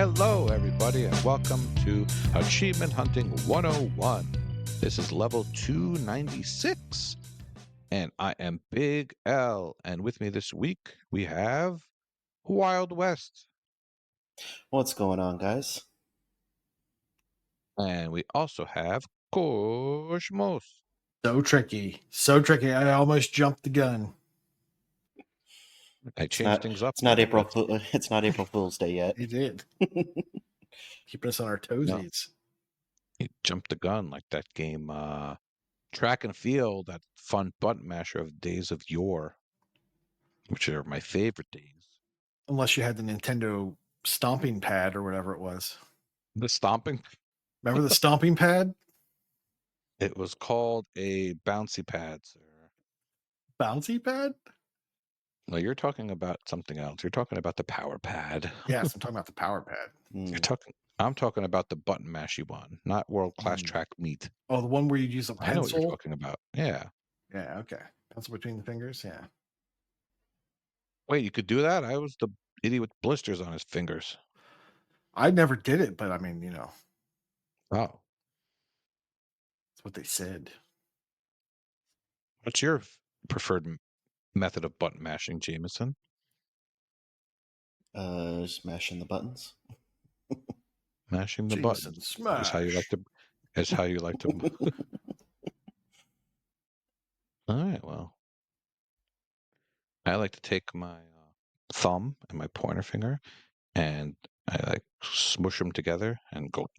Hello, everybody, and welcome to Achievement Hunting 101. This is level 296, and I am Big L. And with me this week, we have Wild West. What's going on, guys? And we also have KooshMoose. So tricky. So tricky. I almost jumped the gun. I changed things up. It's not April. It's not April Fool's Day yet. He did. Keeping us on our toesies. You jumped the gun like that game, Track and Field, that fun button masher of days of yore, which are my favorite days. Unless you had the Nintendo stomping pad or whatever it was. The stomping? Remember the stomping pad? It was called a bouncy pad, sir. Bouncy pad? No, you're talking about something else. You're talking about the power pad. Yes, I'm talking about the power pad. I'm talking about the button mashy one, not world class track meet. Oh, the one where you use a pencil? I know what you're talking about. Yeah. Yeah, okay. Pencil between the fingers, yeah. Wait, you could do that? I was the idiot with blisters on his fingers. I never did it, but I mean, Oh. That's what they said. What's your preferred method of button mashing, Jameson? Just mashing the buttons. Mashing the buttons. Smash. Is how you like to All right, well. I like to take my thumb and my pointer finger and I like smush them together and go,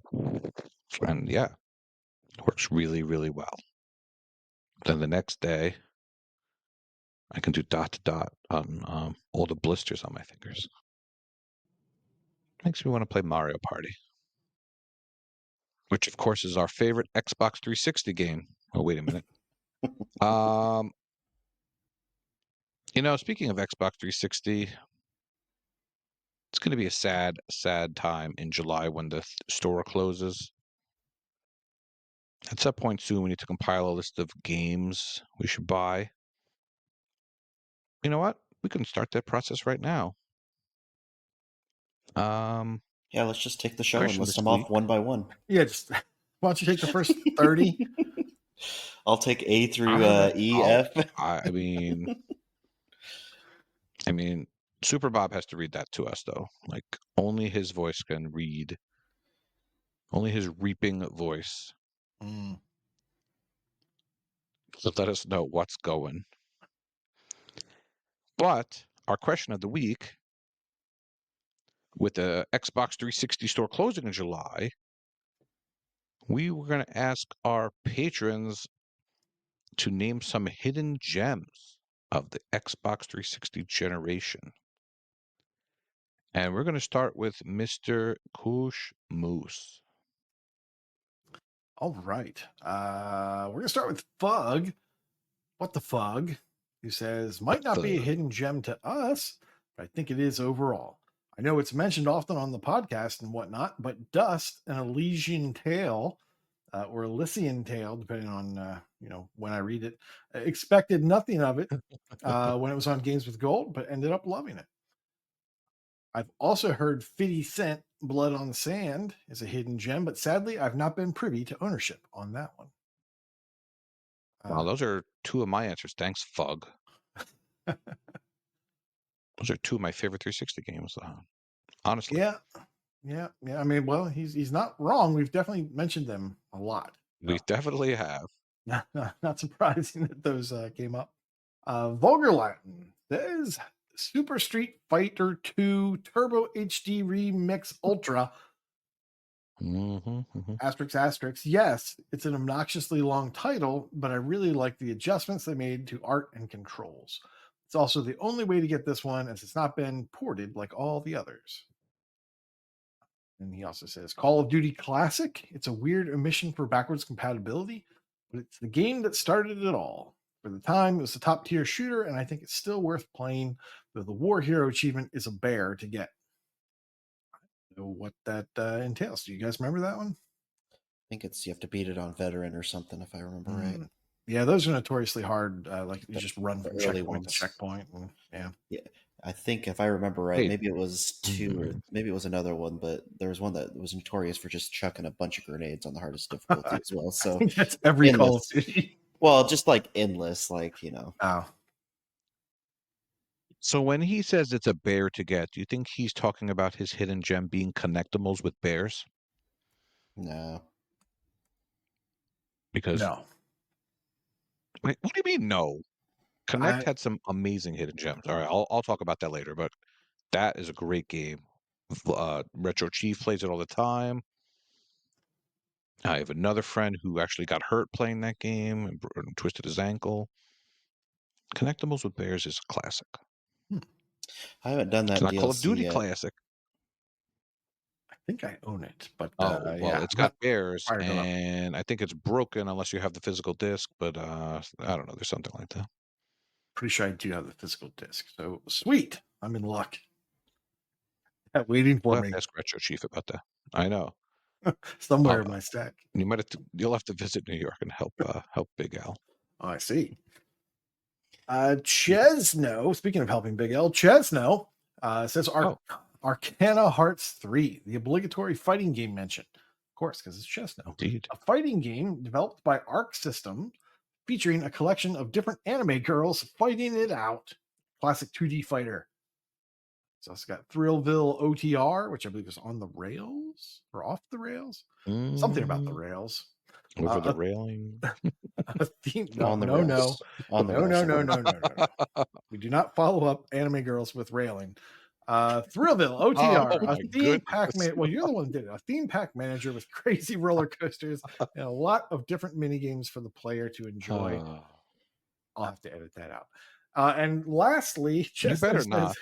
and yeah, it works really, really well. Then the next day, I can do dot to dot on all the blisters on my fingers. Makes me want to play Mario Party, which of course is our favorite Xbox 360 game. Oh, wait a minute. Speaking of Xbox 360, it's going to be a sad, sad time in July when the store closes. At some point soon, we need to compile a list of games we should buy. You know what? We can start that process right now. Yeah, let's just take the show Question and list this them week. off one by one. Yeah, why don't you take the first 30? I'll take A through E, F. I mean, Super Bob has to read that to us, though. Like, only his voice can read. Only his reaping voice. So let us know what's going. But our question of the week, with the Xbox 360 store closing in July, we were going to ask our patrons to name some hidden gems of the Xbox 360 generation. And we're going to start with Mr. KooshMoose. All right. We're going to start with Fug. What the Fug? Who says, might not be a hidden gem to us, but I think it is overall. I know it's mentioned often on the podcast and whatnot, but Dust, an Elysian Tale, or Elysian Tale, depending on, when I read it, expected nothing of it when it was on Games with Gold, but ended up loving it. I've also heard 50 Cent Blood on the Sand is a hidden gem, but sadly, I've not been privy to ownership on that one. Well, those are two of my answers. Thanks, Fug. Those are two of my favorite 360 games, honestly. Yeah. I mean, well, he's not wrong. We've definitely mentioned them a lot. We definitely have. Not surprising that those came up. Vulgar Latin says Super Street Fighter 2 Turbo HD Remix Ultra. Asterisk. Yes, it's an obnoxiously long title, but I really like the adjustments they made to art and controls. It's also the only way to get this one, as it's not been ported like all the others. And he also says Call of Duty Classic. It's a weird omission for backwards compatibility, but it's the game that started it all. For the time, it was a top tier shooter, and I think it's still worth playing, though the War Hero achievement is a bear to get. I don't know what that entails. Do you guys remember that one? I think you have to beat it on veteran or something, if I remember right. Yeah, those are notoriously hard. Like you just run from early checkpoint ones. to checkpoint. And, yeah. I think if I remember right, Wait. maybe it was 2 or maybe it was another one, but there was one that was notorious for just chucking a bunch of grenades on the hardest difficulty as well. I So think that's every Call of endless. Duty. Well, just like endless, Oh, So when he says it's a bear to get, do you think he's talking about his hidden gem being connectables with bears? no. Because no. wait, what do you mean no? Connect I had some amazing hidden gems. All right, I'll talk about that later, but that is a great game. Retro Chief plays it all the time. I have another friend who actually got hurt playing that game and twisted his ankle. Connectables with bears is a classic. I haven't done It's that not Call of DLC Duty yet. classic. think I own it, but Oh, well, yeah, it's I'm got not bears, fired it up. and I think it's broken unless you have the physical disc, but I don't know. There's something like that. Pretty sure I do have the physical disc. So sweet. I'm in luck. Waiting for We'll have me to ask Retro Chief about that. I know. somewhere in my stack. You'll have to visit New York and help Big Al. Oh, I see. Chesno, speaking of helping Big L, Chesno says Arcana Hearts 3, the obligatory fighting game mentioned. Of course, because it's Chesno. Indeed. A fighting game developed by Arc System featuring a collection of different anime girls fighting it out. Classic 2D fighter. So it's got Thrillville OTR, which I believe is on the rails or off the rails. Something about the rails. Over the railing. A theme, no, On the no, no, rails. On the no, rails. no, no, no, no, no, no. We do not follow up anime girls with railing. Thrillville OTR, Oh a my theme pack goodness. well, you're the one that did it. A theme pack manager with crazy roller coasters and a lot of different mini games for the player to enjoy. I'll have to edit that out. And lastly, You better says, not.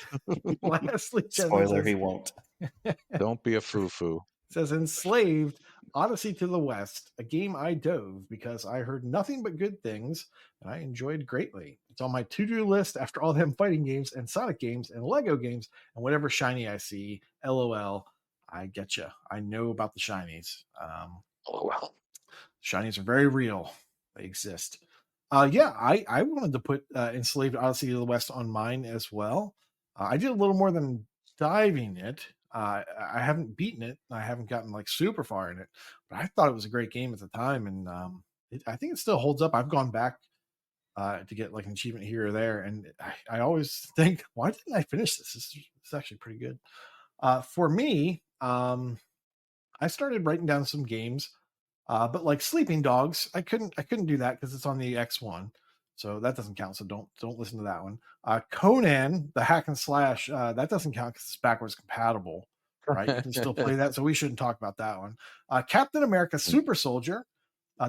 lastly, Spoiler, says, he won't. Don't be a foo-foo. says Enslaved Odyssey to the West, a game I dove because I heard nothing but good things and I enjoyed greatly. It's on my to-do list after all them fighting games and Sonic games and Lego games and whatever shiny I see. LOL. I get you. I know about the shinies. Oh well. Shinies are very real. They exist. Yeah, I wanted to put Enslaved Odyssey to the West on mine as well. I did a little more than diving it. I haven't beaten it. I haven't gotten like super far in it, but I thought it was a great game at the time, and I think it still holds up. I've gone back to get like an achievement here or there, and I always think, why didn't I finish this? This is actually pretty good. For me, I started writing down some games, but like Sleeping Dogs, I couldn't do that because it's on the X1, so that doesn't count. So don't listen to that one. Conan, the hack and slash, that doesn't count because it's backwards compatible, right? You can still play that, so we shouldn't talk about that one. Captain America Super Soldier,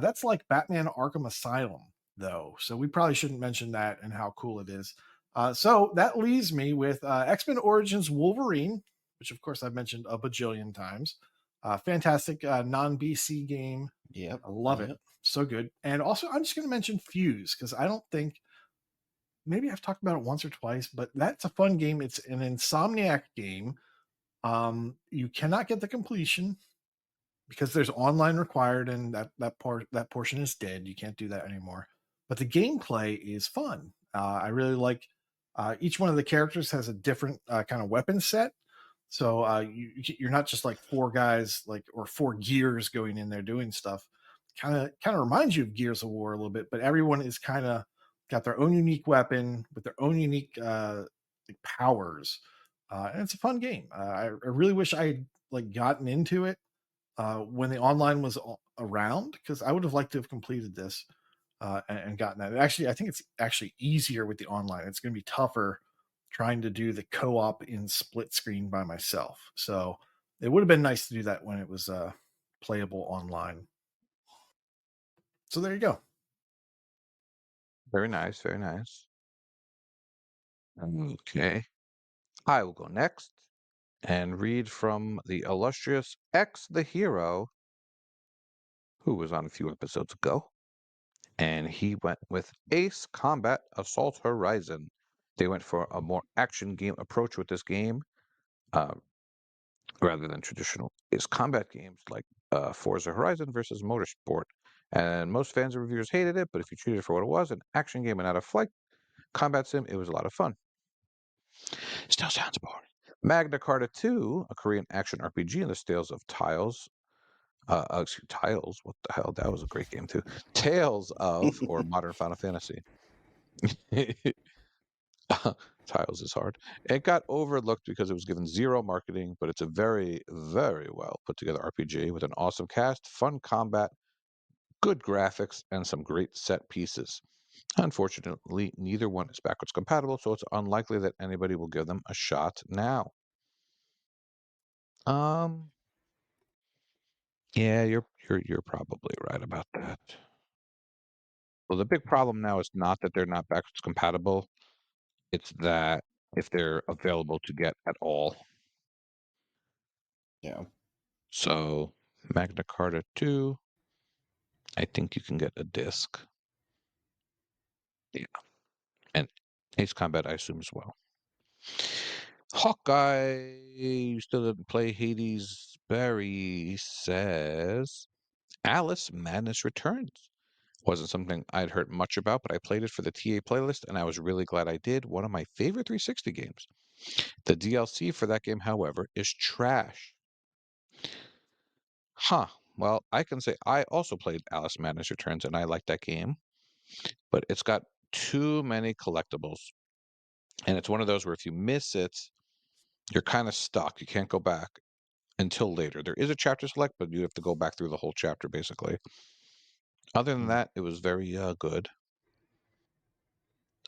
that's like Batman Arkham Asylum, though, so we probably shouldn't mention that and how cool it is. So that leaves me with X-Men Origins Wolverine, which of course I've mentioned a bajillion times. Fantastic non-BC game. Yep. I love it. So good. And also, I'm just going to mention Fuse because I don't think, maybe I've talked about it once or twice, but that's a fun game. It's an Insomniac game. You cannot get the completion because there's online required, and that portion is dead. You can't do that anymore. But the gameplay is fun. I really like. Each one of the characters has a different kind of weapon set. So you're not just like four guys or four gears going in there doing stuff. Kind of reminds you of Gears of War a little bit, but everyone is kind of got their own unique weapon with their own unique powers, and it's a fun game. I really wish I had gotten into it when the online was around because I would have liked to have completed this and gotten that. Actually, I think it's actually easier with the online. It's going to be tougher trying to do the co-op in split screen by myself. So it would have been nice to do that when it was playable online. So there you go. Very nice, very nice. Okay. I will go next and read from the illustrious X the Hero, who was on a few episodes ago. And he went with Ace Combat Assault Horizon. They went for a more action game approach with this game, rather than traditional Ace Combat games like Forza Horizon versus Motorsport. And most fans and reviewers hated it, but if you treated it for what it was, an action game and not a flight combat sim, it was a lot of fun. Still sounds boring. Magna Carta 2, a Korean action RPG in the tales of Tiles. Tiles? What the hell? That was a great game too. Tales of, or modern Final Fantasy. Tiles is hard. It got overlooked because it was given zero marketing, but it's a very, very well put together RPG with an awesome cast, fun combat, good graphics, and some great set pieces. Unfortunately, neither one is backwards compatible, so it's unlikely that anybody will give them a shot now. Yeah, you're probably right about that. Well, the big problem now is not that they're not backwards compatible, it's that if they're available to get at all. Yeah. So, Magna Carta 2, I think you can get a disc. Yeah. And Ace Combat, I assume, as well. Hawkeye, you still didn't play Hades. Barry says Alice Madness Returns. Wasn't something I'd heard much about, but I played it for the TA playlist, and I was really glad I did. One of my favorite 360 games. The DLC for that game, however, is trash. Huh. Well, I can say I also played Alice Madness Returns, and I liked that game, but it's got too many collectibles. And it's one of those where if you miss it, you're kind of stuck. You can't go back until later. There is a chapter select, but you have to go back through the whole chapter, basically. Other than that, it was very good.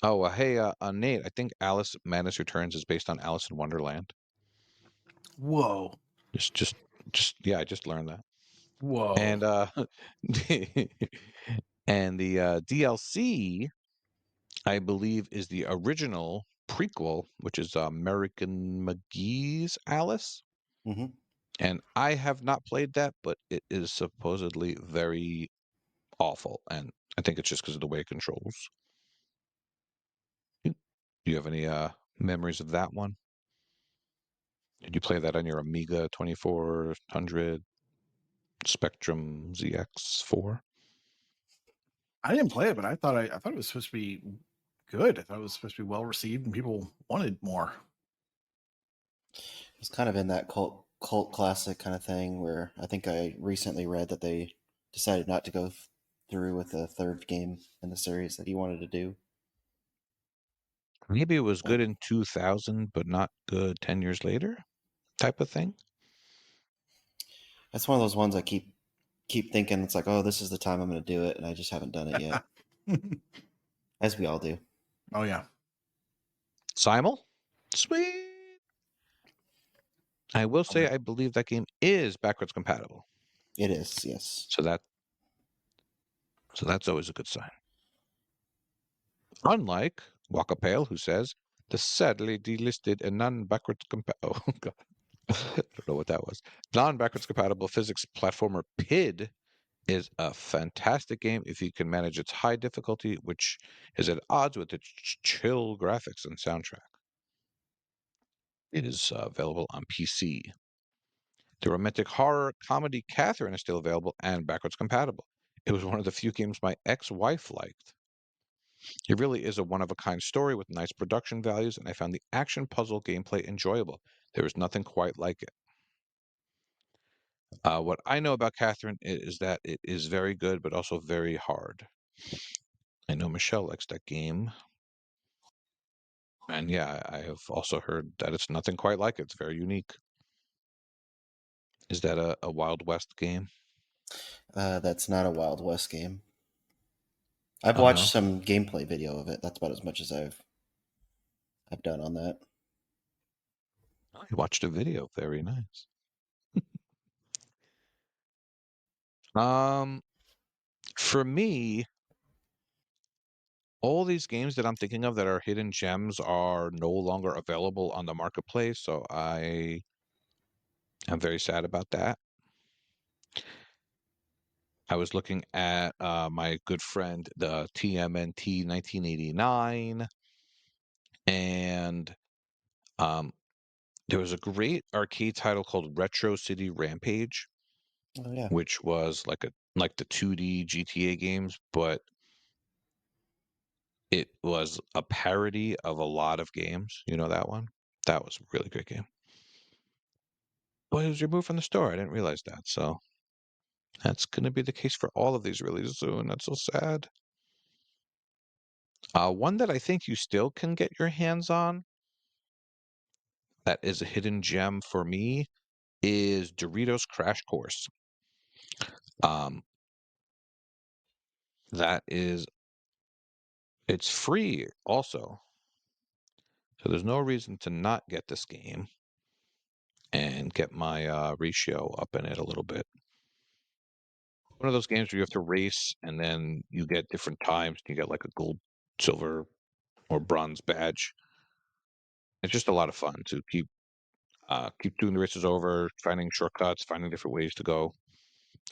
Oh, hey, Nate, I think Alice Madness Returns is based on Alice in Wonderland. Whoa. Yeah, I just learned that. Whoa. And and the DLC, I believe, is the original prequel, which is American McGee's Alice. Mm-hmm. And I have not played that, but it is supposedly very awful, and I think it's just because of the way it controls. Do you have any memories of that one? Did you play that on your Amiga 2400 Spectrum ZX4? I didn't play it, but I thought it was supposed to be good. I thought it was supposed to be well received, and people wanted more. It's kind of in that cult classic kind of thing where I think I recently read that they decided not to go through with the third game in the series that he wanted to do. Maybe it was Like, good in 2000, but not good 10 years later, type of thing. that's one of those ones I keep thinking it's like, oh, this is the time I'm going to do it, and I just haven't done it yet, as we all do. Oh yeah. Simul? Sweet. I will say I believe that game is backwards compatible. It is, yes. So that's always a good sign. Unlike Wakapale, who says the sadly delisted and non-backwards compatible. Oh god, I don't know what that was. Non-backwards compatible physics platformer PID is a fantastic game if you can manage its high difficulty, which is at odds with its chill graphics and soundtrack. It is available on PC. The romantic horror comedy Catherine is still available and backwards compatible. It was one of the few games my ex-wife liked. It really is a one-of-a-kind story with nice production values, and I found the action puzzle gameplay enjoyable. There is nothing quite like it. What I know about Catherine is that it is very good, but also very hard. I know Michelle likes that game. And yeah, I have also heard that it's nothing quite like it. It's very unique. Is that a Wild West game? That's not a Wild West game. I've Oh, watched no? some gameplay video of it. That's about as much as I've done on that. I watched a video. Very nice. For me, all these games that I'm thinking of that are hidden gems are no longer available on the marketplace, so I am very sad about that. I was looking at my good friend, the TMNT 1989, and um, there was a great arcade title called Retro City Rampage, Oh yeah. which was like the 2D GTA games, but it was a parody of a lot of games. You know that one? That was a really great game. But it was removed from the store. I didn't realize that. So that's going to be the case for all of these really soon. That's so sad. One that I think you still can get your hands on that is a hidden gem for me is Doritos Crash Course. Um, it's free also. So there's no reason to not get this game and get my ratio up in it a little bit. One of those games where you have to race and then you get different times. You get like a gold, silver, or bronze badge. It's just a lot of fun to keep doing the races over, finding shortcuts, finding different ways to go.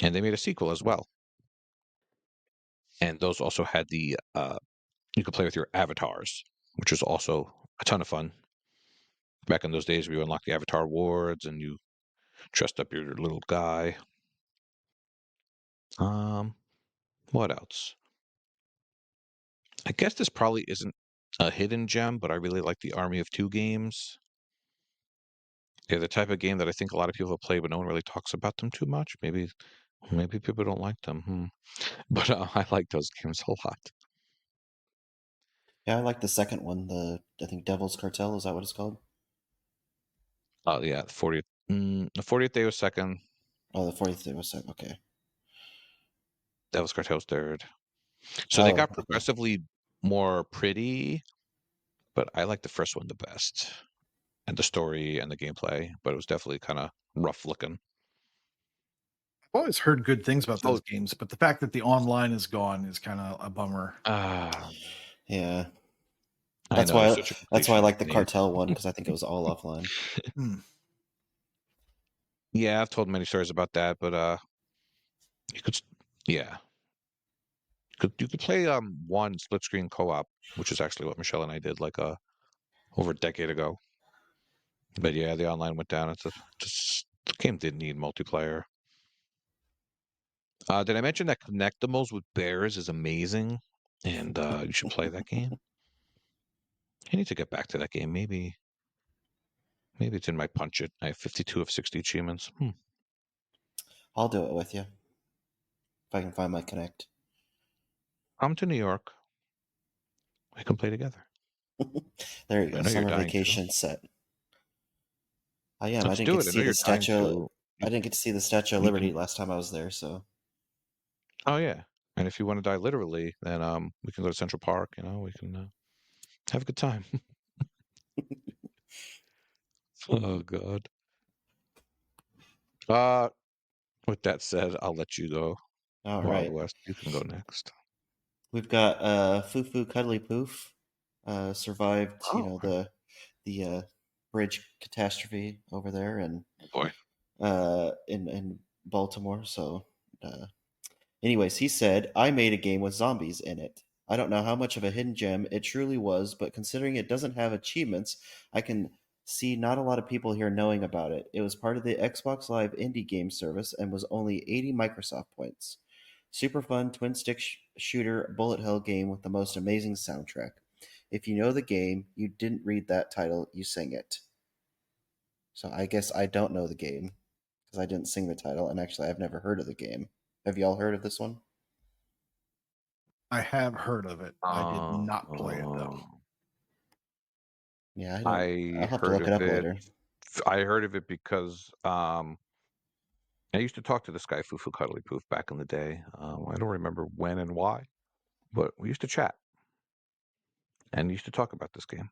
And they made a sequel as well. And those also had the you could play with your avatars, which was also a ton of fun. Back in those days, we unlocked the avatar awards, and you dressed up your little guy. What else? I guess this probably isn't a hidden gem, but I really like the Army of Two games. They're the type of game that I think a lot of people have played, but no one really talks about them too much. Maybe people don't like them. But I like those games a lot. Yeah, I like the second one. I think Devil's Cartel, is that what it's called? Oh yeah, the 40th Day was second. Oh, the 40th Day was second. Okay. Devil's Cartel was third. So they Oh, got okay. progressively more pretty, but I like the first one the best. And the story and the gameplay, but it was definitely kind of rough looking. I've always heard good things about those Oh, games, but the fact that the online is gone is kind of a bummer. Yeah. I That's know why there's such a that's why I like the completionist name. Cartel one, because I think it was all offline. Hmm. Yeah, I've told many stories about that, but you could, yeah, you could play one split screen co-op, which is actually what Michelle and I did like over a decade ago. But yeah, the online went down. The game didn't need multiplayer. Did I mention that Connectimals with bears is amazing, and you should play that game. I need to get back to that game. Maybe it's in my punch it. I have 52 of 60 achievements. I'll do it with you if I can find my Connect. Come to New York. We can play together. There you I go. know you're Summer dying to. vacation set. I am. I Let's didn't do get it. to I know see the you're dying statue. to. I didn't get to see the Statue of We Liberty can. last time I was there, so Oh yeah. And if you want to die literally, then we can go to Central Park. We can have a good time. Oh God. Uh, with that said, I'll let you go. all Wild right. West. You can go next. We've got Foo Cuddly Poof survived, Oh the bridge catastrophe over there and boy. in Baltimore. So, anyways, he said, "I made a game with zombies in it. I don't know how much of a hidden gem it truly was, but considering it doesn't have achievements, I can see not a lot of people here knowing about it. It was part of the Xbox Live indie game service and was only 80 Microsoft points. Super fun twin stick shooter bullet hell game with the most amazing soundtrack. If you know the game, you didn't read that title, you sing it." So I guess I don't know the game because I didn't sing the title, and actually I've never heard of the game. Have y'all heard of this one? I have heard of it. I did Uh, not play it though. Yeah, I don't. I I'll have to heard look it of up it. later. I heard of it because I used to talk to this guy Fufu Cuddly Poof back in the day. I don't remember when and why, but we used to chat and used to talk about this game.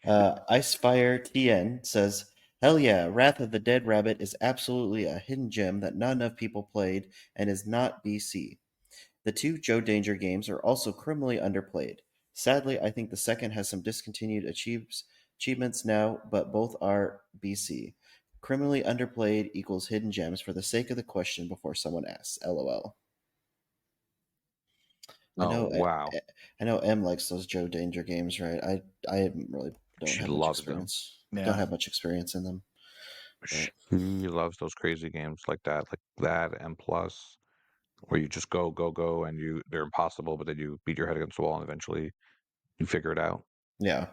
Icefire TN says, "Hell yeah, Wrath of the Dead Rabbit is absolutely a hidden gem that not enough people played and is not BC. The two Joe Danger games are also criminally underplayed. Sadly, I think the second has some discontinued achievements now, but both are BC. Criminally underplayed equals hidden gems for the sake of the question before someone asks. LOL." I Oh know wow, I know M likes those Joe Danger games, right? I haven't really don't she have much loves them. experience. Don't Yeah. have much experience in them. She But loves those crazy games like that and plus. where you just go, and they're impossible, but then you beat your head against the wall and eventually you figure it out. Yeah.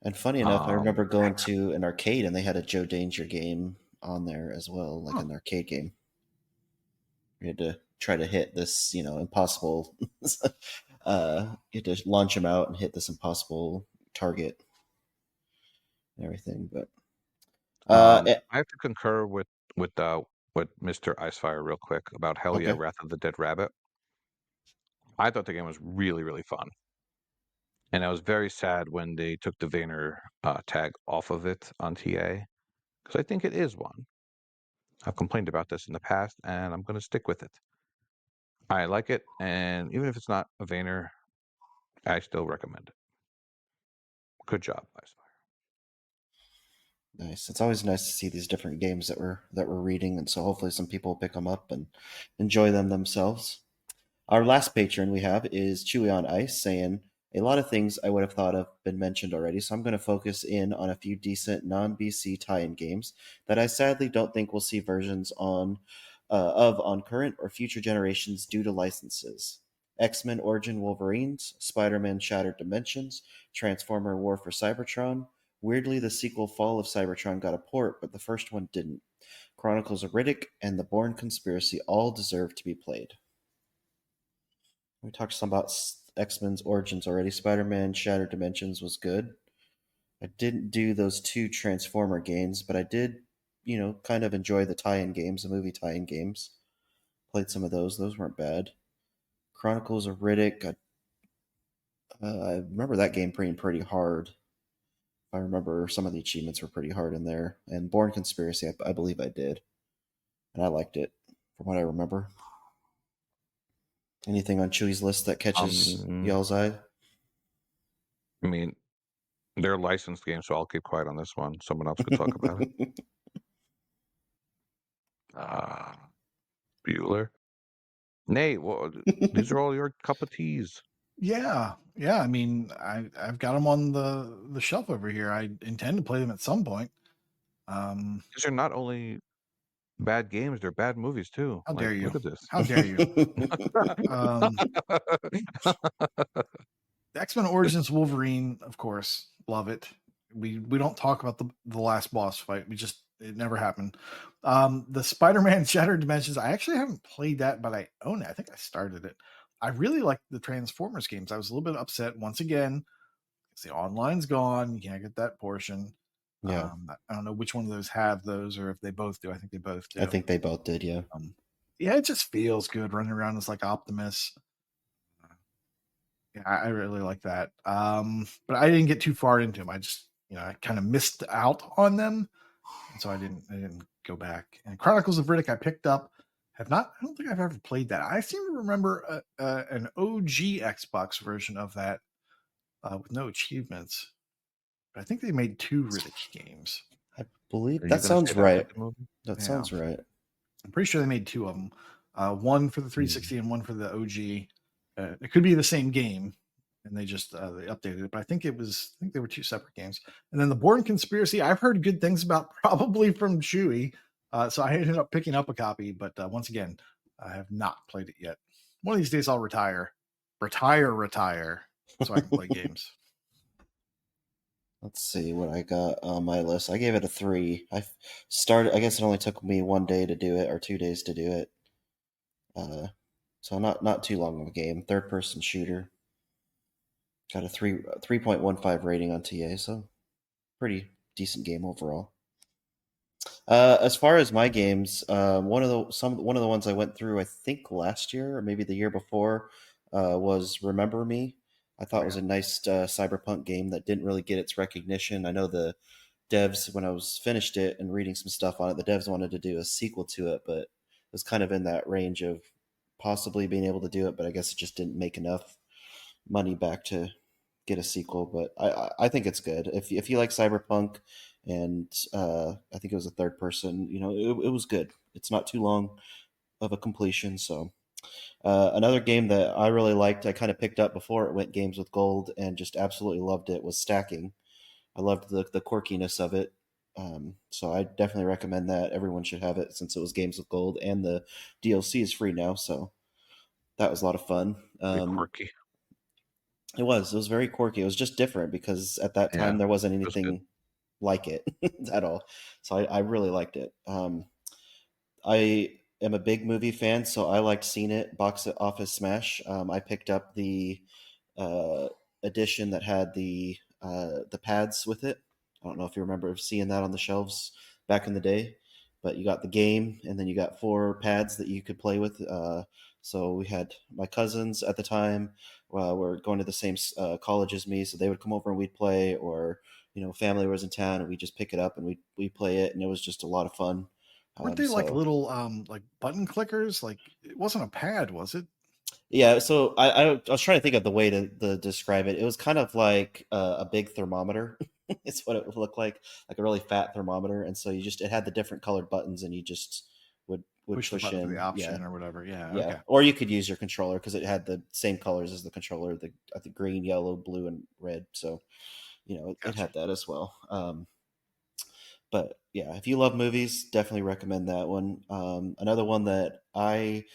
And funny enough, I remember going to an arcade and they had a Joe Danger game on there as well, like an arcade game. You had to try to hit this, impossible. You had to launch him out and hit this impossible target and everything. But I have to concur with Mr. Icefire real quick about Hell Yeah, okay. Wrath of the Dead Rabbit. I thought the game was really, really fun. And I was very sad when they took the Vayner tag off of it on TA, because I think it is one. I've complained about this in the past, and I'm going to stick with it. I like it, and even if it's not a Vayner, I still recommend it. Good job, Icefire. Nice. It's always nice to see these different games that we're reading, and so hopefully some people will pick them up and enjoy them themselves. Our last patron we have is Chewy on Ice saying, a lot of things I would have thought of been mentioned already, so I'm going to focus in on a few decent non-BC tie-in games that I sadly don't think we'll see versions on current or future generations due to licenses. X-Men Origin Wolverines, Spider-Man Shattered Dimensions, Transformer War for Cybertron. Weirdly, the sequel Fall of Cybertron got a port, but the first one didn't. Chronicles of Riddick and The Bourne Conspiracy all deserve to be played. We talked some about X-Men's Origins already. Spider-Man Shattered Dimensions was good. I didn't do those two Transformer games, but I did, kind of enjoy the tie-in games, the movie tie-in games. Played some of those. Those weren't bad. Chronicles of Riddick. I remember that game being pretty hard. I remember some of the achievements were pretty hard in there. And Bourne Conspiracy, I believe I did. And I liked it, from what I remember. Anything on Chewy's list that catches y'all's eye? I mean, they're licensed games, so I'll keep quiet on this one. Someone else could talk about it. Bueller. Nate, well, these are all your cup of teas. Yeah. I mean, I've got them on the shelf over here. I intend to play them at some point. These are not only bad games, they're bad movies too. How dare you? Look at this. How dare you? X-Men Origins Wolverine, of course, love it. We don't talk about the last boss fight. It never happened. The Spider-Man Shattered Dimensions, I actually haven't played that, but I own it. I think I started it. I really like the Transformers games. I was a little bit upset once again because the online's gone. You can't get that portion. Yeah. I don't know which one of those have those, or if they both do. I think they both do. I think they both did, yeah. Yeah, it just feels good running around as like Optimus. Yeah, I really like that. But I didn't get too far into them. I just, I kind of missed out on them, and so I didn't go back. And Chronicles of Riddick I picked up. I don't think I've ever played that. I seem to remember an OG Xbox version of that with no achievements. But I think they made 2 Riddick games. I believe that sounds right. That sounds right. I'm pretty sure they made 2 of them. One for the 360 and one for the OG. It could be the same game, and they just they updated it. But I think they were 2 separate games. And then the Bourne Conspiracy, I've heard good things about, probably from Chewy. So I ended up picking up a copy, but once again, I have not played it yet. One of these days I'll retire, so I can play games. Let's see what I got on my list. I gave it a 3. I guess it only took me 1 day to do it, or 2 days to do it. So not too long of a game. Third-person shooter. Got a 3.15 rating on TA, so pretty decent game overall. As far as my games, one of the ones I went through, I think last year or maybe the year before, was Remember Me. I thought it was a nice cyberpunk game that didn't really get its recognition. I know the devs, when I was finished it and reading some stuff on it, the devs wanted to do a sequel to it, but it was kind of in that range of possibly being able to do it, but I guess it just didn't make enough money back to get a sequel. But I think it's good. If you like cyberpunk, and I think it was a third person, it was good. It's not too long of a completion. So another game that I really liked, I kind of picked up before it went Games with Gold and just absolutely loved it, was Stacking. I loved the quirkiness of it. So I definitely recommend that. Everyone should have it since it was Games with Gold, and the DLC is free now. So that was a lot of fun. Very quirky. It was very quirky. It was just different because at that time Yeah, there wasn't it was good. anything like it at all. So I really liked it. I am a big movie fan, so I liked seeing it box office smash. I picked up the uh, edition that had the pads with it. I don't know if you remember seeing that on the shelves back in the day, but you got the game, and then you got 4 pads that you could play with. So we had my cousins at the time. Were going to the same college as me, so they would come over and we'd play, or family was in town and we just pick it up and we play it, and it was just a lot of fun. Weren't they like So little like button clickers? Like it wasn't a pad, was it? yeah, so I was trying to think of the way to describe it. It was kind of like a big thermometer. It's what it would look like a really fat thermometer, and so it had the different colored buttons, and you just would Push the push button for the in, option or whatever. Yeah. yeah, Okay. or you could use your controller because it had the same colors as the controller, I think green, yellow, blue, and red. So it Gotcha. had that as well. But yeah, if you love movies, definitely recommend that one. Another one that I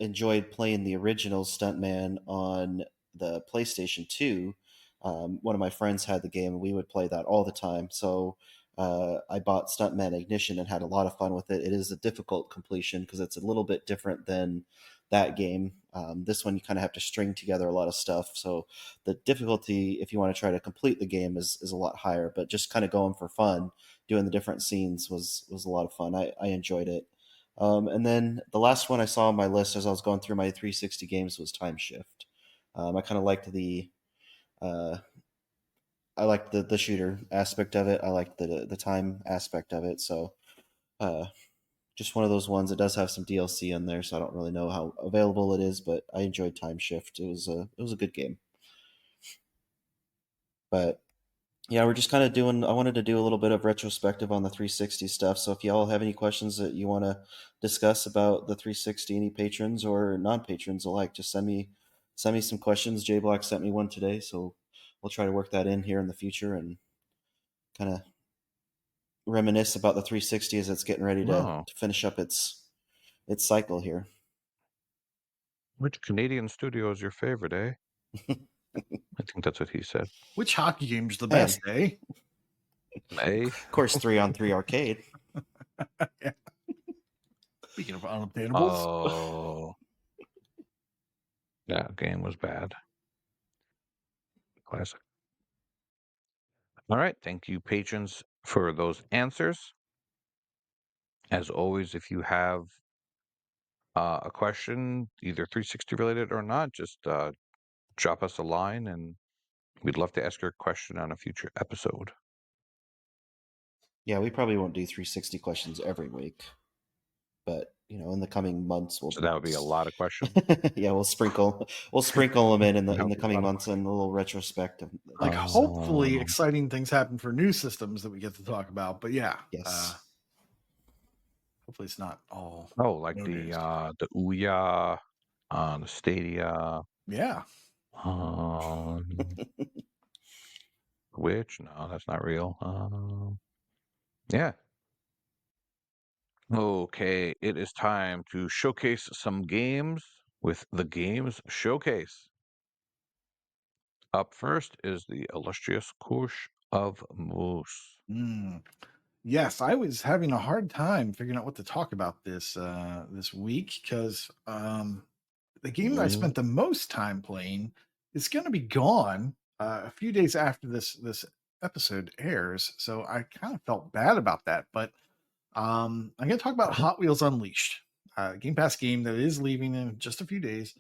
enjoyed playing the original Stuntman on the PlayStation 2. One of my friends had the game, and we would play that all the time. So I bought Stuntman Ignition and had a lot of fun with it. It is a difficult completion because it's a little bit different than that game. This one, you kind of have to string together a lot of stuff. So the difficulty, if you want to try to complete the game, is a lot higher. But just kind of going for fun, doing the different scenes was a lot of fun. I enjoyed it. And then the last one I saw on my list as I was going through my 360 games was Time Shift. I kind of liked uh, the shooter aspect of it. I liked the time aspect of it. So uh, just one of those ones. It does have some DLC in there, so I don't really know how available it is, but I enjoyed Time Shift. It was a good game. But yeah, we're just kind of doing. I wanted to do a little bit of retrospective on the 360 stuff. So if y'all have any questions that you want to discuss about the 360, any patrons or non-patrons alike, just send me some questions. J Block sent me one today, so we'll try to work that in here in the future and kind of reminisce about the 360 as it's getting ready Oh, to finish up its cycle here. which Canadian studio is your favorite, eh? I think that's what he said. Which hockey game's the Hey. best, eh? Eh? Of course, 3-on-3 arcade. Yeah. Speaking of unobtainables. Oh, that game was bad. Classic. All right. Thank you, patrons, for those answers. As always, if you have a question, either 360 related or not, just drop us a line and we'd love to ask your question on a future episode. Yeah, we probably won't do 360 questions every week, but in the coming months So that would be a lot of questions. yeah, we'll sprinkle them in That the would be a coming lot of months and a little retrospective. Like hopefully Um, exciting things happen for new systems that we get to talk about. But yeah. Yes. Hopefully it's not all like no the news. Ouya, the Stadia, Yeah. which no, that's not real. Yeah. Okay, it is time to showcase some games with the Games Showcase. Up first is the illustrious Koosh of Moose. Yes, I was having a hard time figuring out what to talk about this week because the game that I spent the most time playing is going to be gone a few days after this episode airs. So I kind of felt bad about that. But I'm going to talk about Hot Wheels Unleashed, Game Pass game that is leaving in just a few days.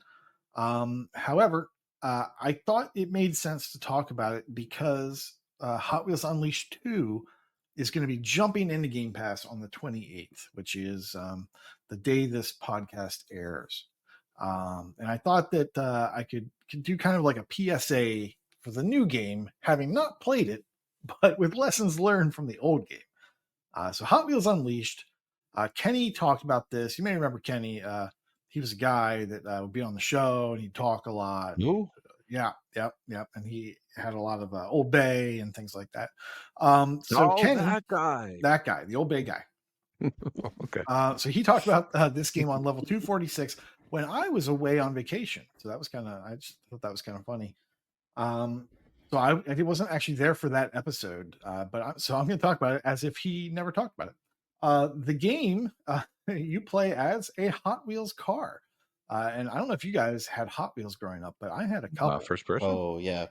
However, I thought it made sense to talk about it because Hot Wheels Unleashed 2 is going to be jumping into Game Pass on the 28th, which is the day this podcast airs. And I thought that I could do kind of like a PSA for the new game, having not played it, but with lessons learned from the old game. So Hot Wheels Unleashed, Kenny talked about this. You may remember Kenny. He was a guy that would be on the show and he'd talk a lot. Who? Yeah, yep. And he had a lot of Old Bay and things like that. So Oh, Kenny, that guy. that guy, the Old Bay guy. Okay. So he talked about this game on level 246 when I was away on vacation. So that was I just thought that was kind of funny. So I wasn't actually there for that episode, so I'm going to talk about it as if he never talked about it. The game, you play as a Hot Wheels car. And I don't know if you guys had Hot Wheels growing up, but I had a couple. First person. Oh yeah,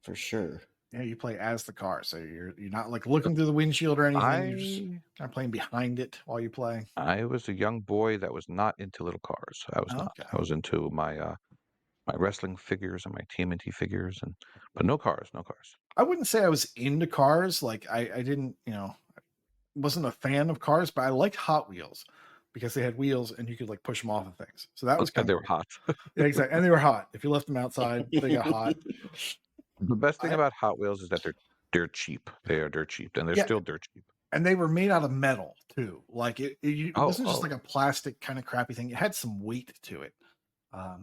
for sure. Yeah, you play as the car, so you're not like looking through the windshield or anything. You're just kind of playing behind it while you play. I was a young boy that was not into little cars. I was not. Okay. I was into my my wrestling figures and my TMNT figures, but no cars, no cars. I wouldn't say I was into cars. Like I didn't, wasn't a fan of cars, but I liked Hot Wheels because they had wheels and you could like push them off of things. So that was kind They of were hot. Yeah, exactly. And they were hot. If you left them outside, they got hot. The best thing about Hot Wheels is that they're cheap. They are dirt cheap, and they're still dirt cheap. And they were made out of metal too. Like it wasn't just like a plastic kind of crappy thing. It had some weight to it.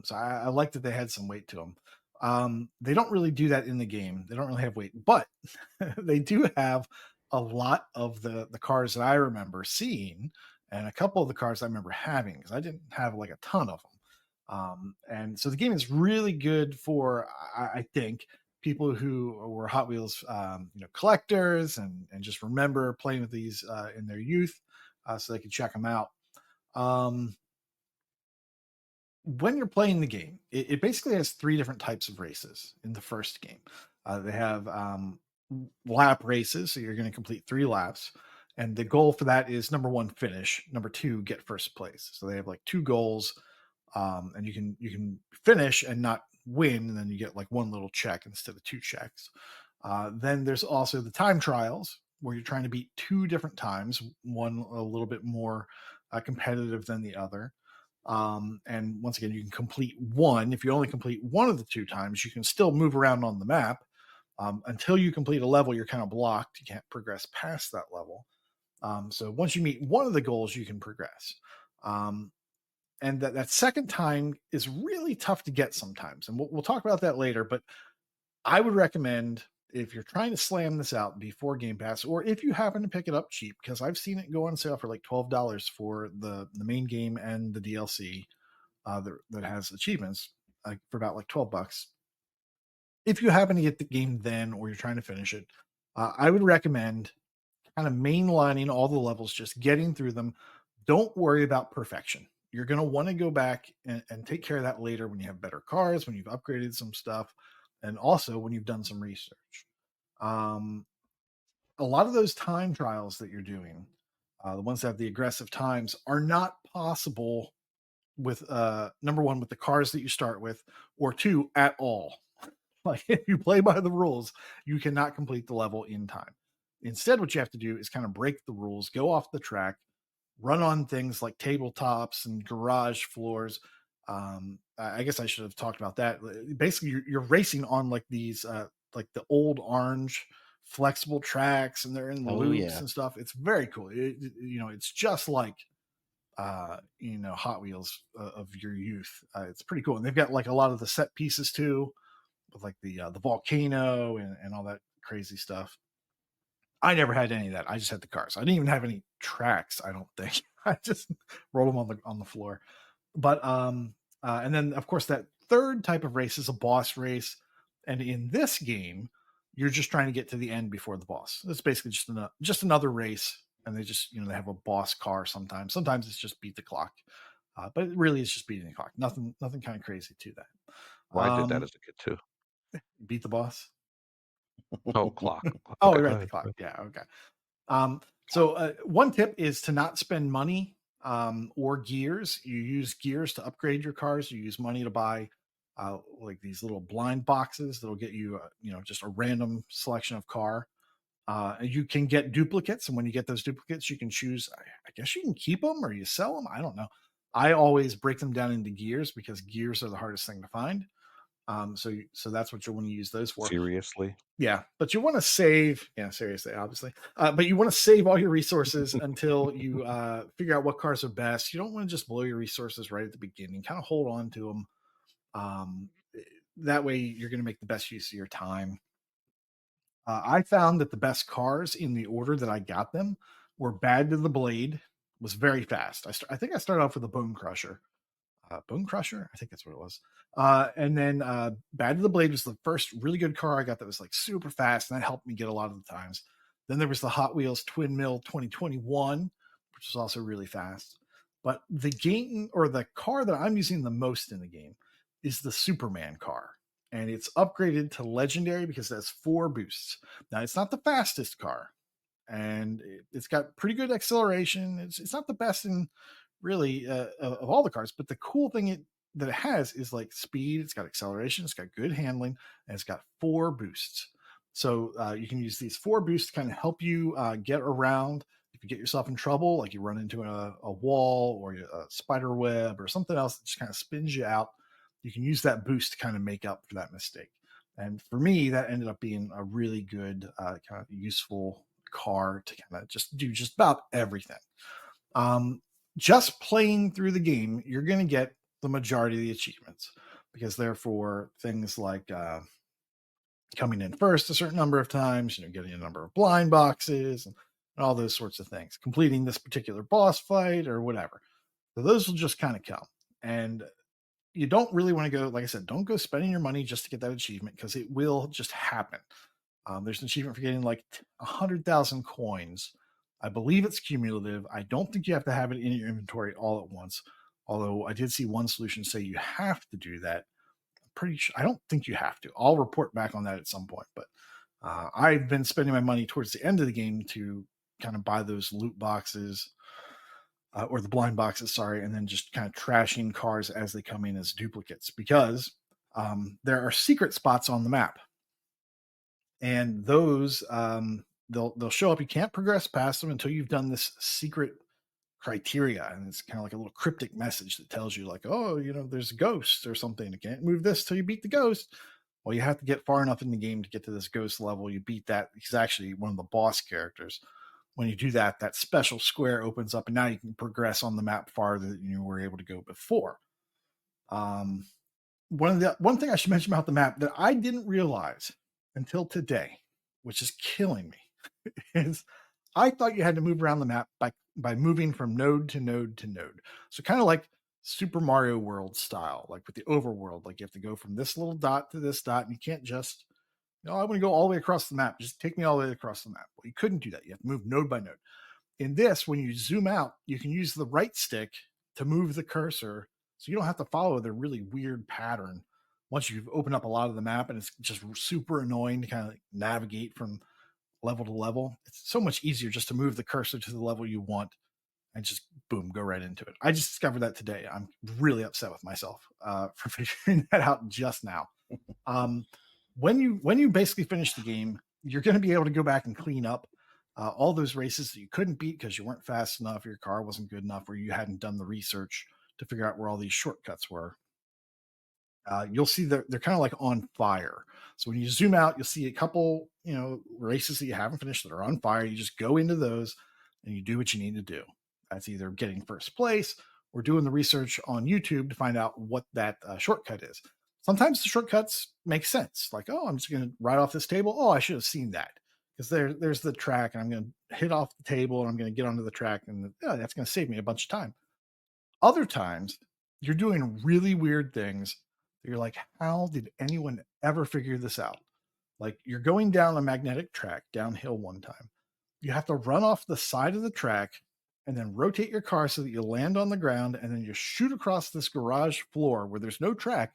So I liked that they had some weight to them. They don't really do that in the game. They don't really have weight, but they do have a lot of the cars that I remember seeing, and a couple of the cars I remember having because I didn't have like a ton of them. And so the game is really good for I think people who were Hot Wheels collectors and just remember playing with these in their youth, so they can check them out. When you're playing the game, it basically has 3 different types of races in the first game. They have lap races, so you're going to complete 3 laps. And the goal for that is number 1, finish. Number 2, get first place. So they have like 2 goals, and you can finish and not win, and then you get like 1 little check instead of 2 checks. Then there's also the time trials where you're trying to beat 2 different times, one a little bit more competitive than the other. And once again, you can complete 1. If you only complete 1 of the 2 times, you can still move around on the map. Until you complete a level, you're kind of blocked. You can't progress past that level. So once you meet 1 of the goals, you can progress. And that second time is really tough to get sometimes. And we'll talk about that later. But I would recommend, if you're trying to slam this out before Game Pass, or if you happen to pick it up cheap, because I've seen it go on sale for like $12 for the main game and the DLC that has achievements for about like $12. If you happen to get the game then, or you're trying to finish it, I would recommend kind of mainlining all the levels, just getting through them. Don't worry about perfection. You're going to want to go back and take care of that later when you have better cars, when you've upgraded some stuff, and also when you've done some research. A lot of those time trials that you're doing, the ones that have the aggressive times, are not possible with number 1, with the cars that you start with, or 2, at all. Like if you play by the rules, you cannot complete the level in time. Instead, what you have to do is kind of break the rules, go off the track, run on things like tabletops and garage floors. I guess I should have talked about that. Basically, you're racing on like these, like the old orange flexible tracks, and they're in loops and stuff. It's very cool. It's just like, Hot Wheels of your youth. It's pretty cool. And they've got like a lot of the set pieces too, with like the volcano and all that crazy stuff. I never had any of that. I just had the cars. I didn't even have any tracks, I don't think. I just rolled them on the floor. But and then of course that third type of race is a boss race. And in this game, you're just trying to get to the end before the boss. It's basically just another race. And they just, they have a boss car sometimes. Sometimes it's just beat the clock. But it really is just beating the clock. Nothing kind of crazy to that. Well, I did that as a kid too. Beat the boss. Oh, clock. Oh, okay, right, the clock. Yeah, okay. So one tip is to not spend money or gears. You use gears to upgrade your cars. You use money to buy like these little blind boxes that'll get you, just a random selection of car. You can get duplicates, and when you get those duplicates, you can choose. I guess you can keep them or you sell them. I don't know. I always break them down into gears because gears are the hardest thing to find. So that's what you'll want to use those for. Seriously? Yeah, but you want to save. Yeah, seriously, obviously. But you want to save all your resources until you figure out what cars are best. You don't want to just blow your resources right at the beginning. Kind of hold on to them. that way you're going to make the best use of your time. I found that the best cars in the order that I got them were Bad to the Blade, was very fast. I think I started off with a Bone Crusher. Bone Crusher, I think that's what it was. And then Bad to the Blade was the first really good car I got that was like super fast, and that helped me get a lot of the times. Then there was the Hot Wheels Twin Mill 2021, which was also really fast. But the game, or the car that I'm using the most in the game, is the Superman car. And it's upgraded to legendary because it has 4 boosts. Now, it's not the fastest car, and it's got pretty good acceleration. It's not the best in really of all the cars, but the cool thing that it has is like speed. It's got acceleration. It's got good handling, and it's got 4 boosts. So you can use these 4 boosts to kind of help you get around. If you get yourself in trouble, like you run into a wall or a spider web or something else that just kind of spins you out, you can use that boost to kind of make up for that mistake. And for me, that ended up being a really good kind of useful car to kind of just do just about everything. Just playing through the game, you're going to get the majority of the achievements, because therefore things like coming in first a certain number of times, getting a number of blind boxes and all those sorts of things, completing this particular boss fight or whatever. So those will just kind of come. And you don't really want to go, like I said, don't go spending your money just to get that achievement, because it will just happen. There's an achievement for getting like 100,000 coins. I believe it's cumulative. I don't think you have to have it in your inventory all at once. Although I did see one solution say you have to do that. I'm pretty sure. I don't think you have to. I'll report back on that at some point. But I've been spending my money towards the end of the game to kind of buy those loot boxes, or the blind boxes, sorry, and then just kind of trashing cars as they come in as duplicates, because there are secret spots on the map, and those they'll show up. You can't progress past them until you've done this secret criteria, and it's kind of like a little cryptic message that tells you, like, oh, there's a ghost or something. You can't move this till you beat the ghost. Well, you have to get far enough in the game to get to this ghost level. You beat that. He's actually one of the boss characters. When you do that, that special square opens up, and now you can progress on the map farther than you were able to go before. One thing I should mention about the map that I didn't realize until today, which is killing me, is I thought you had to move around the map by moving from node to node to node. So kind of like Super Mario World style, like with the overworld, like you have to go from this little dot to this dot, and you can't just, I want to go all the way across the map. Just take me all the way across the map. Well, you couldn't do that. You have to move node by node. In this, when you zoom out, you can use the right stick to move the cursor, so you don't have to follow the really weird pattern once you've opened up a lot of the map, and it's just super annoying to kind of navigate from level to level. It's so much easier just to move the cursor to the level you want and just boom, go right into it. I just discovered that today. I'm really upset with myself for figuring that out just now. When you basically finish the game, you're going to be able to go back and clean up all those races that you couldn't beat because you weren't fast enough, your car wasn't good enough, or you hadn't done the research to figure out where all these shortcuts were. You'll see they're kind of like on fire. So when you zoom out, you'll see a couple, races that you haven't finished that are on fire. You just go into those and you do what you need to do. That's either getting first place or doing the research on YouTube to find out what that shortcut is. Sometimes the shortcuts make sense. Like, oh, I'm just going to ride off this table. Oh, I should have seen that, because there's the track, and I'm going to hit off the table, and I'm going to get onto the track, and that's going to save me a bunch of time. Other times, you're doing really weird things. You're like, how did anyone ever figure this out? Like, you're going down a magnetic track downhill one time. You have to run off the side of the track and then rotate your car so that you land on the ground, and then you shoot across this garage floor where there's no track,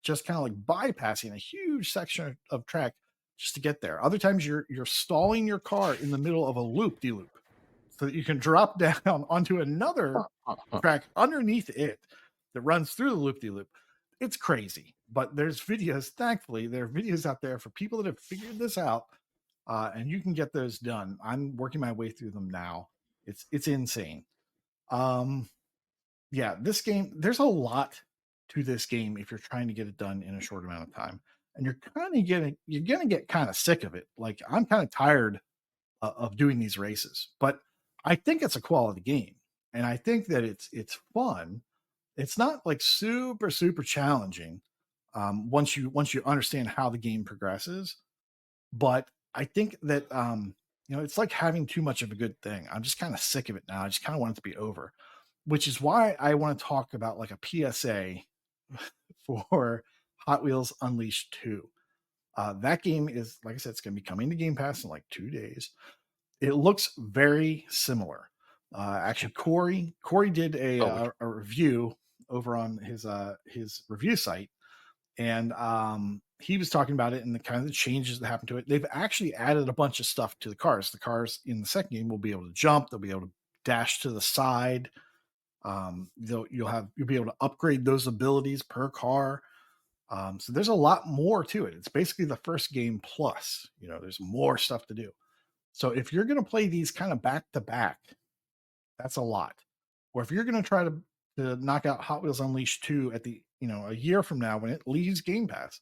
just kind of like bypassing a huge section of track just to get there. Other times you're stalling your car in the middle of a loop-de-loop so that you can drop down onto another track underneath it that runs through the loop-de-loop. It's crazy, but there's videos. Thankfully, there are videos out there for people that have figured this out, and you can get those done. I'm working my way through them now. It's insane. Yeah, this game, there's a lot to this game if you're trying to get it done in a short amount of time, and you're gonna get kind of sick of it. Like, I'm kind of tired of doing these races, but I think it's a quality game, and I think that it's fun. It's not like super challenging, once you understand how the game progresses. But I think that it's like having too much of a good thing. I'm just kind of sick of it now. I just kind of want it to be over, which is why I want to talk about like a PSA for Hot Wheels Unleashed 2. That game is, like I said, it's going to be coming to Game Pass in like 2 days. It looks very similar. Actually, Corey did a review over on his review site, and he was talking about it and the kind of the changes that happened to it. They've actually added a bunch of stuff to the cars. The cars in the second game will be able to jump. They'll be able to dash to the side. You'll be able to upgrade those abilities per car. So there's a lot more to it. It's basically the first game plus. There's more stuff to do. So if you're going to play these kind of back to back, that's a lot. Or if you're going to try to knock out Hot Wheels Unleashed 2 at the a year from now when it leaves Game Pass,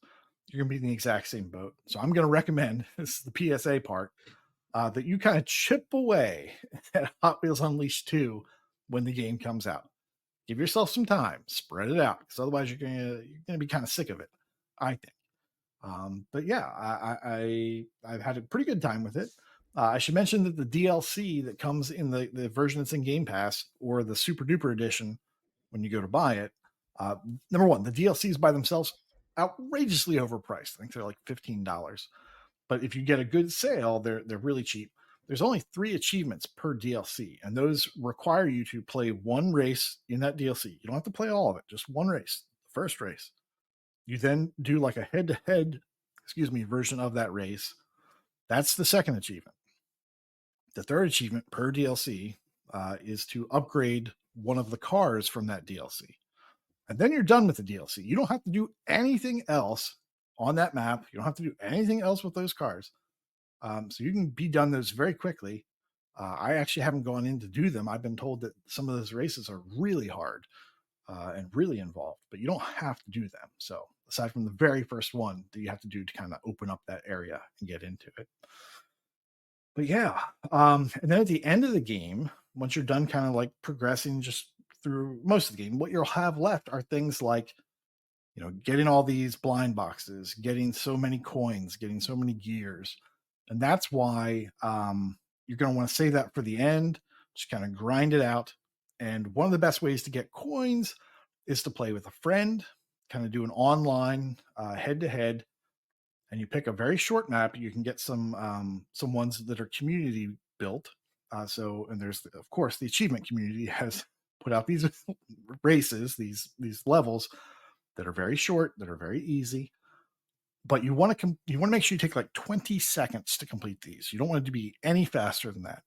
you're going to be in the exact same boat. So I'm going to recommend, this is the PSA part, that you kind of chip away at Hot Wheels Unleashed 2 when the game comes out. Give yourself some time, spread it out, because otherwise you're going to be kind of sick of it, I think. But yeah, I've had a pretty good time with it. I should mention that the DLC that comes in the version that's in Game Pass or the Super Duper Edition when you go to buy it, number one, the DLCs by themselves outrageously overpriced. I think they're like $15. But if you get a good sale, they're really cheap. There's only 3 achievements per DLC, and those require you to play one race in that DLC. You don't have to play all of it, just one race, the first race. You then do like a head-to-head, version of that race. That's the second achievement. The third achievement per DLC is to upgrade one of the cars from that DLC. And then you're done with the DLC. You don't have to do anything else on that map. You don't have to do anything else with those cars. So you can be done those very quickly. I actually haven't gone in to do them. I've been told that some of those races are really hard and really involved, but you don't have to do them. So aside from the very first one that you have to do to kind of open up that area and get into it. But yeah, and then at the end of the game, once you're done kind of like progressing just through most of the game, what you'll have left are things like, getting all these blind boxes, getting so many coins, getting so many gears. And that's why you're going to want to save that for the end, just kind of grind it out. And one of the best ways to get coins is to play with a friend, kind of do an online head-to-head, and you pick a very short map. You can get some ones that are community built. And there's, of course, the achievement community has put out these races, these levels that are very short, that are very easy. But you want to make sure you take like 20 seconds to complete these. You don't want it to be any faster than that,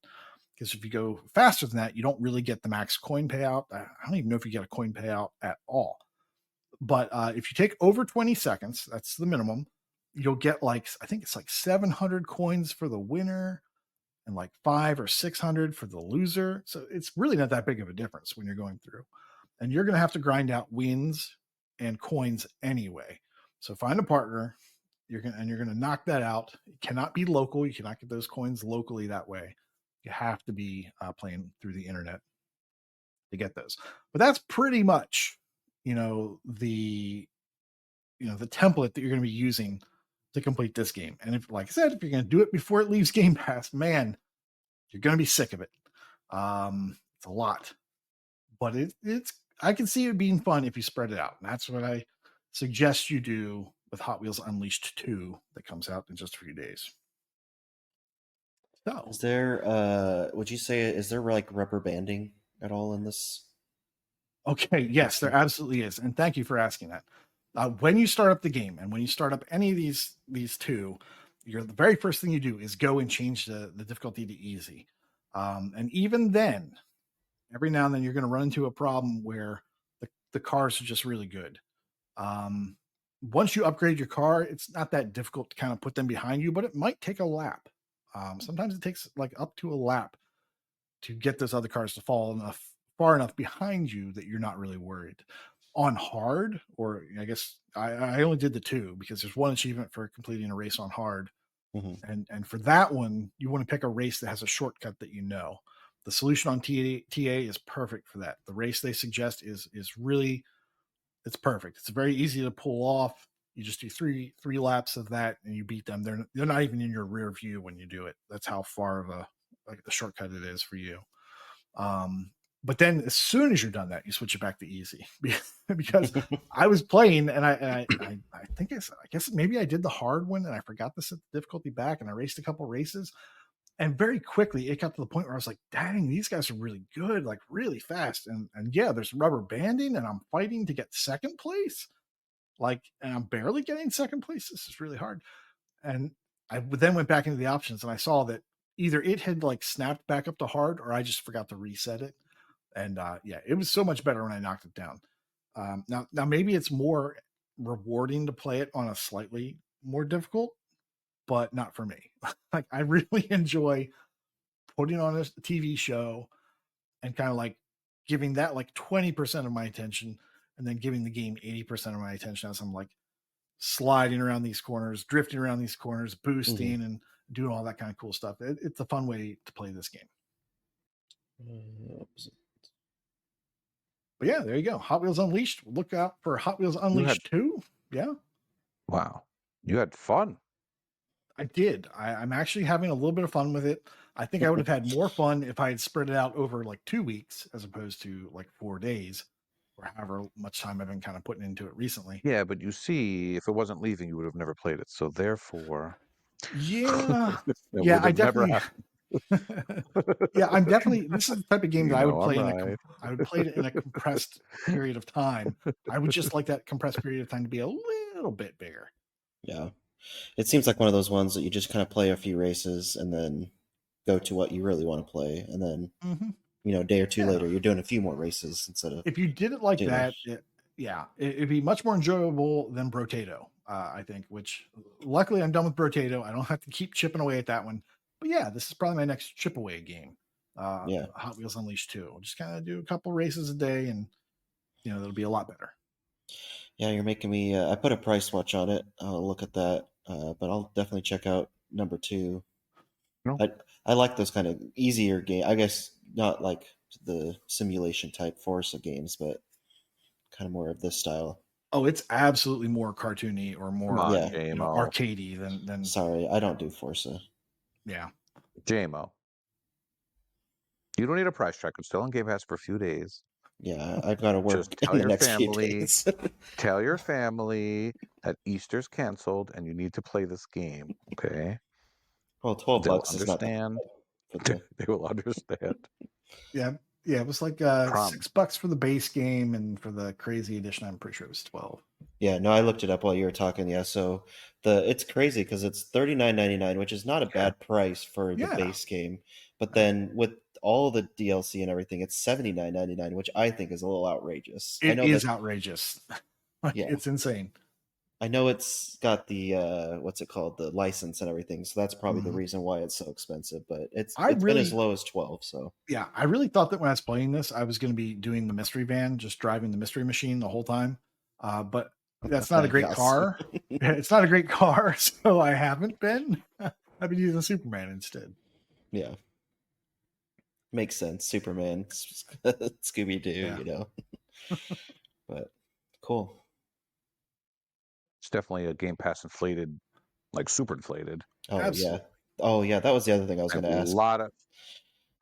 because if you go faster than that, you don't really get the max coin payout. I don't even know if you get a coin payout at all. But if you take over 20 seconds, that's the minimum. You'll get I think it's like 700 coins for the winner and like 500 or 600 for the loser. So it's really not that big of a difference when you're going through. And you're going to have to grind out wins and coins anyway. So find a partner. You're going to knock that out. It cannot be local. You cannot get those coins locally that way. You have to be playing through the internet to get those. But that's pretty much, the template that you're going to be using to complete this game. And if, like I said, if you're going to do it before it leaves Game Pass, man, you're going to be sick of it. It's a lot, but I can see it being fun if you spread it out. And that's what I suggest you do with Hot Wheels Unleashed 2 that comes out in just a few days. So, is there, would you say, is there like rubber banding at all in this? Okay, yes, there absolutely is. And thank you for asking that. When you start up the game and when you start up any of these two, the very first thing you do is go and change the difficulty to easy. And even then, every now and then you're going to run into a problem where the cars are just really good. Once you upgrade your car, it's not that difficult to kind of put them behind you, but it might take a lap. Sometimes it takes like up to a lap to get those other cars to fall far enough behind you that you're not really worried. On hard, or I guess I only did the 2 because there's one achievement for completing a race on hard. Mm-hmm. And for that one, you want to pick a race that has a shortcut that The solution on TA is perfect for that. The race they suggest is really, it's perfect. It's very easy to pull off. You just do three laps of that, and you beat them. They're not even in your rear view when you do it. That's how far of a shortcut it is for you. But then as soon as you're done that, you switch it back to easy because I was playing and I think I guess maybe I did the hard one and I forgot to set the difficulty back and I raced a couple races and very quickly it got to the point where I was like, dang, these guys are really good, like really fast. And yeah, there's rubber banding and I'm fighting to get second place. Like, and I'm barely getting second place. This is really hard. And I then went back into the options and I saw that either it had like snapped back up to hard or I just forgot to reset it. And yeah, it was so much better when I knocked it down. Now maybe it's more rewarding to play it on a slightly more difficult, but not for me. Like I really enjoy putting on a TV show and kind of like giving that like 20% of my attention and then giving the game 80% of my attention as I'm like sliding around these corners, drifting around these corners, boosting and doing all that kind of cool stuff. It's a fun way to play this game. But yeah, there you go. Hot Wheels Unleashed. Look out for Hot Wheels Unleashed 2. Yeah. Wow. You had fun. I did. I'm actually having a little bit of fun with it. I think I would have had more fun if I had spread it out over like 2 weeks as opposed to like 4 days or however much time I've been kind of putting into it recently. Yeah, but you see, if it wasn't leaving, you would have never played it. So therefore, yeah, yeah, I definitely. Yeah, I'm definitely. This is the type of game that I would play I would play it in a compressed period of time. I would just like that compressed period of time to be a little bit bigger. Yeah, it seems like one of those ones that you just kind of play a few races and then go to what you really want to play, and then a day or two later you're doing a few more races instead of. If you did it like that, it'd be much more enjoyable than Brotato, I think. Which luckily I'm done with Brotato. I don't have to keep chipping away at that one. But yeah, this is probably my next chip away game. Hot Wheels Unleashed 2. I'll just kind of do a couple races a day, and it'll be a lot better. Yeah, you're making me. I put a price watch on it. I'll look at that, but I'll definitely check out number 2. No. I like those kind of easier game. I guess not like the simulation type Forza games, but kind of more of this style. Oh, it's absolutely more cartoony or more arcadey than. Sorry, I don't do Forza. Yeah, JMO. You don't need a price track. I'm still on Game Pass for a few days. Yeah, I've got to work in the next few days. Tell your family that Easter's canceled and you need to play this game. Okay. Well, $12 is not understand. They will understand. Yeah, it was like $6 for the base game, and for the crazy edition, I'm pretty sure it was 12. Yeah, no, I looked it up while you were talking. Yeah, so it's crazy because it's $39.99, which is not a bad price for the base game. But then with all the DLC and everything, it's $79.99, which I think is a little outrageous. It is outrageous. It's insane. I know it's got the what's it called, the license and everything, so that's probably the reason why it's so expensive. But it's been as low as 12. So yeah, I really thought that when I was playing this, I was going to be doing the mystery van, just driving the mystery machine the whole time. But that's not a great car. It's not a great car, so I haven't been. I've been using Superman instead. Yeah, makes sense. Superman, Scooby-Doo, But cool. It's definitely a Game Pass inflated, like super inflated. Oh, absolutely. Yeah. That was the other thing I was going to ask. I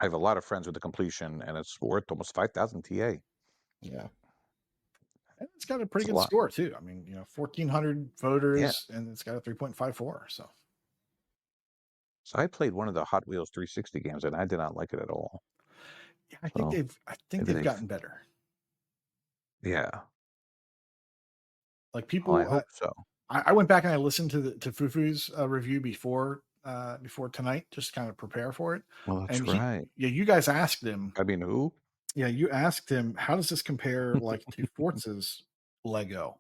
have a lot of friends with the completion, and it's worth almost 5,000 TA. Yeah. And it's got a pretty good score, too. I mean, 1,400 voters, and it's got a 3.54. So I played one of the Hot Wheels 360 games, and I did not like it at all. Yeah, I think they've gotten better. Yeah. Like people, I hope so. I went back and I listened to Fufu's review before tonight, just to kind of prepare for it. Well, that's right. You guys asked him. I mean, who? Yeah, you asked him, how does this compare like to Forza's Lego?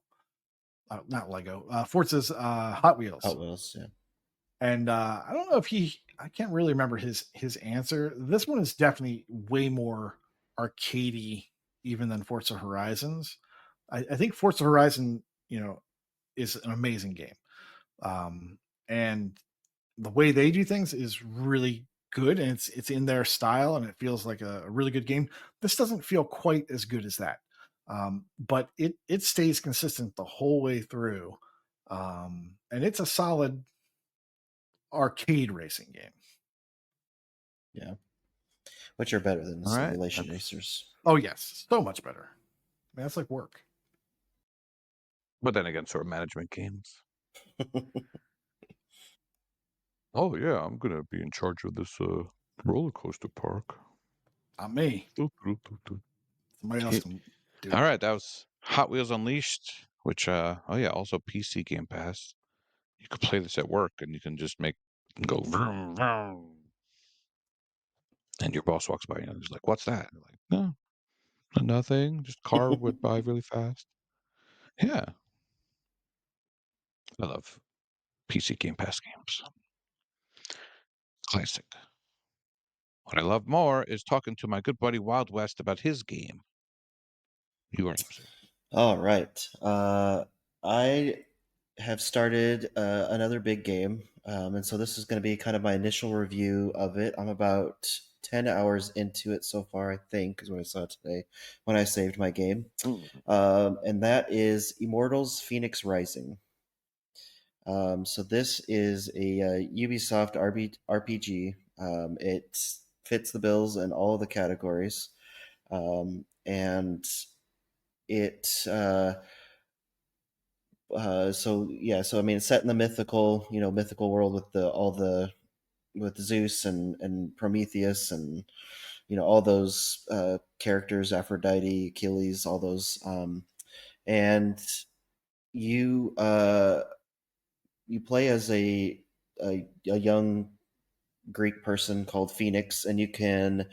Not Lego. Forza's Hot Wheels. Hot Wheels, yeah. And I don't know if I can't really remember his answer. This one is definitely way more arcadey even than Forza Horizons. I think Forza Horizon, is an amazing game. And the way they do things is really good, and it's in their style, and it feels like a really good game. This doesn't feel quite as good as that. But it stays consistent the whole way through. And it's a solid arcade racing game. Yeah. Which are better than the All right, simulation racers. Oh, yes. So much better. I mean, that's like work. but then again, sort of management games. Oh yeah, I'm gonna be in charge of this roller coaster park. Not me. Doo, doo, doo, doo. Somebody else can do All it. right, that was Hot Wheels Unleashed, which oh yeah, also PC Game Pass. You could play this at work, and you can just go vroom, vroom. And your boss walks by, and he's like, "What's that?" And you're like, "No, nothing. Just car went by really fast." Yeah, I love PC Game Pass games. Classic. What I love more is talking to my good buddy Wild West about his game. You are up, sir. All right. I have started another big game. And so this is going to be kind of my initial review of it. I'm about 10 hours into it so far, I think, is what I saw today when I saved my game. And that is Immortals Fenyx Rising. So this is a Ubisoft RPG. It fits the bills in all the categories. And it so I mean it's set in the mythical world with with Zeus and Prometheus and all those characters, Aphrodite, Achilles, all those, and you you play as a young Greek person called Phoenix, and you can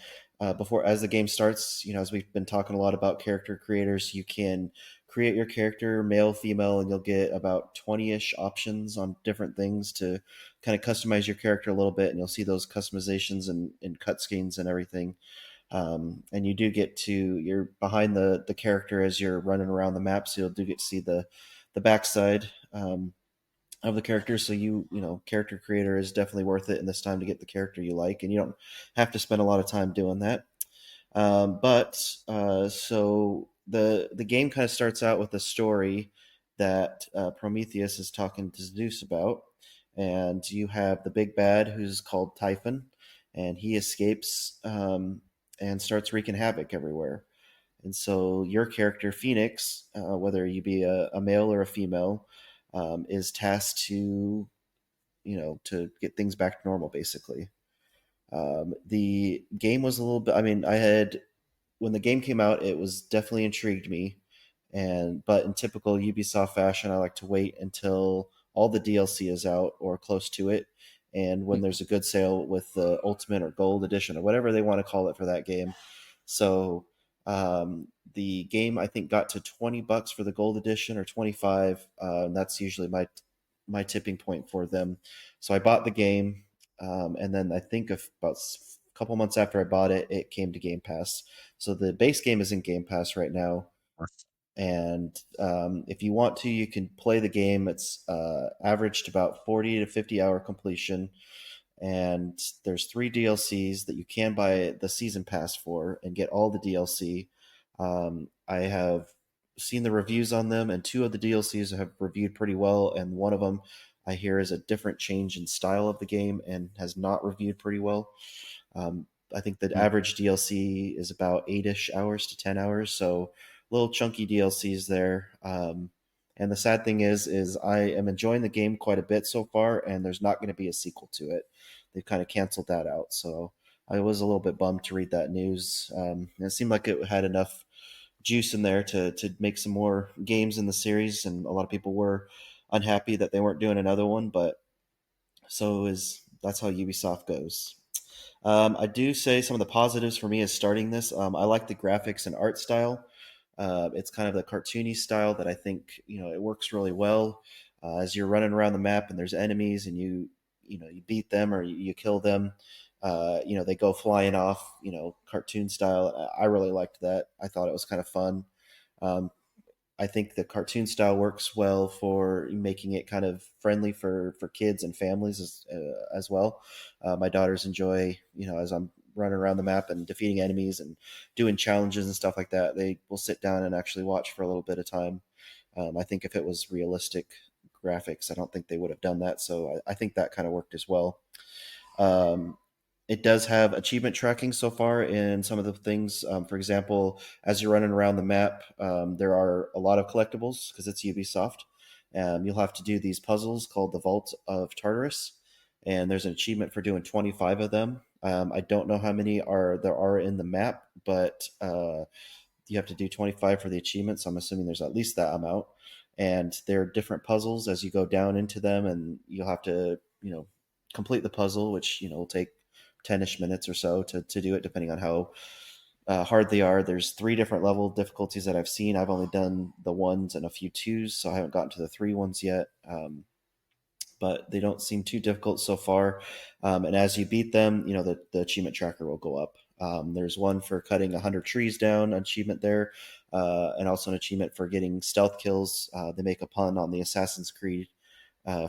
before as the game starts, as we've been talking a lot about character creators, you can create your character male, female, and you'll get about 20-ish options on different things to kind of customize your character a little bit, and you'll see those customizations and cutscenes and everything. And you do get to you're behind the character as you're running around the map, so you'll do get to see the backside. Of the character. So character creator is definitely worth it in this time to get the character you like, and you don't have to spend a lot of time doing that. So the game kind of starts out with a story that Prometheus is talking to Zeus about, and you have the big bad who's called Typhon, and he escapes and starts wreaking havoc everywhere. And so your character Phoenix, whether you be a male or a female, is tasked to to get things back to normal, basically. The game was a little bit. I mean, I had when the game came out, it was definitely intrigued me, but in typical Ubisoft fashion, I like to wait until all the DLC is out or close to it, and when there's a good sale with the Ultimate or Gold Edition or whatever they want to call it for that game. So the game I think got to $20 for the Gold Edition or 25. And that's usually my tipping point for them. So I bought the game, and then I think about a couple months after I bought it, it came to Game Pass. So the base game is in Game Pass right now, and if you want to, you can play the game. It's averaged about 40 to 50 hour completion, and there's 3 DLCs that you can buy the season pass for and get all the DLC. I have seen the reviews on them, and 2 of the DLCs have reviewed pretty well, and one of them I hear is a different change in style of the game and has not reviewed pretty well. I think the average DLC is about 8-ish hours to 10 hours, so little chunky DLCs there. And the sad thing is I am enjoying the game quite a bit so far, and there's not going to be a sequel to it. They've kind of canceled that out, so I was a little bit bummed to read that news. It seemed like it had enough juice in there to make some more games in the series, and a lot of people were unhappy that they weren't doing another one, but that's how Ubisoft goes. I do say some of the positives for me is starting this. I like the graphics and art style. It's kind of the cartoony style that I think it works really well. As you're running around the map and there's enemies and you beat them or you kill them, they go flying off, cartoon style. I really liked that. I thought it was kind of fun. Um, I think the cartoon style works well for making it kind of friendly for kids and families as well. My daughters enjoy, as I'm running around the map and defeating enemies and doing challenges and stuff like that. They will sit down and actually watch for a little bit of time. I think if it was realistic graphics. I don't think they would have done that. So I think that kind of worked as well. It does have achievement tracking so far in some of the things. For example, as you're running around the map, there are a lot of collectibles because it's Ubisoft. You'll have to do these puzzles called the Vault of Tartarus, and there's an achievement for doing 25 of them. I don't know how many there are in the map, but you have to do 25 for the achievement. So I'm assuming there's at least that amount. And there are different puzzles as you go down into them, and you'll have to, complete the puzzle, which, will take 10-ish minutes or so to do it, depending on how hard they are. There's 3 different level difficulties that I've seen. I've only done the 1s and a few 2s, so I haven't gotten to the 3 ones yet. But they don't seem too difficult so far. And as you beat them, the achievement tracker will go up. There's one for cutting 100 trees down, an achievement there, and also an achievement for getting stealth kills. They make a pun on the Assassin's Creed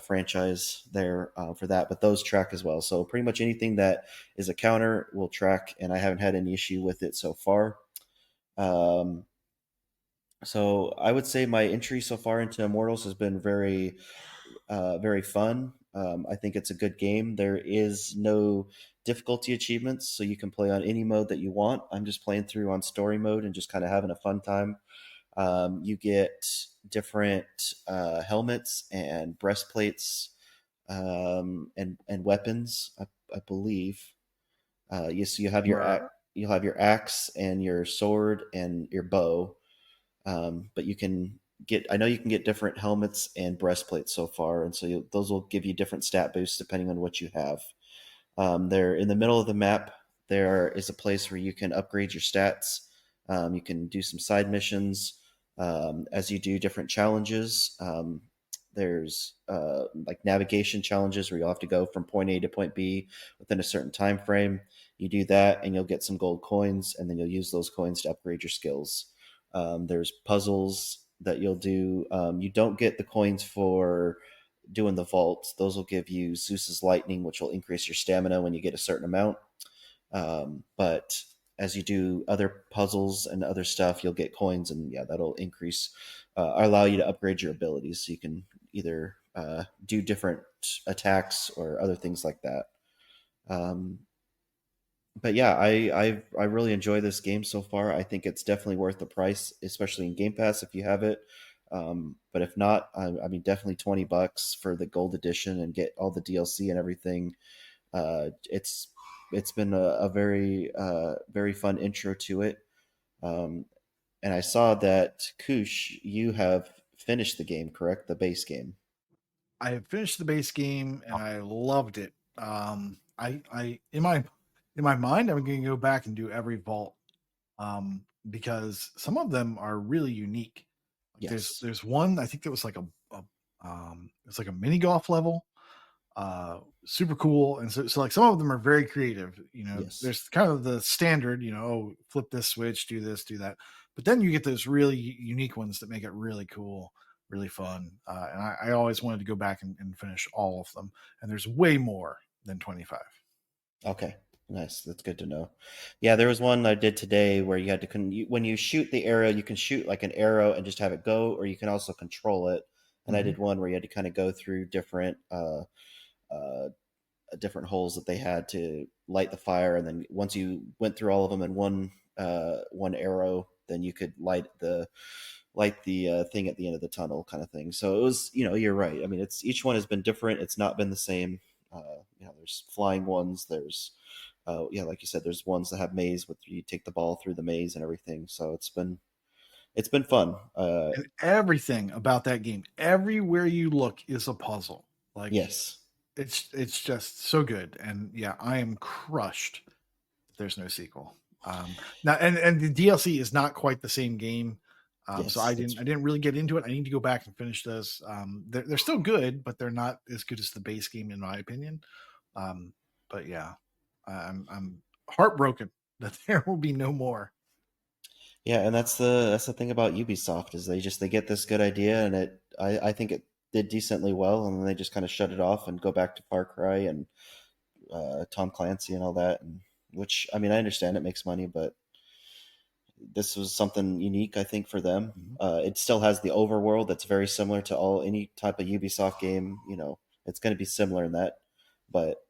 franchise there for that, but those track as well. So pretty much anything that is a counter will track, and I haven't had any issue with it so far. So I would say my entry so far into Immortals has been very, very fun. I think it's a good game. There is no difficulty achievements, so you can play on any mode that you want. I'm just playing through on story mode and just kind of having a fun time. You get different helmets and breastplates and weapons, I believe. So you have you'll have your axe and your sword and your bow. But I know you can get different helmets and breastplates so far, and so those will give you different stat boosts depending on what you have. There in the middle of the map, there is a place where you can upgrade your stats. You can do some side missions as you do different challenges. There's like navigation challenges where you'll have to go from point A to point B within a certain time frame. You do that, and you'll get some gold coins, and then you'll use those coins to upgrade your skills. There's puzzles that you'll do. You don't get the coins for doing the vaults. Those will give you Zeus's lightning, which will increase your stamina when you get a certain amount. But as you do other puzzles and other stuff, you'll get coins, and yeah, that'll increase, allow you to upgrade your abilities. So you can either do different attacks or other things like that. But yeah, I really enjoy this game so far. I think it's definitely worth the price, especially in Game Pass if you have it. But if not, I mean, definitely $20 for the gold edition and get all the DLC and everything. It's been a very very fun intro to it. And I saw that Koosh, you have finished the game, correct? The base game. I have finished the base game and I loved it. I in my mind, I'm going to go back and do every vault because some of them are really unique. Like Yes. there's one I think that was like it's like a mini golf level, super cool. And so like some of them are very creative. Yes. There's kind of the standard, flip this switch, do this, do that. But then you get those really unique ones that make it really cool, really fun. And I always wanted to go back and finish all of them. And there's way more than 25. Okay, nice. That's good to know. Yeah, there was one I did today where you had to when you shoot the arrow, you can shoot like an arrow and just have it go, or you can also control it. And I did one where you had to kind of go through different different holes that they had to light the fire, and then once you went through all of them in one arrow, then you could light the thing at the end of the tunnel, kind of thing. So it was, you're right. I mean, each one has been different. It's not been the same. There's flying ones. There's like you said, there's ones that have maze with you take the ball through the maze and everything. So it's been fun. And everything about that game, everywhere you look, is a puzzle. Like, yes, it's just so good. And yeah, I am crushed there's no sequel. Now, and the DLC is not quite the same game. So I didn't really get into it. I need to go back and finish those. They're still good, but they're not as good as the base game, in my opinion. But yeah, I'm heartbroken that there will be no more. Yeah, and that's the thing about Ubisoft is they get this good idea, and I think it did decently well, and then they just kind of shut it off and go back to Far Cry and Tom Clancy and all that, and which, I mean, I understand it makes money, but this was something unique, I think, for them. Mhm. It still has the overworld that's very similar to any type of Ubisoft game. It's going to be similar in that, but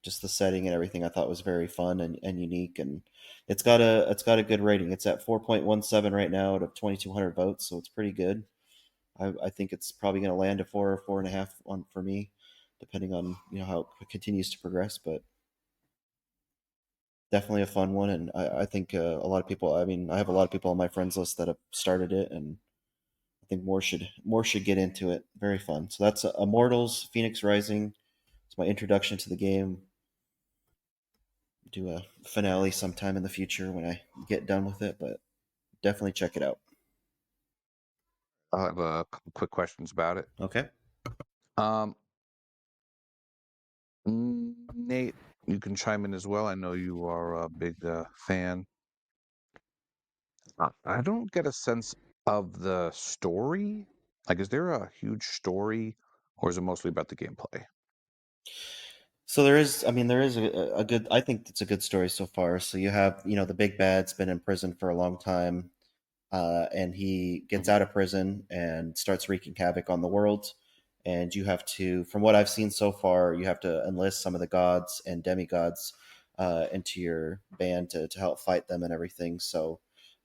just the setting and everything I thought was very fun and unique, and it's got a good rating. It's at 4.17 right now out of 2,200 votes, so it's pretty good. I think it's probably going to land a 4 or 4.5 on for me, depending on how it continues to progress. But definitely a fun one, and I think a lot of people. I mean, I have a lot of people on my friends list that have started it, and I think more should get into it. Very fun. So that's Immortals Fenyx Rising. It's my introduction to the game. Do a finale sometime in the future when I get done with it, but definitely check it out. I'll have a couple quick questions about it. Okay. Um, Nate, you can chime in as well. I know you are a big fan. I don't get a sense of the story. Like, is there a huge story, or is it mostly about the gameplay? So there is a good. I think it's a good story so far. So you have the big bad's been in prison for a long time, and he gets Mhm. out of prison and starts wreaking havoc on the world. And you have to, from what I've seen so far, you have to enlist some of the gods and demigods into your band to help fight them and everything. So,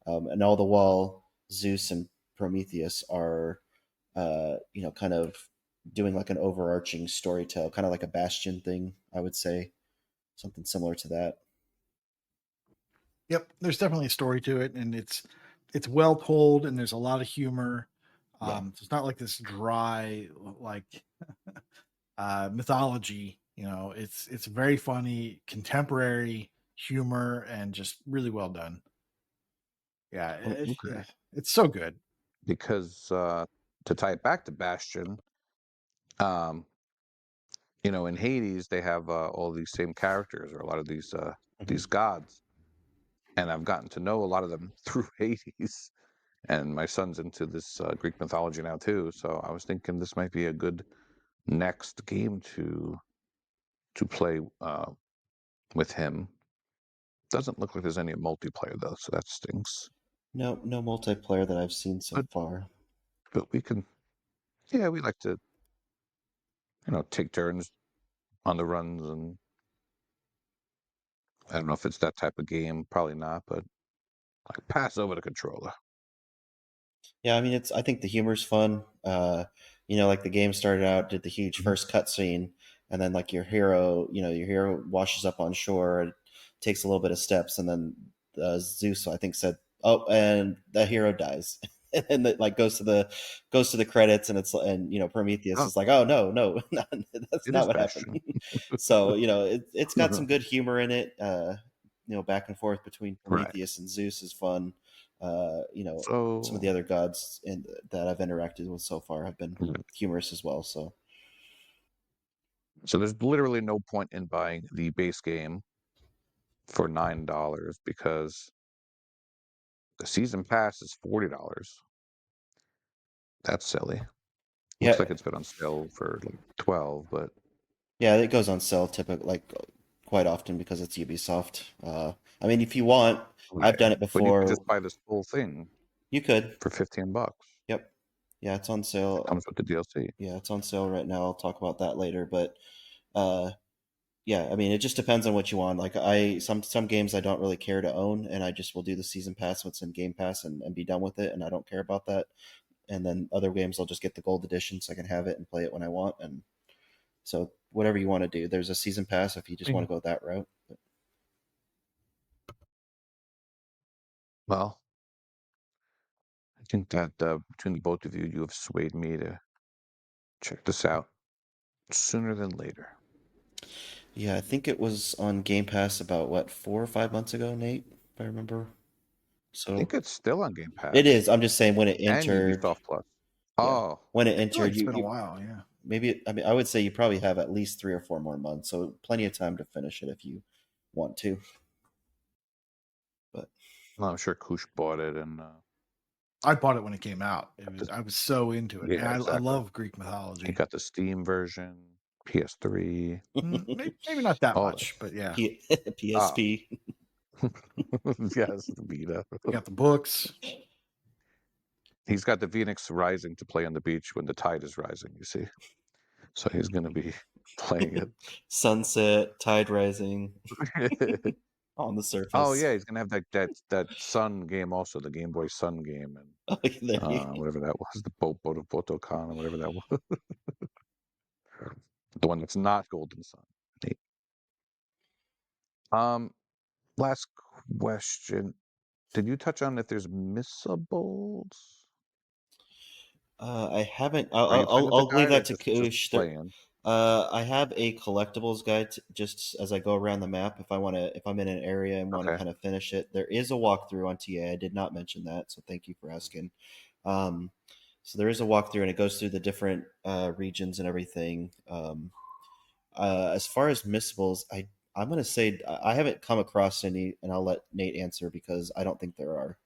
and all the while, Zeus and Prometheus are, kind of doing like an overarching story tale, kind of like a Bastion thing, I would say, something similar to that. Yep, there's definitely a story to it, and it's well told, and there's a lot of humor. Yeah. So it's not like this dry like mythology. It's very funny, contemporary humor, and just really well done. Yeah, Oh, okay. it's so good. Because to tie it back to Bastion, um, in Hades they have all these same characters or a lot of these Mhm. gods, and I've gotten to know a lot of them through Hades. And my son's into this Greek mythology now too, so I was thinking this might be a good next game to play with him. Doesn't look like there's any multiplayer though, so that stinks. No multiplayer that I've seen so But far. but we can, yeah, we like to take turns on the runs, and I don't know if it's that type of game, probably not, but like pass over the controller. Yeah, I mean, I think the humor's fun. Like the game started out, did the huge Mhm. first cutscene, and then like your hero washes up on shore and takes a little bit of steps, and then Zeus, I think, said, "Oh," and the hero dies, and it like goes to the credits, and Prometheus Oh, is like, "Oh no, no, that's it not is what happened." Bastion. So it's got some good humor in it. Back and forth between Right. Prometheus and Zeus is fun. Some of the So other gods that I've interacted with so far have been mm, humorous as well. So so there's literally no point in buying the base game for $9 because the season pass is $40. That's silly. Looks yeah, like it's been on sale for like 12, but yeah, it goes on sale typically quite often because it's Ubisoft. I mean, if you want, I've right. done it But you could just before. buy this whole thing You could. for $15. Yep. Yeah, it's on It sale. comes with the DLC. Yeah, it's on sale right now. I'll talk about that later, but uh, yeah, I mean, it just depends on what you want. Like some games I don't really care to own, and I just will do the season pass what's in Game Pass and be done with it, and I don't care about that. And then other games I'll just get the gold edition so I can have it and play it when I want. And so whatever you want to do, there's a season pass if you just want Yeah. to go that route. But Well, I think that between the both of you, you have swayed me to check this out sooner than later. yeah, I think it was on Game Pass about what 4 or 5 months ago, Nate, if I remember. I think So it's still on Game it Pass is. I'm just saying when it and entered. Ubisoft Plus. Yeah, Oh, when it I feel like entered, it's you been a you while. Yeah. maybe. I mean, I would say you probably have at least 3 or 4 more months, so plenty of time to finish it if you want to. But well, I'm sure Koosh bought it and I bought it when it came out. got the, I was so into it, and yeah, I exactly. love Greek He mythology. got the Steam version, PS3, Maybe not that all that much, stuff. but yeah. PSP. Yes, the Vita. You got the books. He's got the Phoenix Rising to play on the beach when the tide is rising, you see. So he's going to be playing Sunset, tide rising it. on the surface. Oh yeah, he's going to have that Sun game also, the Game Boy Sun game, and Oh, there you whatever that was, the Botokan or whatever that was. The one that's not Golden Sun. Neat. Last question. Did you touch on if there's missables? I haven't. Are you playing with the I'll leave guide or that to just Koosh. playing? I have a collectibles guide just as I go around the map. If I'm in an area and want to Okay. kind of finish it, there is a walkthrough on TA. I did not mention that, so thank you for asking. So there is a walkthrough, and it goes through the different regions and everything. As far as missables, I'm going to say I haven't come across any, and I'll let Nate answer because I don't think there are.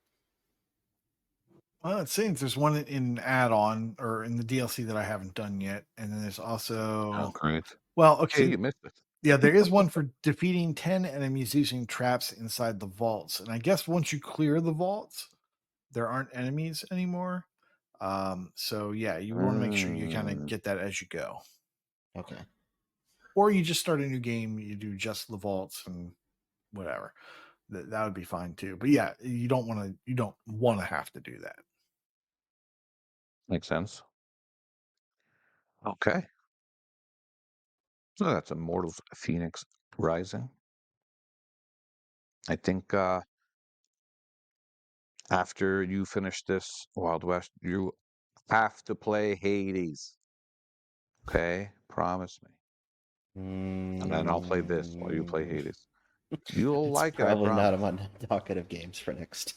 Well, it seems there's one in add-on or in the DLC that I haven't done yet, and then there's also. Oh, great. Well, See, okay, you missed it. yeah, there is one for defeating 10 enemies using traps inside the vaults, and I guess once you clear the vaults, there aren't enemies anymore. So yeah, you want to make sure you kind of get that as you go. Okay. Or you just start a new game, you do just the vaults and whatever. That would be fine too. But yeah, you don't want to have to do that. Makes sense. Okay. So that's Immortals Fenyx Rising. I think after you finish this Wild West, you have to play Hades. Okay? Promise me. And then I'll play this while you play Hades. You'll It's like it, I probably not promise. on my docket of games for next.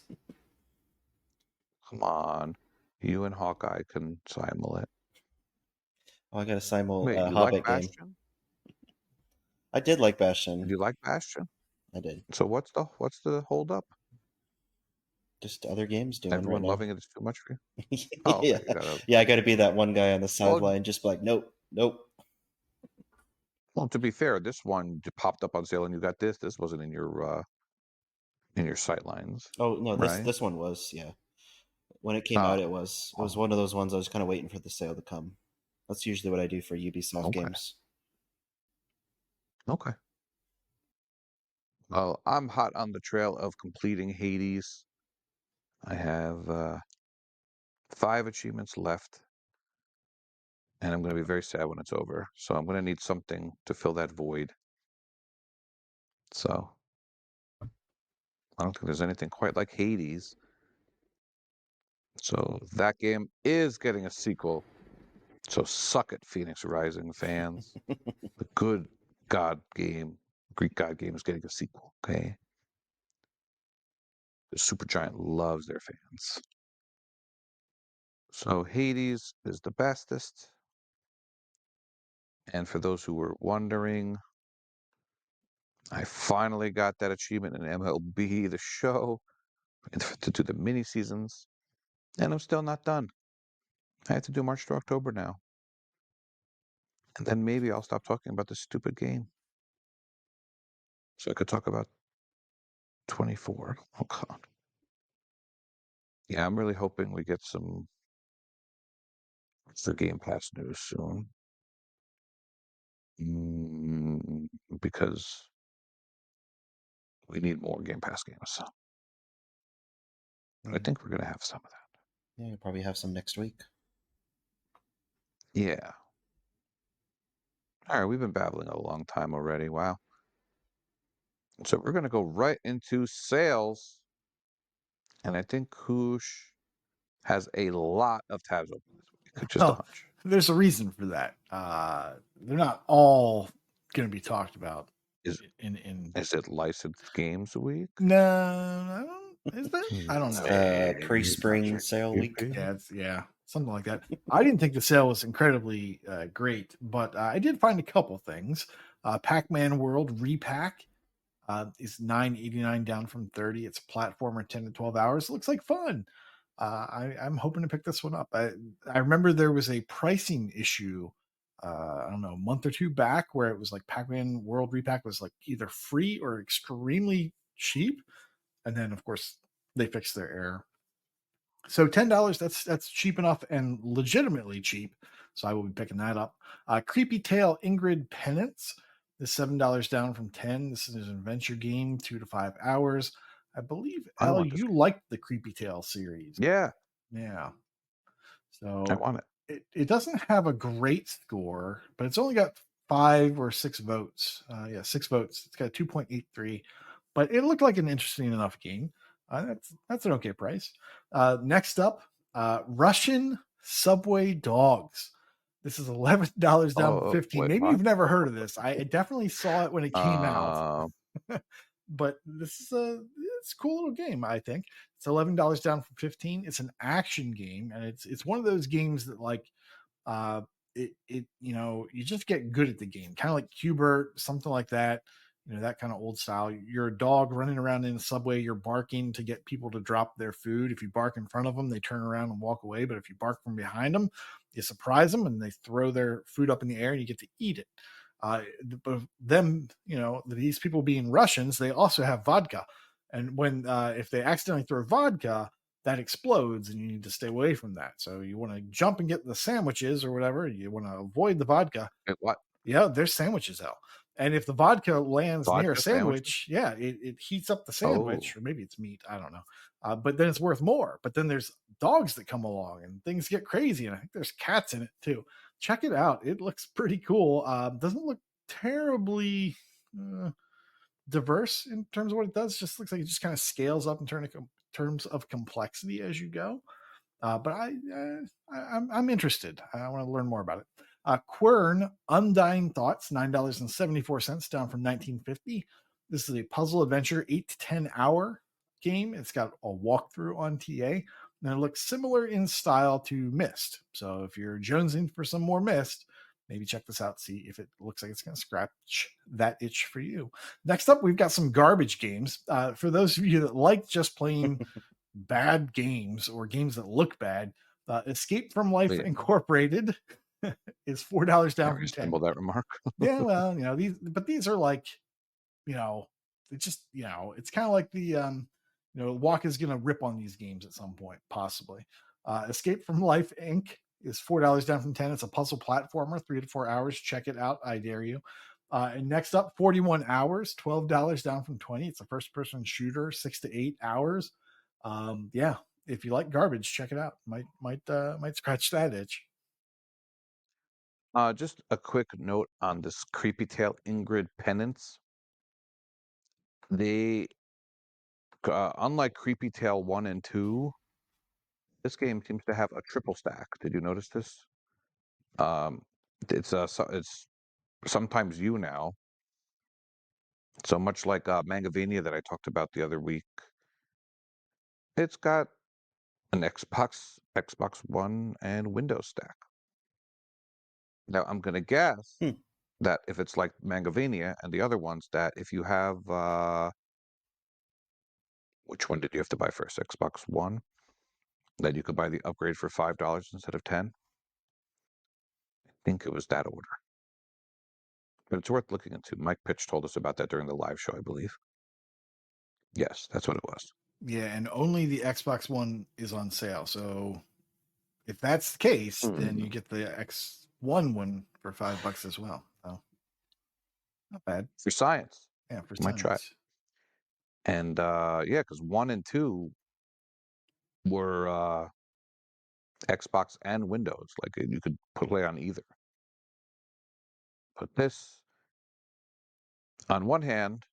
Come on. You and Hawkeye can simul it. Oh, I got a simul Wait, you like Hobbit game. Bastion? I did like Bastion. Did you like Bastion? I did. So what's the hold up? Just other games doing Everyone right loving now. it is too much for you? Oh, okay. Yeah, You gotta, yeah. I got to be that one guy on the well, sideline, just be like, nope, nope. well, to be fair, this one popped up on sale and you got this. This wasn't in your sight lines, Oh no, right? this one was, yeah. When it came out, it Oh, was one of those ones I was kind of waiting for the sale to come. That's usually what I do for Ubisoft okay. games. Okay. Well, I'm hot on the trail of completing Hades. I have 5 achievements left, and I'm going to be very sad when it's over. So I'm going to need something to fill that void. So I don't think there's anything quite like Hades. So that game is getting a sequel. So suck it, Phoenix Rising fans. The good God game, Greek God game is getting a sequel, okay? The Supergiant loves their fans. So Hades is the bestest. And for those who were wondering, I finally got that achievement in MLB The Show to do the mini seasons, and I'm still not done. I have to do March to October now. And then maybe I'll stop talking about this stupid game. So I could talk about 24. Oh, God. Yeah, I'm really hoping we get some for Game Pass news soon. Because we need more Game Pass games. I think we're going to have some of that. Yeah, you'll probably have some next week. Yeah. All right, we've been babbling a long time already. Wow. So we're going to go right into sales. And I think Koosh has a lot of tabs open this week. Just a hunch. There's a reason for that. They're not all going to be talked about. Is it licensed games week? No, is that? I don't know. Pre-spring sale week. Yeah, something like that. I didn't think the sale was incredibly great, but I did find a couple things. Pac-Man World Repack is $9.89 down from $30. It's a platformer, 10 to 12 hours. Looks like fun. I'm hoping to pick this one up. I remember there was a pricing issue, I don't know, a month or two back where it was like Pac-Man World Repack was like either free or extremely cheap. And then, of course, they fixed their error. So $10, that's cheap enough and legitimately cheap. So I will be picking that up. Creepy Tale Ingrid Penance is $7 down from 10. This is an adventure game, 2 to 5 hours. I believe, I Elle, want this you game. liked the Creepy Tale series. Yeah, Yeah. I So want it. it doesn't have a great score, but it's only got 5 or 6 votes. 6 votes. It's got a 2.83, but it looked like an interesting enough game. That's an okay price. Next up, Russian Subway Dogs. This is $11 down from 15. Wait, Maybe what? you've never heard of this. I definitely saw it when it came out. But this is it's a cool little game, I think. It's $11 down from 15. It's an action game, and it's one of those games that like uh you just get good at the game, kind of like Qbert, something like that. That kind of old style. You're a dog running around in the subway, you're barking to get people to drop their food. If you bark in front of them, they turn around and walk away, but if you bark from behind them, you surprise them and they throw their food up in the air and you get to eat it. But them, these people being Russians, they also have vodka, and when if they accidentally throw vodka, that explodes and you need to stay away from that. So you want to jump and get the sandwiches or whatever. You want to avoid the vodka. Wait, what? Yeah, there's sandwiches out. And if the vodka lands near a Vodka sandwiches? sandwich, yeah, it heats up the Oh, sandwich, or maybe it's meat. I don't know. But then it's worth more. But then there's dogs that come along and things get crazy. And I think there's cats in it too. Check it out. It looks pretty cool. Doesn't look terribly diverse in terms of what it does. Just looks like it just kind of scales up in terms of complexity as you go. But I'm interested. I want to learn more about it. Quern Undying Thoughts, $9.74 down from 1950. This is a puzzle adventure, 8 to 10 hour game. It's got a walkthrough on TA, and it looks similar in style to Myst. So if you're jonesing for some more Myst, maybe check this out, see if it looks like it's going to scratch that itch for you. Next up, we've got some garbage games. For those of you that like just playing bad games or games that look bad, Escape from Life Incorporated is $4 down from 10. That remark. Yeah, well, these are like, it's just, it's kind of like the Walk is gonna rip on these games at some point, possibly. Escape from Life Inc. is $4 down from 10. It's a puzzle platformer, 3 to 4 hours. Check it out, I dare you. And next up, 41 Hours, $12 down from 20. It's a first-person shooter, 6 to 8 hours. If you like garbage, check it out. Might scratch that itch. Just a quick note on this Creepy Tale Ingrid Penance. They, unlike Creepy Tale 1 and 2, this game seems to have a triple stack. Did you notice this? It's sometimes you now. So much like Mangavania that I talked about the other week, it's got an Xbox One, and Windows stack. Now I'm gonna guess that if it's like Mangavania and the other ones, that if you have which one did you have to buy first? Xbox One? That you could buy the upgrade for $5 instead of 10. I think it was that order. But it's worth looking into. Mike Pitch told us about that during the live show, I believe. Yes, that's what it was. Yeah, and only the Xbox One is on sale. So if that's the case, then you get the X1 one for $5 as well. So not bad. For science. Yeah, for Might science. try it. And because 1 and 2 were Xbox and Windows. Like you could play on either. But this, on one hand,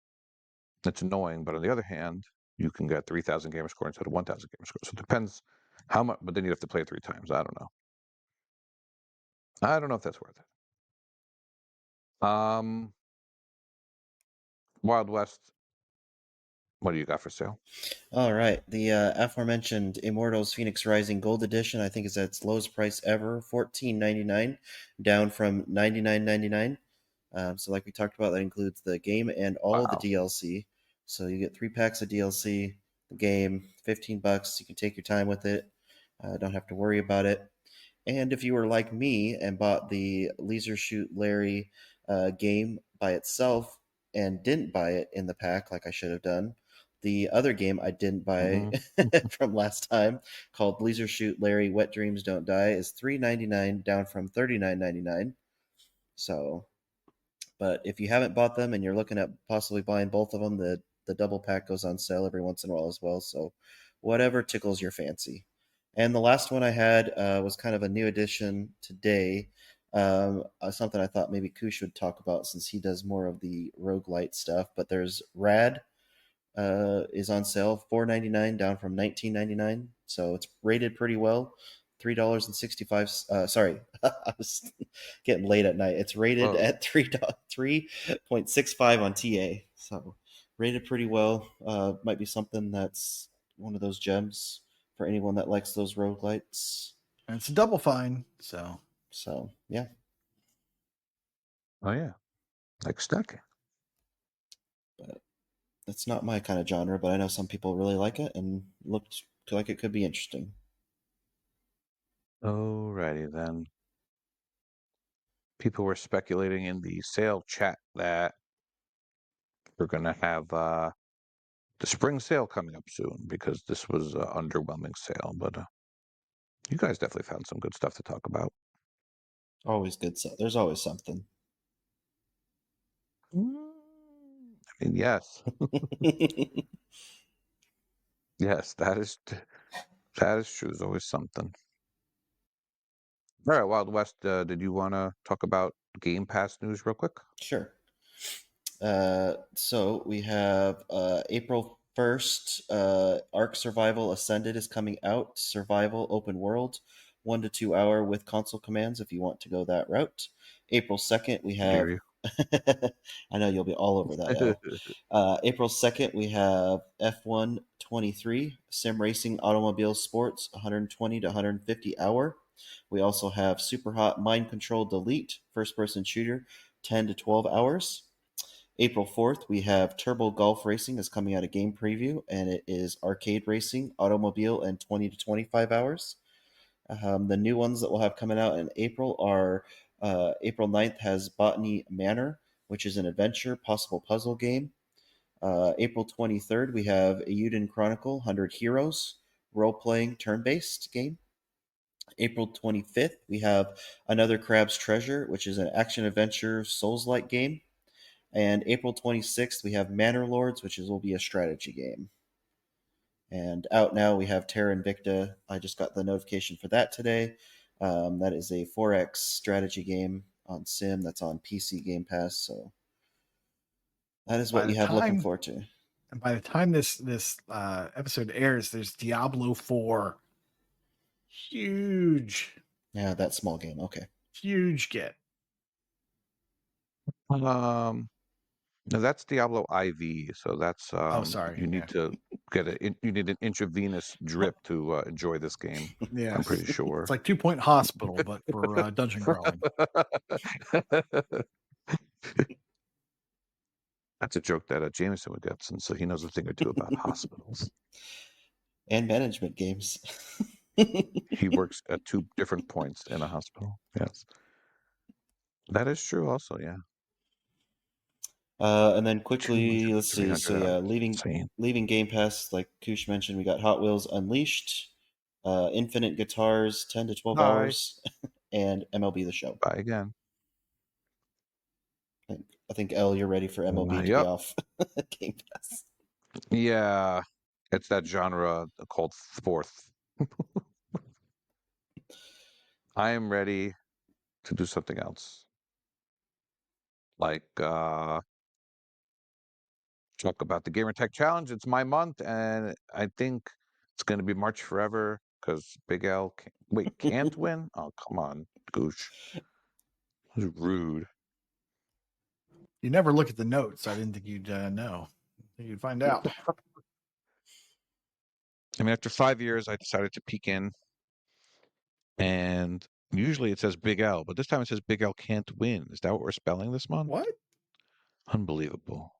it's annoying, but on the other hand, you can get 3,000 gamer score instead of 1,000 gamer score. So it depends how much, but then you have to play 3 times. I don't know. I don't know if that's worth it. Wild West, what do you got for sale? All right. The aforementioned Immortals Fenyx Rising Gold Edition, I think, is at its lowest price ever, $14.99, down from $99.99. So like we talked about, that includes the game and all of the DLC. So you get 3 packs of DLC, the game, $15. You can take your time with it. Don't have to worry about it. And if you were like me and bought the Leisure Shoot Larry game by itself and didn't buy it in the pack like I should have done, the other game I didn't buy from last time, called Leisure Shoot Larry Wet Dreams Don't Die, is $3.99 down from $39.99. So, but if you haven't bought them and you're looking at possibly buying both of them, the double pack goes on sale every once in a while as well. So, whatever tickles your fancy. And the last one I had was kind of a new addition today. Something I thought maybe Koosh would talk about since he does more of the roguelite stuff. But there's Rad is on sale, $4.99 down from $19.99. So it's rated pretty well. $3.65. Sorry, I was getting late at night. It's rated at 3.65 on TA. So rated pretty well. Might be something that's one of those gems for anyone that likes those roguelites. And it's a Double Fine, so yeah. Oh yeah, like stacking. But it's not my kind of genre, but I know some people really like it and looked like it could be interesting. Alrighty then. People were speculating in the sale chat that we're gonna have the spring sale coming up soon because this was an underwhelming sale, but you guys definitely found some good stuff to talk about. Always good stuff. There's always something. I mean, yes. Yes, that is true. There's always something. All right, Wild West, did you want to talk about Game Pass news real quick? Sure. So we have April 1st, Ark Survival Ascended is coming out. Survival Open World, 1 to 2 hour with console commands if you want to go that route. April 2nd, we have. I know you'll be all over that, L. April 2nd, we have F1 23, Sim Racing Automobile Sports, 120 to 150 hour. We also have Super Hot Mind Control Delete, first person shooter, 10 to 12 hours. April 4th, we have Turbo Golf Racing is coming out a game preview, and it is arcade racing, automobile, and 20 to 25 hours. The new ones that we'll have coming out in April are April 9th has Botany Manor, which is an adventure, possible puzzle game. April 23rd, we have Euden Chronicle 100 Heroes, role playing turn based game. April 25th, we have Another Crab's Treasure, which is an action adventure Souls like game. And April 26th, we have Manor Lords, which will be a strategy game. And out now, we have Terra Invicta. I just got the notification for that today. That is a 4X strategy game on Sim that's on PC Game Pass. So that is what you have looking forward to. And by the time this episode airs, there's Diablo 4. Huge. Yeah, that small game. Okay. Huge get. No, that's Diablo IV. So that's oh, sorry. You need to you need an intravenous drip to enjoy this game. Yeah, I'm pretty sure. It's like 2 Point Hospital, but for dungeon crawling. That's a joke that Jameson would get, since he knows a thing or two about hospitals and management games. He works at 2 different points in a hospital. Yes, that is true. Also, yeah. And then quickly, let's see. So yeah, leaving Game Pass, like Koosh mentioned, we got Hot Wheels Unleashed, Infinite Guitars, 10 to 12 hours, and MLB The Show. Bye again. I think L, you're ready for MLB to be off Game Pass. Yeah, it's that genre called fourth. I am ready to do something else. Like talk about the Gamertech Challenge. It's my month, and I think it's going to be March forever because Big L can't win. Oh, come on, Koosh. This is rude. You never look at the notes. I didn't think you'd know. You'd find out. I mean, after 5 years, I decided to peek in, and usually it says Big L, but this time it says Big L can't win. Is that what we're spelling this month? What? Unbelievable.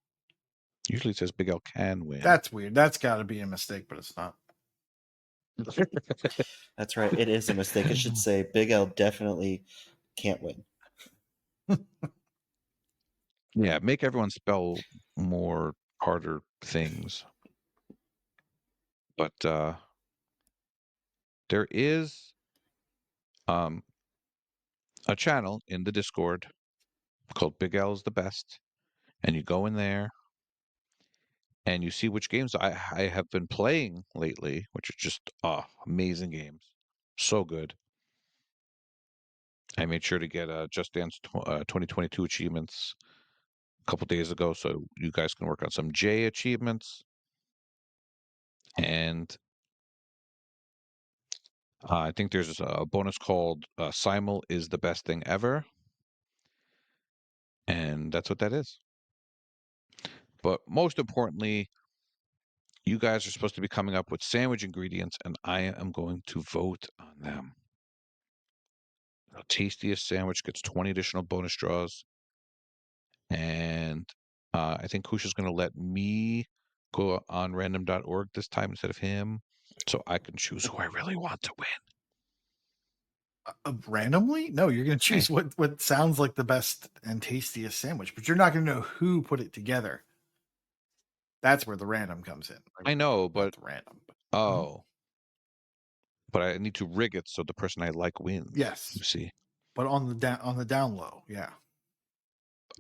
Usually it says Big L can win. That's weird. That's got to be a mistake, but it's not. That's right. It is a mistake. It should say Big L definitely can't win. Yeah, make everyone spell more harder things. But there is a channel in the Discord called Big L is the Best, and you go in there and you see which games I have been playing lately, which are just amazing games, so good. I made sure to get Just Dance 2022 achievements a couple days ago, so you guys can work on some J achievements. And I think there's a bonus called Simul is the best thing ever, and that's what that is. But most importantly, you guys are supposed to be coming up with sandwich ingredients, and I am going to vote on them. The tastiest sandwich gets 20 additional bonus draws. And I think Koosh is going to let me go on random.org this time instead of him, so I can choose who I really want to win. Randomly? No, you're going to choose Hey. what sounds like the best and tastiest sandwich, but you're not going to know who put it together. That's where the random comes in. I know, Not but the random. but I need to rig it so the person I like wins. Yes, you see. But on the down low, yeah.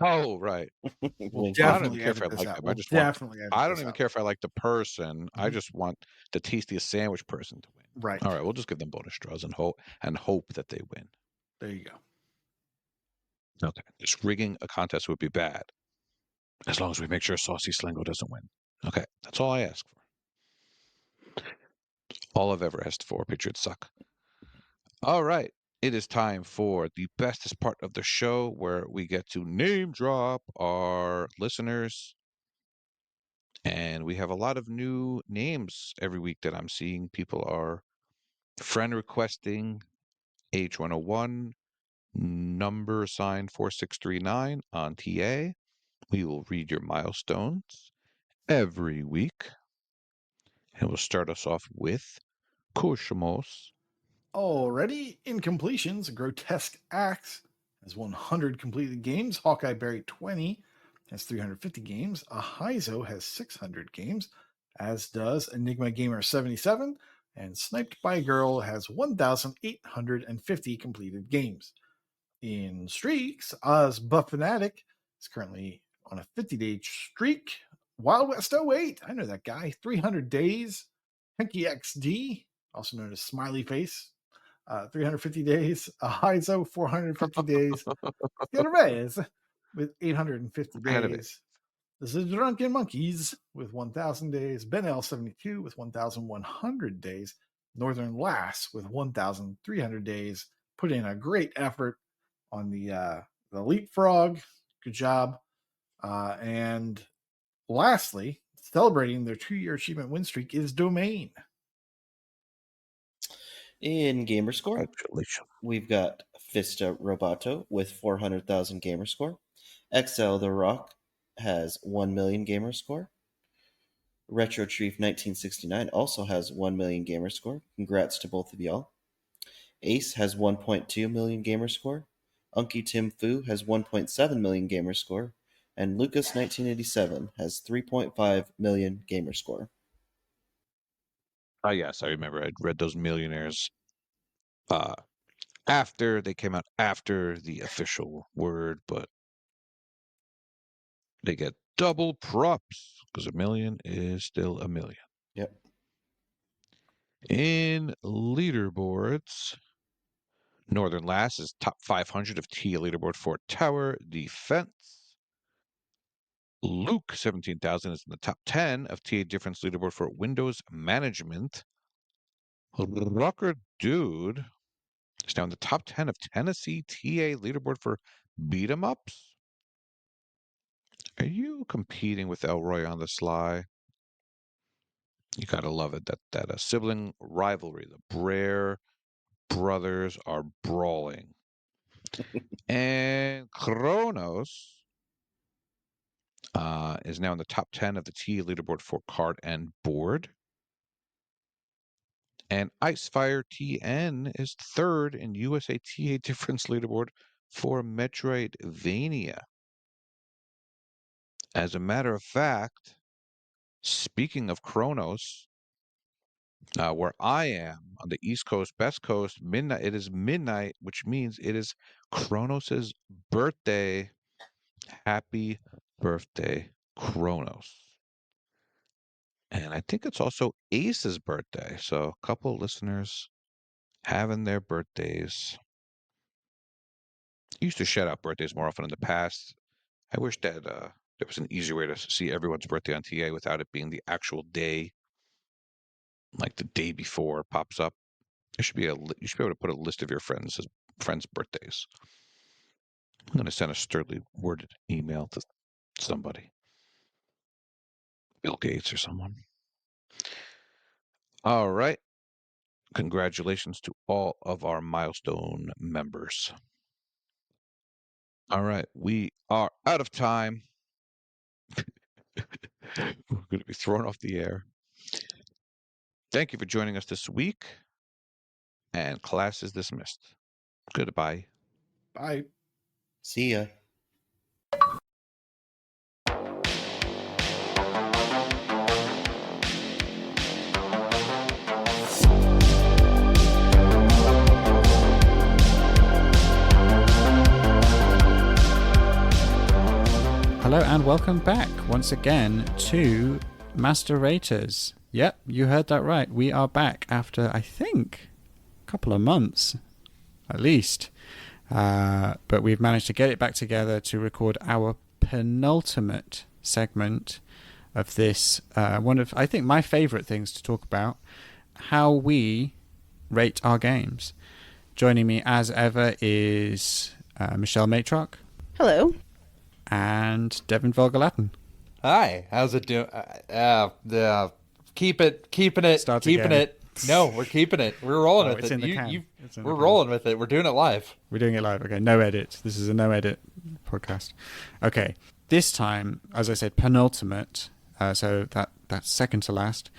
Oh, right. We'll I don't even definitely care if I edit this like out. them. We'll I just want. definitely edit I don't this even out. care if I like the person. I just want the tastiest sandwich person to win. Right. All right. We'll just give them bonus draws and hope that they win. There you go. Okay. Just rigging a contest would be bad, as long as we make sure Saucy Slingo doesn't win. Okay. That's all I ask for. All I've ever asked for. Patriots suck. All right. It is time for the bestest part of the show, where we get to name drop our listeners. And we have a lot of new names every week that I'm seeing. People are friend requesting H101, number sign 4639 on TA. We will read your milestones every week. And we'll start us off with KooshMoose. Already in completions, Grotesque Axe has 100 completed games. Hawkeye Berry 20 has 350 games. Ahizo has 600 games, as does Enigma Gamer 77. And Sniped by Girl has 1,850 completed games. In streaks, Oz Buff Fanatic is currently on a 50-day streak. Wildwest 08, I know that guy, 300 days. Pinky XD, also known as Smiley Face, 350 days. Ahizo, 450 days. Gervais with 850 Ahead of it. days. The Drunken Monkeys with 1,000 days. Ben L72 with 1,100 days. Northern Lass with 1,300 days. Put in a great effort on the leapfrog. Good job. And lastly, celebrating their 2-year achievement win streak is Domain. In Gamerscore, Congratulations. we've got Fista Roboto with 400,000 Gamerscore. XL The Rock has 1 million Gamerscore. Retro Chief 1969 also has 1 million Gamerscore. Congrats to both of y'all. Ace has 1.2 million Gamerscore. Unky Tim Fu has 1.7 million Gamerscore. And Lucas 1987 has 3.5 million Gamerscore. Oh, yes, I remember. I'd read those millionaires after they came out after the official word, but they get double props because a million is still a million. Yep. In leaderboards, Northern Lass is top 500 of TIA leaderboard for tower defense. Luke 17,000 is in the top 10 of TA difference leaderboard for Windows management. Rocker Dude is now in the top 10 of Tennessee TA leaderboard for beat 'em ups. Are you competing with Elroy on the sly? You gotta love it that a sibling rivalry. The Brer brothers are brawling. And Kronos is now in the top 10 of the TA leaderboard for card and board. And Icefire TN is third in USA TA difference leaderboard for Metroidvania. As a matter of fact, speaking of Kronos, Where I am on the East Coast, Best Coast, midnight. It is midnight, which means it is Kronos's birthday. Happy birthday, Kronos. And I think it's also Ace's birthday. So a couple of listeners having their birthdays. I used to shout out birthdays more often in the past. I wish that there was an easier way to see everyone's birthday on TA without it being the actual day, like the day before pops up. There should be you should be able to put a list of your friends' birthdays. I'm going to send a sturdily worded email to somebody, Bill Gates or someone. All right. Congratulations to all of our milestone members. All right, we are out of time. We're going to be thrown off the air. Thank you for joining us this week, and class is dismissed. Goodbye. Bye. See ya. Hello and welcome back once again to Master Raters. Yep, you heard that right. We are back after, I think, a couple of months, at least. But we've managed to get it back together to record our penultimate segment of this. One of, I think, my favorite things to talk about, how we rate our games. Joining me as ever is Michelle Matrock. Hello. And Devin Volgalatin. Hi, how's it doing? Keeping it. Start keeping again. it. No, we're keeping it. We're rolling with it's it. in the can. We're rolling with it. We're doing it live. We're doing it live. Okay, no edit. This is a no edit podcast. Okay, this time, as I said, penultimate. So that's second to last.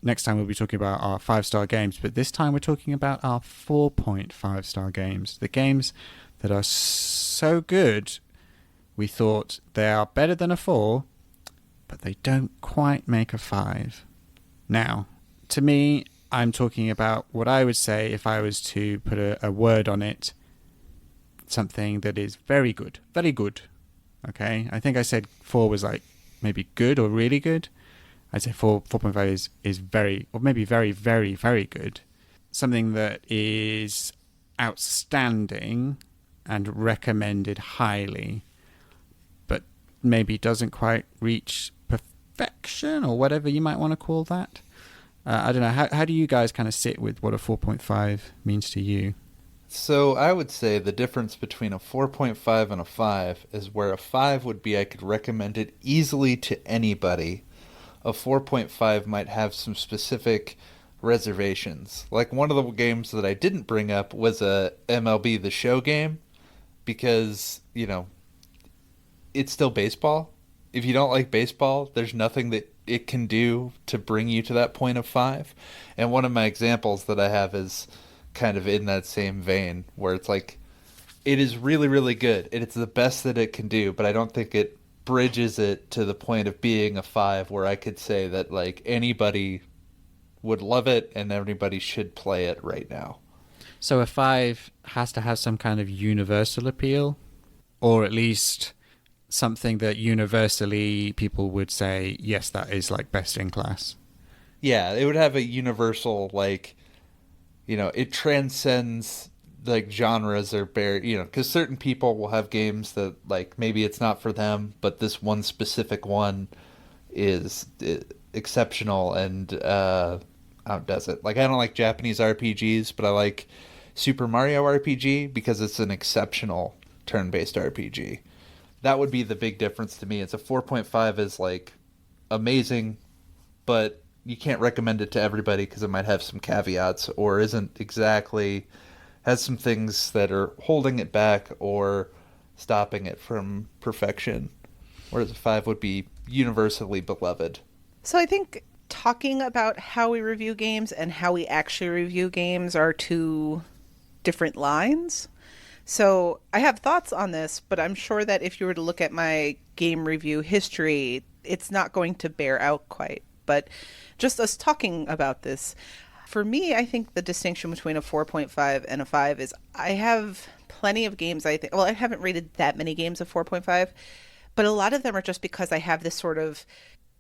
Next time we'll be talking about our 5-star games, but this time we're talking about our 4.5-star games. The games that are so good, we thought they are better than a 4, but they don't quite make a 5. Now, to me, I'm talking about what I would say if I was to put a word on it, something that is very good. Very good. Okay? I think I said 4 was like maybe good or really good. I'd say 4.5 is very, or maybe very, very, very good. Something that is outstanding and recommended highly, but maybe doesn't quite reach perfection or whatever you might want to call that. I don't know. How do you guys kind of sit with what a 4.5 means to you? So I would say the difference between a 4.5 and a 5 is where a 5 would be I could recommend it easily to anybody. A 4.5 might have some specific reservations. Like one of the games that I didn't bring up was a MLB The Show game because, you know, it's still baseball. If you don't like baseball, there's nothing that it can do to bring you to that point of 5. And one of my examples that I have is kind of in that same vein where it's like it is really, really good. And it's the best that it can do, but I don't think it bridges it to the point of being a 5 where I could say that like anybody would love it and everybody should play it right now. So a 5 has to have some kind of universal appeal, or at least something that universally people would say, yes, that is like best in class. Yeah, it would have a universal, like, you know, it transcends like genres or because certain people will have games that like maybe it's not for them, but this one specific one is exceptional and outdoes it. Like I don't like Japanese RPGs, but I like Super Mario RPG because it's an exceptional turn-based RPG. That would be the big difference to me. It's a 4.5 is like amazing, but you can't recommend it to everybody because it might have some caveats or isn't exactly, has some things that are holding it back or stopping it from perfection. Whereas a 5 would be universally beloved. So I think talking about how we review games and how we actually review games are two different lines. So I have thoughts on this, but I'm sure that if you were to look at my game review history, it's not going to bear out quite. But just us talking about this, for me, I think the distinction between a 4.5 and a 5 is I have plenty of games. I haven't rated that many games of 4.5, but a lot of them are just because I have this sort of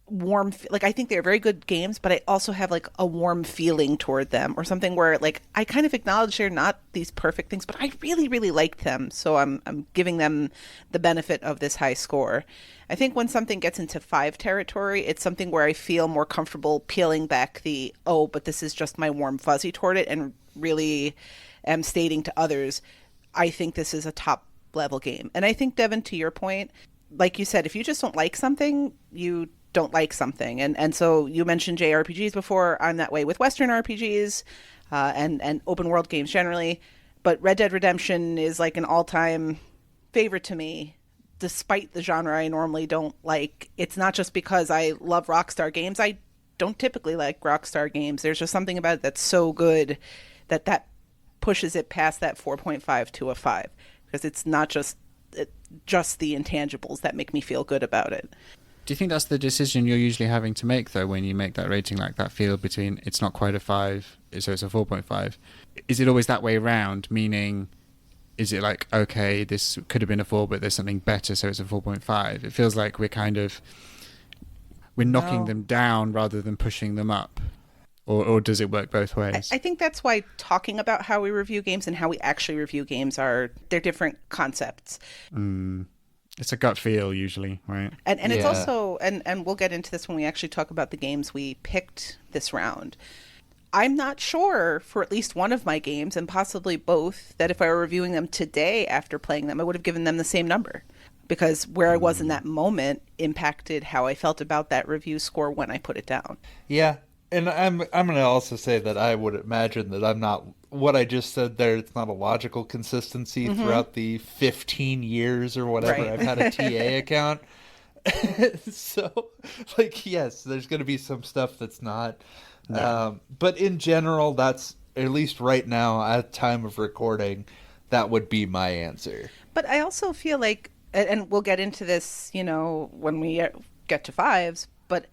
warm, like I think they're very good games, but I also have like a warm feeling toward them, or something where like I kind of acknowledge they're not these perfect things, but I really, really liked them, so I'm giving them the benefit of this high score. I think when something gets into 5 territory, it's something where I feel more comfortable peeling back the, oh, but this is just my warm fuzzy toward it, and really am stating to others, I think this is a top level game. And I think, Devin, to your point, like you said, if you just don't like something, you don't like something. And so you mentioned JRPGs before. I'm that way with Western RPGs and open world games generally. But Red Dead Redemption is like an all-time favorite to me, despite the genre I normally don't like. It's not just because I love Rockstar games. I don't typically like Rockstar games. There's just something about it that's so good that pushes it past that 4.5 to a 5. Because it's not just the intangibles that make me feel good about it. Do you think that's the decision you're usually having to make, though, when you make that rating, like that feel between it's not quite a 5, so it's a 4.5? Is it always that way around, meaning, is it like, okay, this could have been a 4, but there's something better, so it's a 4.5? It feels like we're knocking them down rather than pushing them up. Or does it work both ways? I think that's why talking about how we review games and how we actually review games they're different concepts. It's a gut feel usually, right? And it's also, and we'll get into this when we actually talk about the games we picked this round. I'm not sure for at least one of my games, and possibly both, that if I were reviewing them today after playing them, I would have given them the same number. Because where I was in that moment impacted how I felt about that review score when I put it down. Yeah. And I'm going to also say that I would imagine that I'm not, what I just said there, it's not a logical consistency throughout the 15 years or whatever I've had a TA account. So, like, yes, there's going to be some stuff that's not. No. But in general, that's, at least right now, at time of recording, that would be my answer. But I also feel like, and we'll get into this, when we get to 5s, but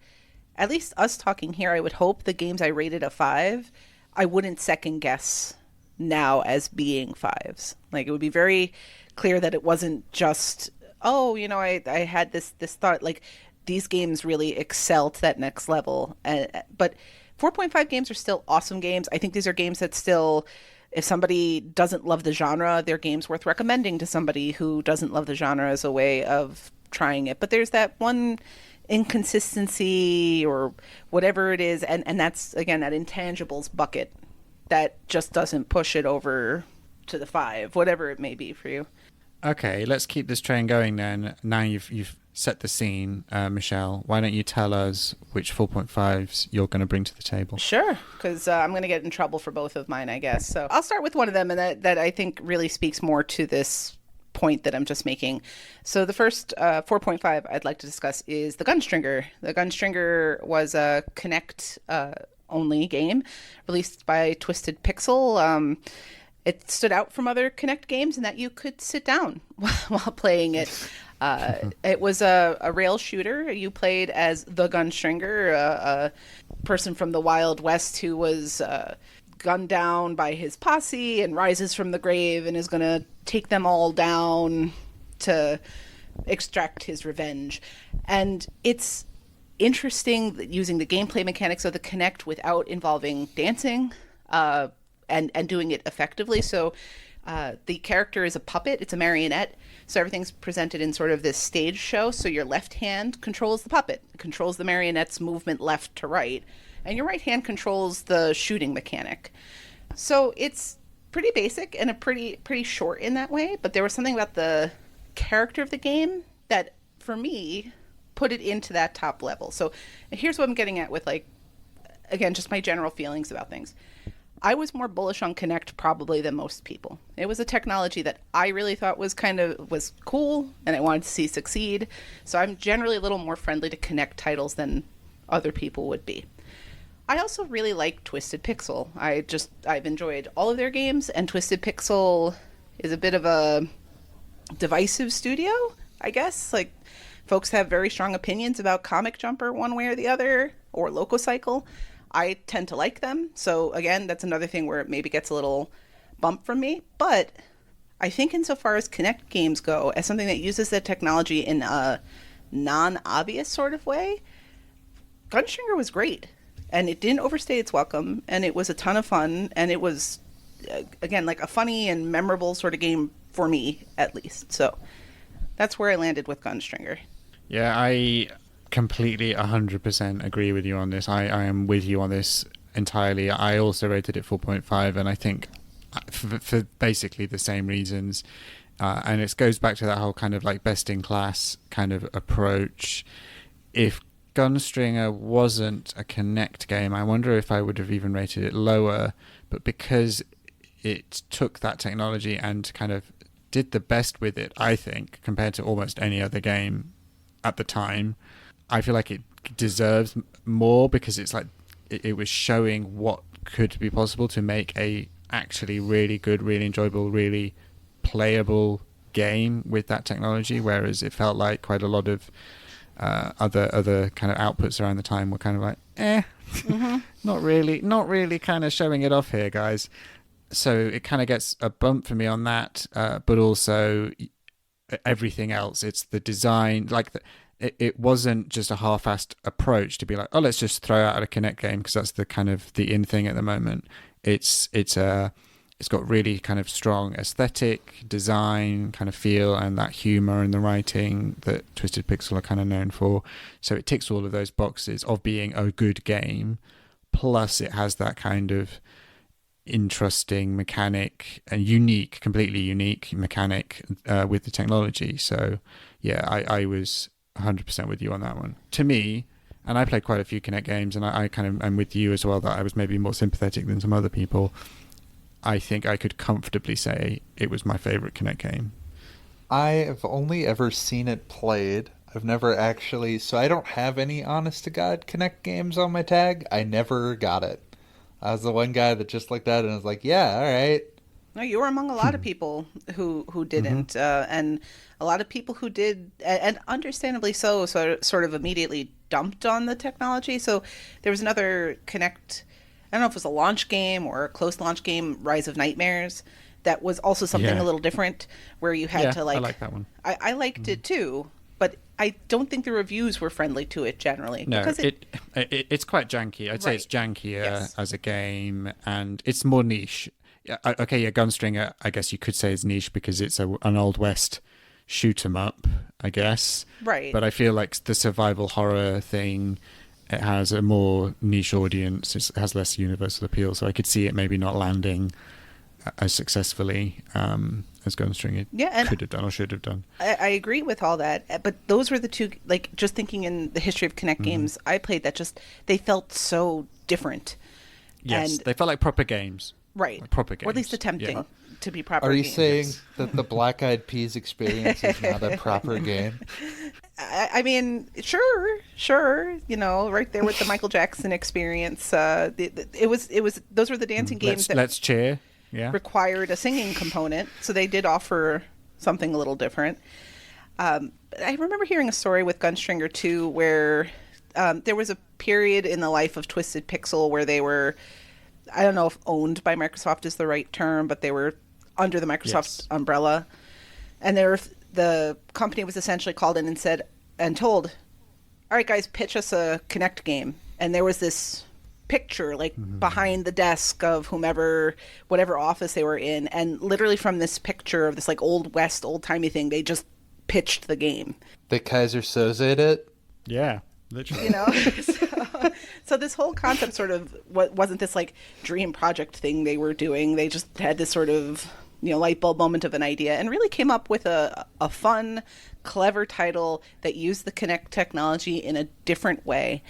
at least us talking here, I would hope the games I rated a 5, I wouldn't second guess now as being 5s. Like, it would be very clear that it wasn't just, I had this thought, like, these games really excel to that next level. But 4.5 games are still awesome games. I think these are games that still, if somebody doesn't love the genre, they're games worth recommending to somebody who doesn't love the genre as a way of trying it. But there's that one inconsistency or whatever it is, and that's, again, that intangibles bucket that just doesn't push it over to the 5, whatever it may be for you. Okay, let's keep this train going then. Now you've set the scene, Michelle. Why don't you tell us which 4.5s you're going to bring to the table? Sure, because I'm going to get in trouble for both of mine, I guess. So I'll start with one of them, and that I think really speaks more to this point that I'm just making. So the first 4.5 I'd like to discuss is the Gunstringer. The Gunstringer was a Kinect only game released by Twisted Pixel. It stood out from other Kinect games in that you could sit down while playing it. It was a rail shooter. You played as the Gunstringer, a person from the Wild West who was gunned down by his posse and rises from the grave and is going to take them all down to extract his revenge. And it's interesting using the gameplay mechanics of the Kinect without involving dancing and doing it effectively. So the character is a puppet. It's a marionette. So everything's presented in sort of this stage show. So your left hand controls the puppet, controls the marionette's movement left to right, and your right hand controls the shooting mechanic. So it's pretty basic and a pretty short in that way, but there was something about the character of the game that, for me, put it into that top level. So here's what I'm getting at with, like, again, just my general feelings about things. I was more bullish on Kinect probably than most people. It was a technology that I really thought was cool and I wanted to see succeed. So I'm generally a little more friendly to Kinect titles than other people would be. I also really like Twisted Pixel. I've enjoyed all of their games, and Twisted Pixel is a bit of a divisive studio, I guess. Like, folks have very strong opinions about Comic Jumper one way or the other, or Lococycle. I tend to like them. So again, that's another thing where it maybe gets a little bump from me. But I think insofar as Kinect games go, as something that uses that technology in a non-obvious sort of way, Gunstringer was great. And it didn't overstay its welcome, and it was a ton of fun, and it was, again, like a funny and memorable sort of game for me, at least. So that's where I landed with Gunstringer. Yeah, I completely 100% agree with you on this. I am with you on this entirely. I also rated it 4.5, and I think for basically the same reasons. And it goes back to that whole kind of like best in class kind of approach. If Gunstringer wasn't a Kinect game, I wonder if I would have even rated it lower. But because it took that technology and kind of did the best with it, I think, compared to almost any other game at the time, I feel like it deserves more, because it's like it was showing what could be possible to make a actually really good, really enjoyable, really playable game with that technology, whereas it felt like quite a lot of other kind of outputs around the time were kind of like, not really kind of showing it off here, guys. So it kind of gets a bump for me on that, but also everything else. It's the design, like it wasn't just a half-assed approach to be like, oh, let's just throw out a Kinect game because that's the kind of the in thing at the moment. It's got really kind of strong aesthetic, design, kind of feel, and that humor and the writing that Twisted Pixel are kind of known for. So it ticks all of those boxes of being a good game. Plus, it has that kind of interesting mechanic and completely unique mechanic with the technology. So, yeah, I was 100% with you on that one. To me, and I played quite a few Kinect games, and I kind of am with you as well, that I was maybe more sympathetic than some other people. I think I could comfortably say it was my favorite Kinect game. I have only ever seen it played. I've never actually... So I don't have any honest-to-God Kinect games on my tag. I never got it. I was the one guy that just looked at it and was like, yeah, all right. No, you were among a lot of people who didn't. And a lot of people who did, and understandably so, sort of immediately dumped on the technology. So there was another Kinect... I don't know if it was a launch game or a close launch game, Rise of Nightmares, that was also something a little different, where you had to like... I like that one. I liked it too, but I don't think the reviews were friendly to it generally. No, because it's quite janky. I'd say it's jankier as a game, and it's more niche. Gunstringer, I guess you could say is niche because it's an Old West shoot 'em up, I guess. Right. But I feel like the survival horror thing... It has a more niche audience. It has less universal appeal, so I could see it maybe not landing as successfully as Gunstringer could have done or should have done. I agree with all that, but those were the two, like, just thinking in the history of Kinect games I played, that just, they felt so different. Yes, and, they felt like proper games. Right. Like proper games. Or at least attempting to be proper games. Are you games. saying that the Black Eyed Peas experience is not a proper game? I mean, sure, you know, right there with the Michael Jackson experience. It was those were the dancing games that Let's Cheer required a singing component, so they did offer something a little different. I remember hearing a story with Gunstringer 2 where there was a period in the life of Twisted Pixel where they were, I don't know if owned by Microsoft is the right term, but they were under the Microsoft umbrella, and the company was essentially called in and told, all right, guys, pitch us a Kinect game. And there was this picture like behind the desk of whatever office they were in. And literally from this picture of this like Old West, old timey thing, they just pitched the game. They Kaiser Soze it? Yeah, literally. You know? So this whole concept sort of wasn't this like dream project thing they were doing. They just had this sort of, light bulb moment of an idea and really came up with a fun, clever title that used the Kinect technology in a different way.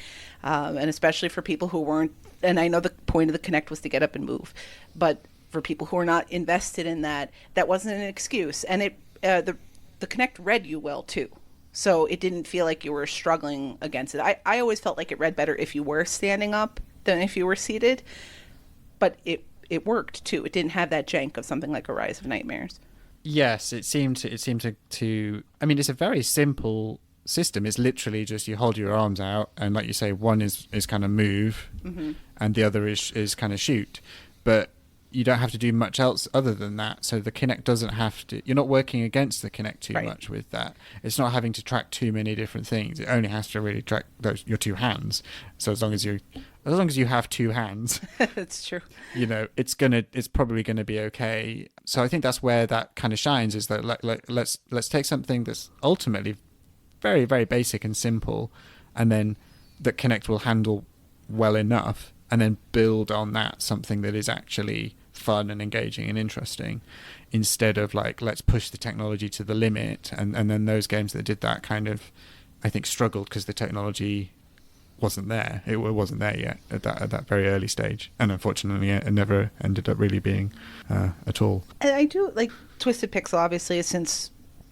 And especially for people who weren't, and I know the point of the Kinect was to get up and move, but for people who are not invested in that wasn't an excuse. And the Kinect read you well too. So it didn't feel like you were struggling against it. I always felt like it read better if you were standing up than if you were seated. But it worked too. It didn't have that jank of something like a Rise of Nightmares. Yes, it seemed to I mean, it's a very simple system. It's literally just you hold your arms out and, like you say, one is kind of move, and the other is kind of shoot. But you don't have to do much else other than that. So the Kinect doesn't have to. You're not working against the Kinect too much with that. It's not having to track too many different things. It only has to really track your two hands. So as long as you have two hands, That's true. It's probably gonna be okay. So I think that's where that kind of shines. Is that let's take something that's ultimately very, very basic and simple, and then that Kinect will handle well enough, and then build on that something that is actually fun and engaging and interesting, instead of let's push the technology to the limit. And then those games that did that kind of, I think, struggled because the technology wasn't there. It wasn't there yet at that very early stage, and unfortunately it never ended up really being at all. And I do like Twisted Pixel, obviously, since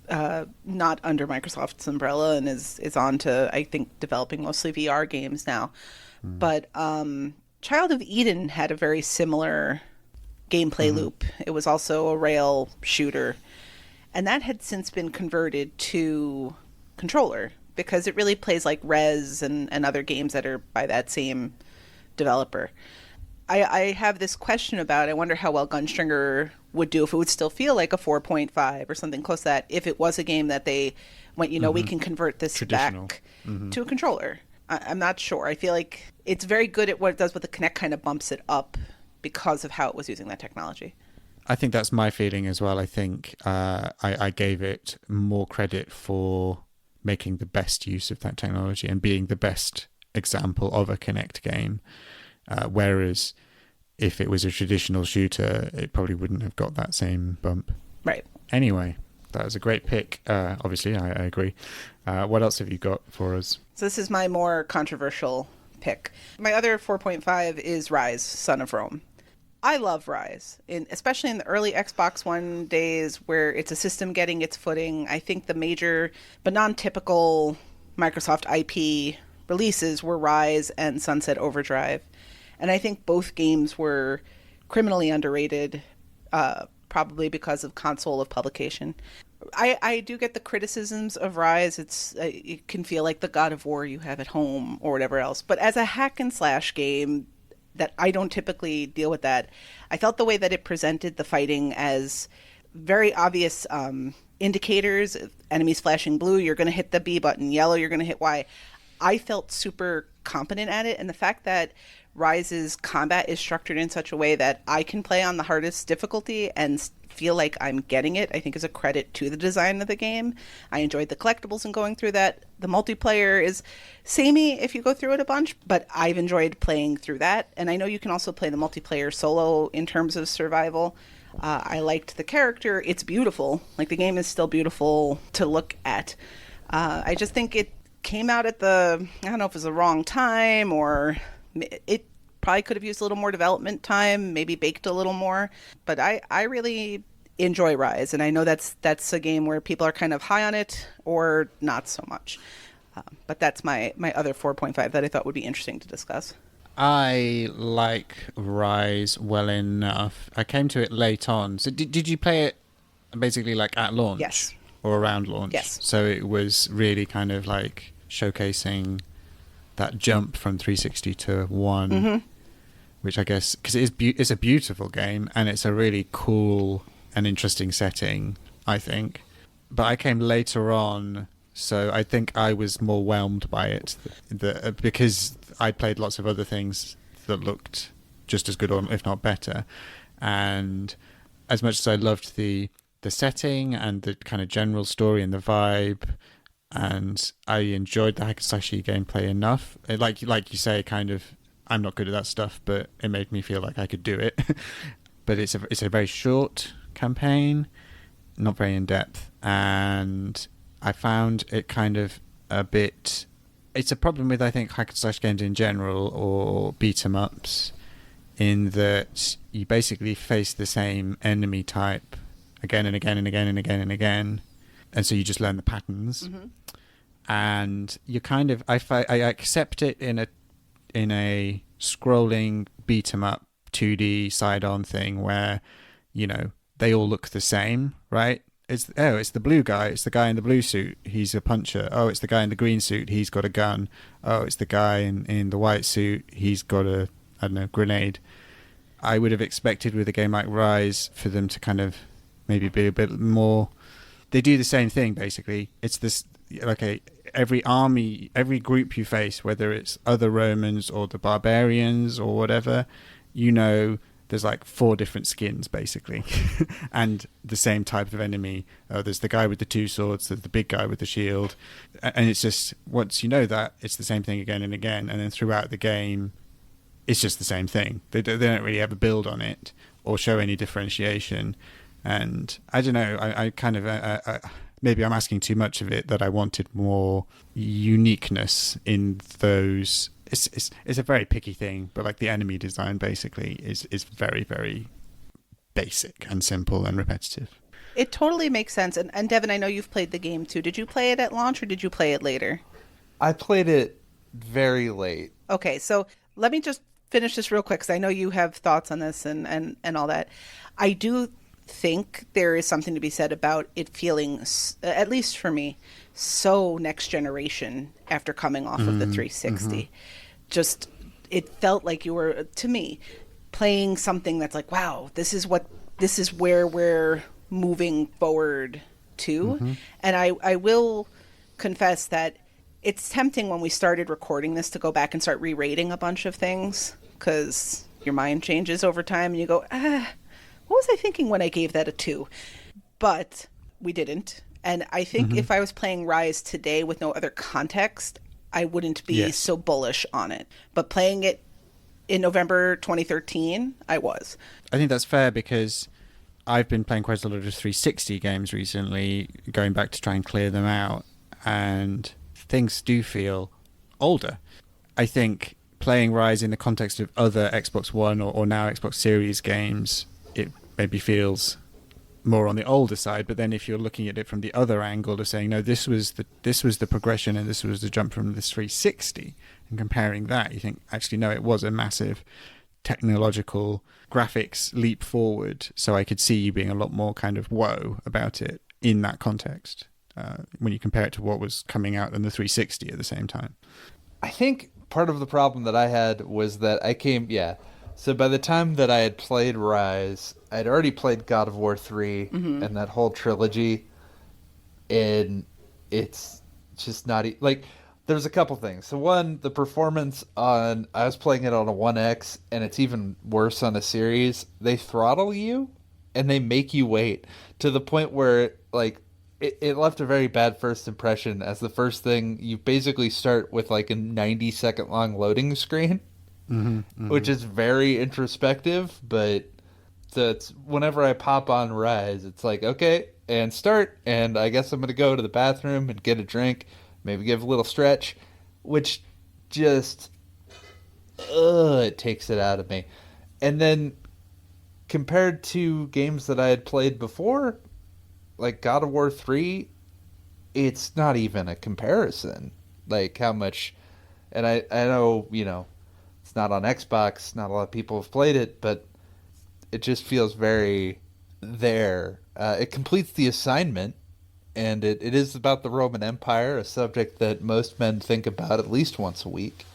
not under Microsoft's umbrella, and is on to, I think, developing mostly VR games now. But Child of Eden had a very similar gameplay loop. It was also a rail shooter, and that had since been converted to controller, because it really plays like Ryse and other games that are by that same developer. I have this question about, I wonder how well Gunstringer would do, if it would still feel like a 4.5 or something close to that, if it was a game that they went, we can convert this back to a controller. I'm not sure. I feel like it's very good at what it does, but the Kinect kind of bumps it up because of how it was using that technology. I think that's my feeling as well. I think I gave it more credit for making the best use of that technology and being the best example of a Kinect game. Whereas if it was a traditional shooter, it probably wouldn't have got that same bump. Right. Anyway, that was a great pick. Obviously, I agree. What else have you got for us? So this is my more controversial pick. My other 4.5 is Ryse, Son of Rome. I love Ryse, especially in the early Xbox One days where it's a system getting its footing. I think the major but non-typical Microsoft IP releases were Ryse and Sunset Overdrive. And I think both games were criminally underrated, probably because of console of publication. I do get the criticisms of Ryse. It can feel like the God of War you have at home or whatever else. But as a hack and slash game, that I don't typically deal with that. I felt the way that it presented the fighting as very obvious indicators. Enemies flashing blue, you're going to hit the B button. Yellow, you're going to hit Y. I felt super competent at it. And the fact that Ryse's combat is structured in such a way that I can play on the hardest difficulty and feel like I'm getting it, I think is a credit to the design of the game. I enjoyed the collectibles and going through that. The multiplayer is samey if you go through it a bunch, but I've enjoyed playing through that. And I know you can also play the multiplayer solo in terms of survival. I liked the character. It's beautiful. Like, the game is still beautiful to look at. I just think it came out at I don't know if it was the wrong time, or it probably could have used a little more development time, maybe baked a little more. But I really enjoy Ryse, and I know that's a game where people are kind of high on it or not so much. But that's my other 4.5 that I thought would be interesting to discuss. I like Ryse well enough. I came to it late on. So did you play it basically like at launch? Yes. Or around launch? Yes. So it was really kind of like showcasing that jump from 360 to 1, which I guess, because it's a beautiful game and it's a really cool and interesting setting, I think. But I came later on, so I think I was more whelmed by it because I played lots of other things that looked just as good, or if not better. And as much as I loved the setting and the kind of general story and the vibe, and I enjoyed the hack and slashy gameplay enough, like you say, kind of, I'm not good at that stuff, but it made me feel like I could do it. But it's a very short campaign, not very in depth, and I found it kind of a bit. It's a problem with, I think, hack and slash games in general, or beat 'em ups, in that you basically face the same enemy type again and again and again and again and again, and so you just learn the patterns. And you kind of, I accept it in a scrolling beat 'em up 2D side-on thing where, they all look the same, right? It's the blue guy, it's the guy in the blue suit, he's a puncher. Oh, it's the guy in the green suit, he's got a gun. Oh, it's the guy in the white suit, he's got a I don't know, grenade. I would have expected with a game like Ryse for them to kind of maybe be a bit more. They do the same thing basically. It's this every army, every group you face, whether it's other Romans or the barbarians or whatever, there's like 4 different skins basically, and the same type of enemy. There's the guy with the 2 swords, there's the big guy with the shield, and it's just, once you know that, it's the same thing again and again, and then throughout the game it's just the same thing. They don't really ever build on it or show any differentiation. And I don't know, I kind of maybe I'm asking too much of it, that I wanted more uniqueness in those. It's a very picky thing, but like the enemy design basically is very, very basic and simple and repetitive. It totally makes sense. And Devin, I know you've played the game too. Did you play it at launch or did you play it later? I played it very late. Okay, so let me just finish this real quick because I know you have thoughts on this and all that. I do think there is something to be said about it feeling, at least for me, so next generation after coming off of the 360. Just, it felt like you were, to me, playing something that's like, wow, this is where we're moving forward to. And I will confess that it's tempting when we started recording this to go back and start re-rating a bunch of things, because your mind changes over time and you go, what was I thinking when I gave that a 2? But we didn't. And I think if I was playing Ryse today with no other context, I wouldn't be so bullish on it. But playing it in November 2013, I was. I think that's fair, because I've been playing quite a lot of 360 games recently, going back to try and clear them out, and things do feel older. I think playing Ryse in the context of other Xbox One or now Xbox Series games, it maybe feels more on the older side. But then if you're looking at it from the other angle of saying, no, this was the progression and this was the jump from the 360, and comparing that, you think, actually, no, it was a massive technological graphics leap forward. So I could see you being a lot more kind of whoa about it in that context, when you compare it to what was coming out in the 360 at the same time. I think part of the problem that I had was that so by the time that I had played Ryse, I'd already played God of War 3 and that whole trilogy, and it's just not... like, there's a couple things. So one, the performance I was playing it on a 1X, and it's even worse on a series. They throttle you, and they make you wait, to the point where, like, it left a very bad first impression, as the first thing, you basically start with like a 90-second long loading screen. Which is very introspective, but that's whenever I pop on Ryse, it's like, okay, and start, and I guess I'm going to go to the bathroom and get a drink, maybe give a little stretch, which just, it takes it out of me. And then compared to games that I had played before, like God of War 3, it's not even a comparison. Like how much, and I know, it's not on Xbox, not a lot of people have played it, but it just feels very there. It completes the assignment, and it is about the Roman Empire, a subject that most men think about at least once a week,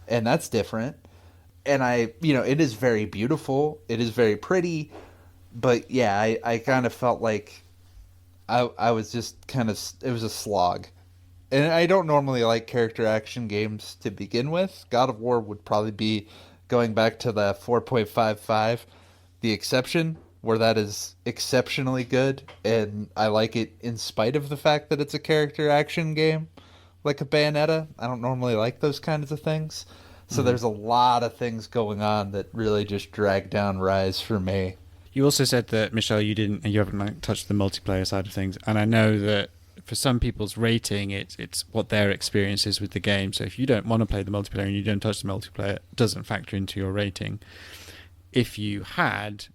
and that's different. And it is very beautiful, it is very pretty, but yeah, I kind of felt like I was just kind of, it was a slog. And I don't normally like character action games to begin with. God of War would probably be, going back to the 4.55, the exception, where that is exceptionally good. And I like it in spite of the fact that it's a character action game, like a Bayonetta. I don't normally like those kinds of things. So there's a lot of things going on that really just drag down Ryse for me. You also said that, Michelle, you haven't touched the multiplayer side of things. And I know that for some people's rating, it's what their experience is with the game. So if you don't want to play the multiplayer and you don't touch the multiplayer, it doesn't factor into your rating. If you had,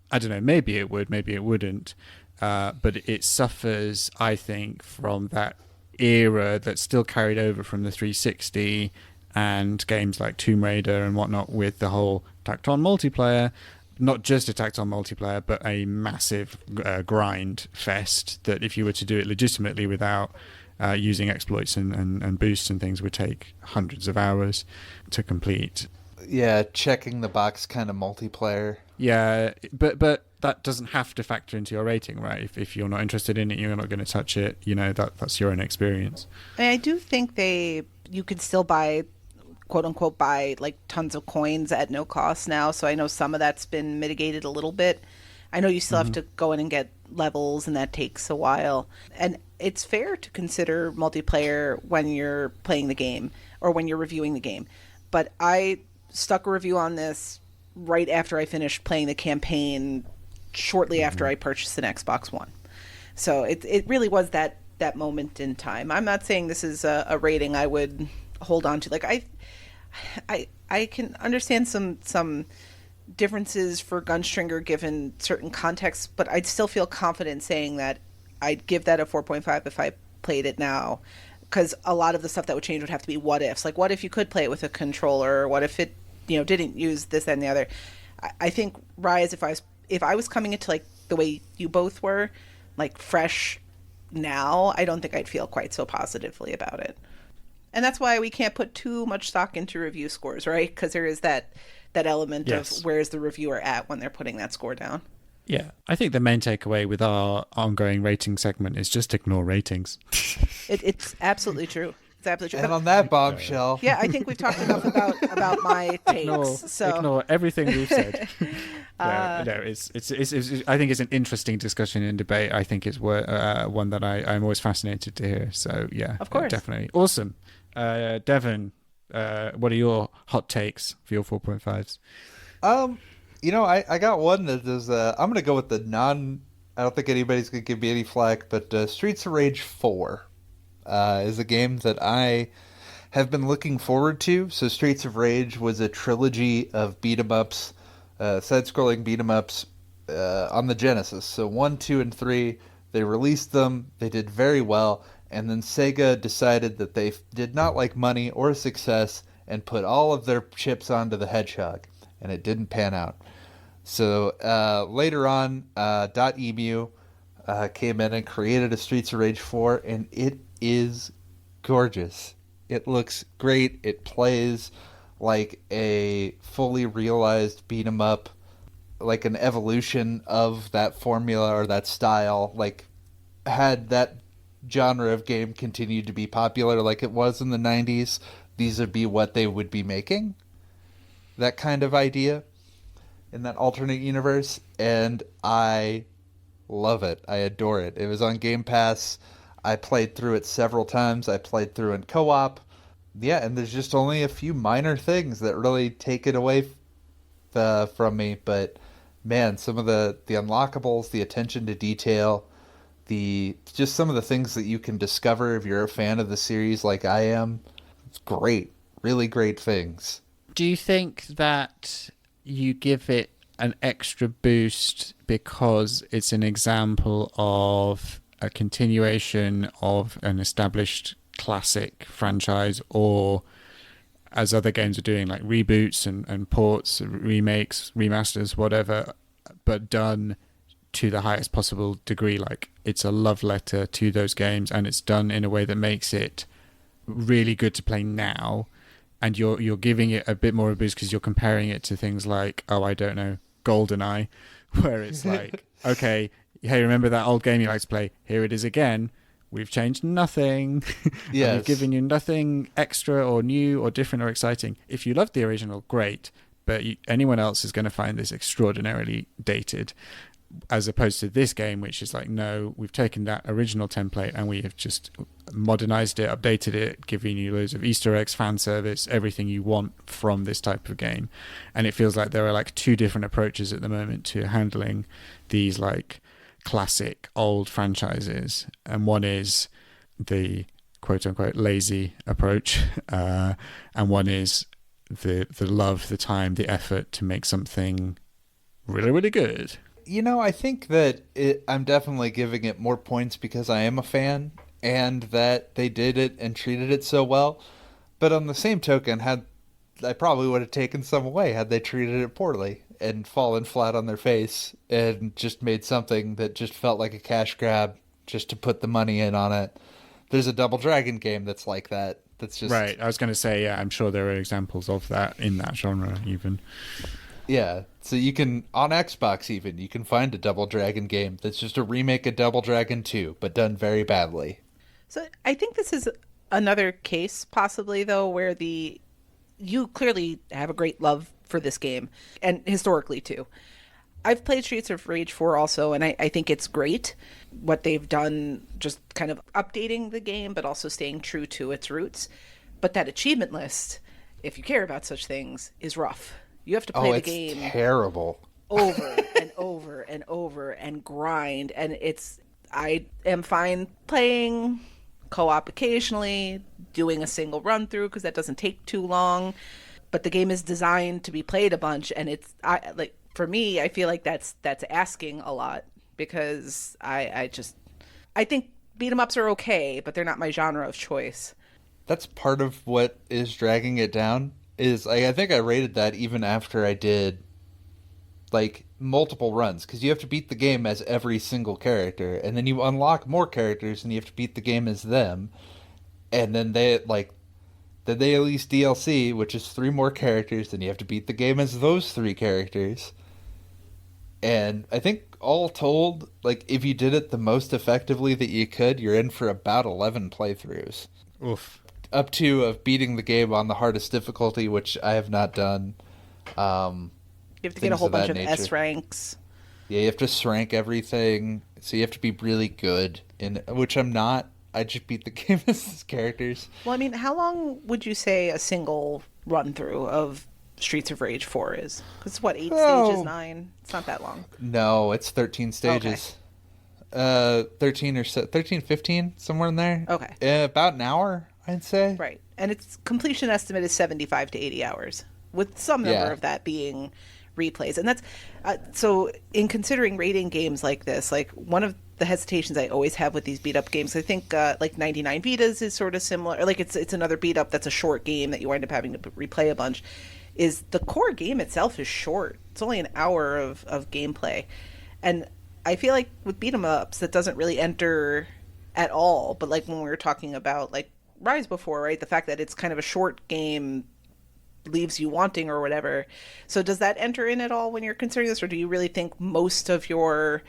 I don't know, maybe it would, maybe it wouldn't, but it suffers, I think, from that era that's still carried over from the 360 and games like Tomb Raider and whatnot, with the whole tacked-on multiplayer. Not just a tacked-on multiplayer, but a massive grind fest that if you were to do it legitimately without using exploits and boosts and things, would take hundreds of hours to complete. Yeah, checking the box kind of multiplayer. Yeah, but that doesn't have to factor into your rating, right? If you're not interested in it, you're not going to touch it. That's your own experience. I do think you could still buy, quote unquote, buy like tons of coins at no cost now. So I know some of that's been mitigated a little bit. I know you still have to go in and get levels, and that takes a while. And it's fair to consider multiplayer when you're playing the game or when you're reviewing the game. But I stuck a review on this right after I finished playing the campaign, shortly after I purchased an Xbox One. So it really was that moment in time. I'm not saying this is a rating I would hold on to. Like I can understand some differences for Gunstringer given certain contexts, but I'd still feel confident saying that I'd give that a 4.5 if I played it now, because a lot of the stuff that would change would have to be what ifs. Like, what if you could play it with a controller? What if it, didn't use this and the other? I think Ryse, if I was coming into like the way you both were, like fresh now, I don't think I'd feel quite so positively about it. And that's why we can't put too much stock into review scores, right? Because there is that element of where's the reviewer at when they're putting that score down. Yeah, I think the main takeaway with our ongoing rating segment is just ignore ratings. It's absolutely true. It's absolutely true. And on that bombshell. Yeah, I think we've talked enough about my takes. Ignore everything we've said. It's I think it's an interesting discussion and debate. I think it's one that I'm always fascinated to hear. So yeah, of course, definitely awesome. Devin, what are your hot takes for your 4.5s? I got one that is, I'm going to go with the I don't think anybody's going to give me any flack, but Streets of Rage 4 is a game that I have been looking forward to. So Streets of Rage was a trilogy of beat-em-ups, side-scrolling beat-em-ups on the Genesis. So 1, 2, and 3, they released them, they did very well, and then Sega decided that they did not like money or success and put all of their chips onto the Hedgehog, and it didn't pan out. So later on, .emu came in and created a Streets of Rage 4, and it is gorgeous. It looks great. It plays like a fully realized beat-em-up, like an evolution of that formula or that style. Like, had that genre of game continued to be popular like it was in the 90s, these would be what they would be making. That kind of idea in that alternate universe, and I love it. I adore it. It was on Game Pass. I played through it several times. I played through in co-op. Yeah, and there's just only a few minor things that really take it away from me, but man, some of the unlockables, the attention to detail, just some of the things that you can discover if you're a fan of the series like I am, it's great. Really great things. Do you think that you give it an extra boost because it's an example of a continuation of an established classic franchise, or as other games are doing, like reboots and ports, remakes, remasters, whatever, but done to the highest possible degree? Like, it's a love letter to those games, and it's done in a way that makes it really good to play now, and you're giving it a bit more of a boost because you're comparing it to things like, GoldenEye, where it's like, okay, hey, remember that old game you like to play? Here it is again. We've changed nothing. Yes. We've given you nothing extra or new or different or exciting. If you loved the original, great, but anyone else is going to find this extraordinarily dated, as opposed to this game, which is like, no, we've taken that original template and we have just modernized it, updated it, giving you loads of Easter eggs, fan service, everything you want from this type of game. And it feels like there are like two different approaches at the moment to handling these like classic old franchises, and one is the quote-unquote lazy approach, and one is the love, the time, the effort to make something really, really good. I think that I'm definitely giving it more points because I am a fan and that they did it and treated it so well. But on the same token, I probably would have taken some away had they treated it poorly and fallen flat on their face and just made something that just felt like a cash grab just to put the money in on it. There's a Double Dragon game that's like that. That's just right. I was going to say, yeah, I'm sure there are examples of that in that genre, even. Yeah, so you can, on Xbox even, you can find a Double Dragon game that's just a remake of Double Dragon 2, but done very badly. So I think this is another case, possibly though, where you clearly have a great love for this game, and historically too. I've played Streets of Rage 4 also, and I think it's great what they've done, just kind of updating the game, but also staying true to its roots. But that achievement list, if you care about such things, is rough. You have to play the game terrible over and over and over and grind. And I am fine playing co-op occasionally, doing a single run through because that doesn't take too long. But the game is designed to be played a bunch, and for me, I feel like that's asking a lot, because I think beat 'em ups are okay, but they're not my genre of choice. That's part of what is dragging it down. Is I think I rated that even after I did like multiple runs, because you have to beat the game as every single character, and then you unlock more characters and you have to beat the game as them, and then they release DLC, which is 3 more characters, and you have to beat the game as those 3 characters. And I think all told, like, if you did it the most effectively that you could, you're in for about 11 playthroughs. Oof. Up to beating the game on the hardest difficulty, which I have not done. You have to get a whole bunch of S ranks. Yeah, you have to rank everything, so you have to be really good, which I'm not. I just beat the game as characters. Well, I mean, how long would you say a single run through of Streets of Rage 4 is? Because it's 8 stages, 9? It's not that long. No, it's 13 stages. Okay. 13, 15, somewhere in there. Okay. About an hour, I'd say. Right. And its completion estimate is 75 to 80 hours, with some number of that being replays. And that's so in considering rating games like this, like, one of the hesitations I always have with these beat up games, I think like 99 Vidas is sort of similar, or like it's another beat up that's a short game that you wind up having to replay a bunch, is the core game itself is short. It's only an hour of gameplay. And I feel like with beat 'em ups that doesn't really enter at all. But like when we were talking about like Ryse before, right, the fact that it's kind of a short game leaves you wanting or whatever. So does that enter in at all when you're considering this, or do you really think most of your,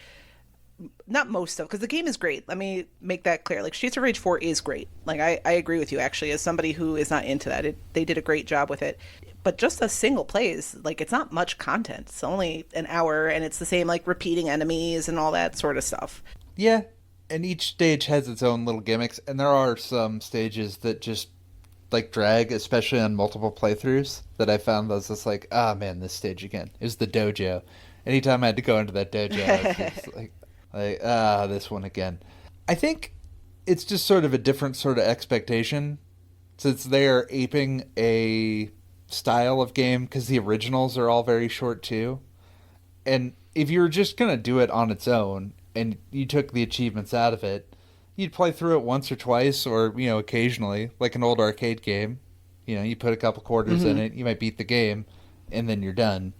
not most of, because the game is great, let me make that clear, like Streets of Rage 4 is great, like I agree with you actually, as somebody who is not into that, they did a great job with it, but just a single plays, like, it's not much content, it's only an hour, and it's the same, like, repeating enemies and all that sort of stuff. Yeah, and each stage has its own little gimmicks, and there are some stages that just like drag, especially on multiple playthroughs, that I found was just like, man, this stage again. It was the dojo. Anytime I had to go into that dojo, I was just like, this one again. I think it's just sort of a different sort of expectation, since they are aping a style of game, because the originals are all very short too. And if you were just going to do it on its own, and you took the achievements out of it, you'd play through it once or twice, or, occasionally, like an old arcade game. You put a couple quarters in it, you might beat the game, and then you're done.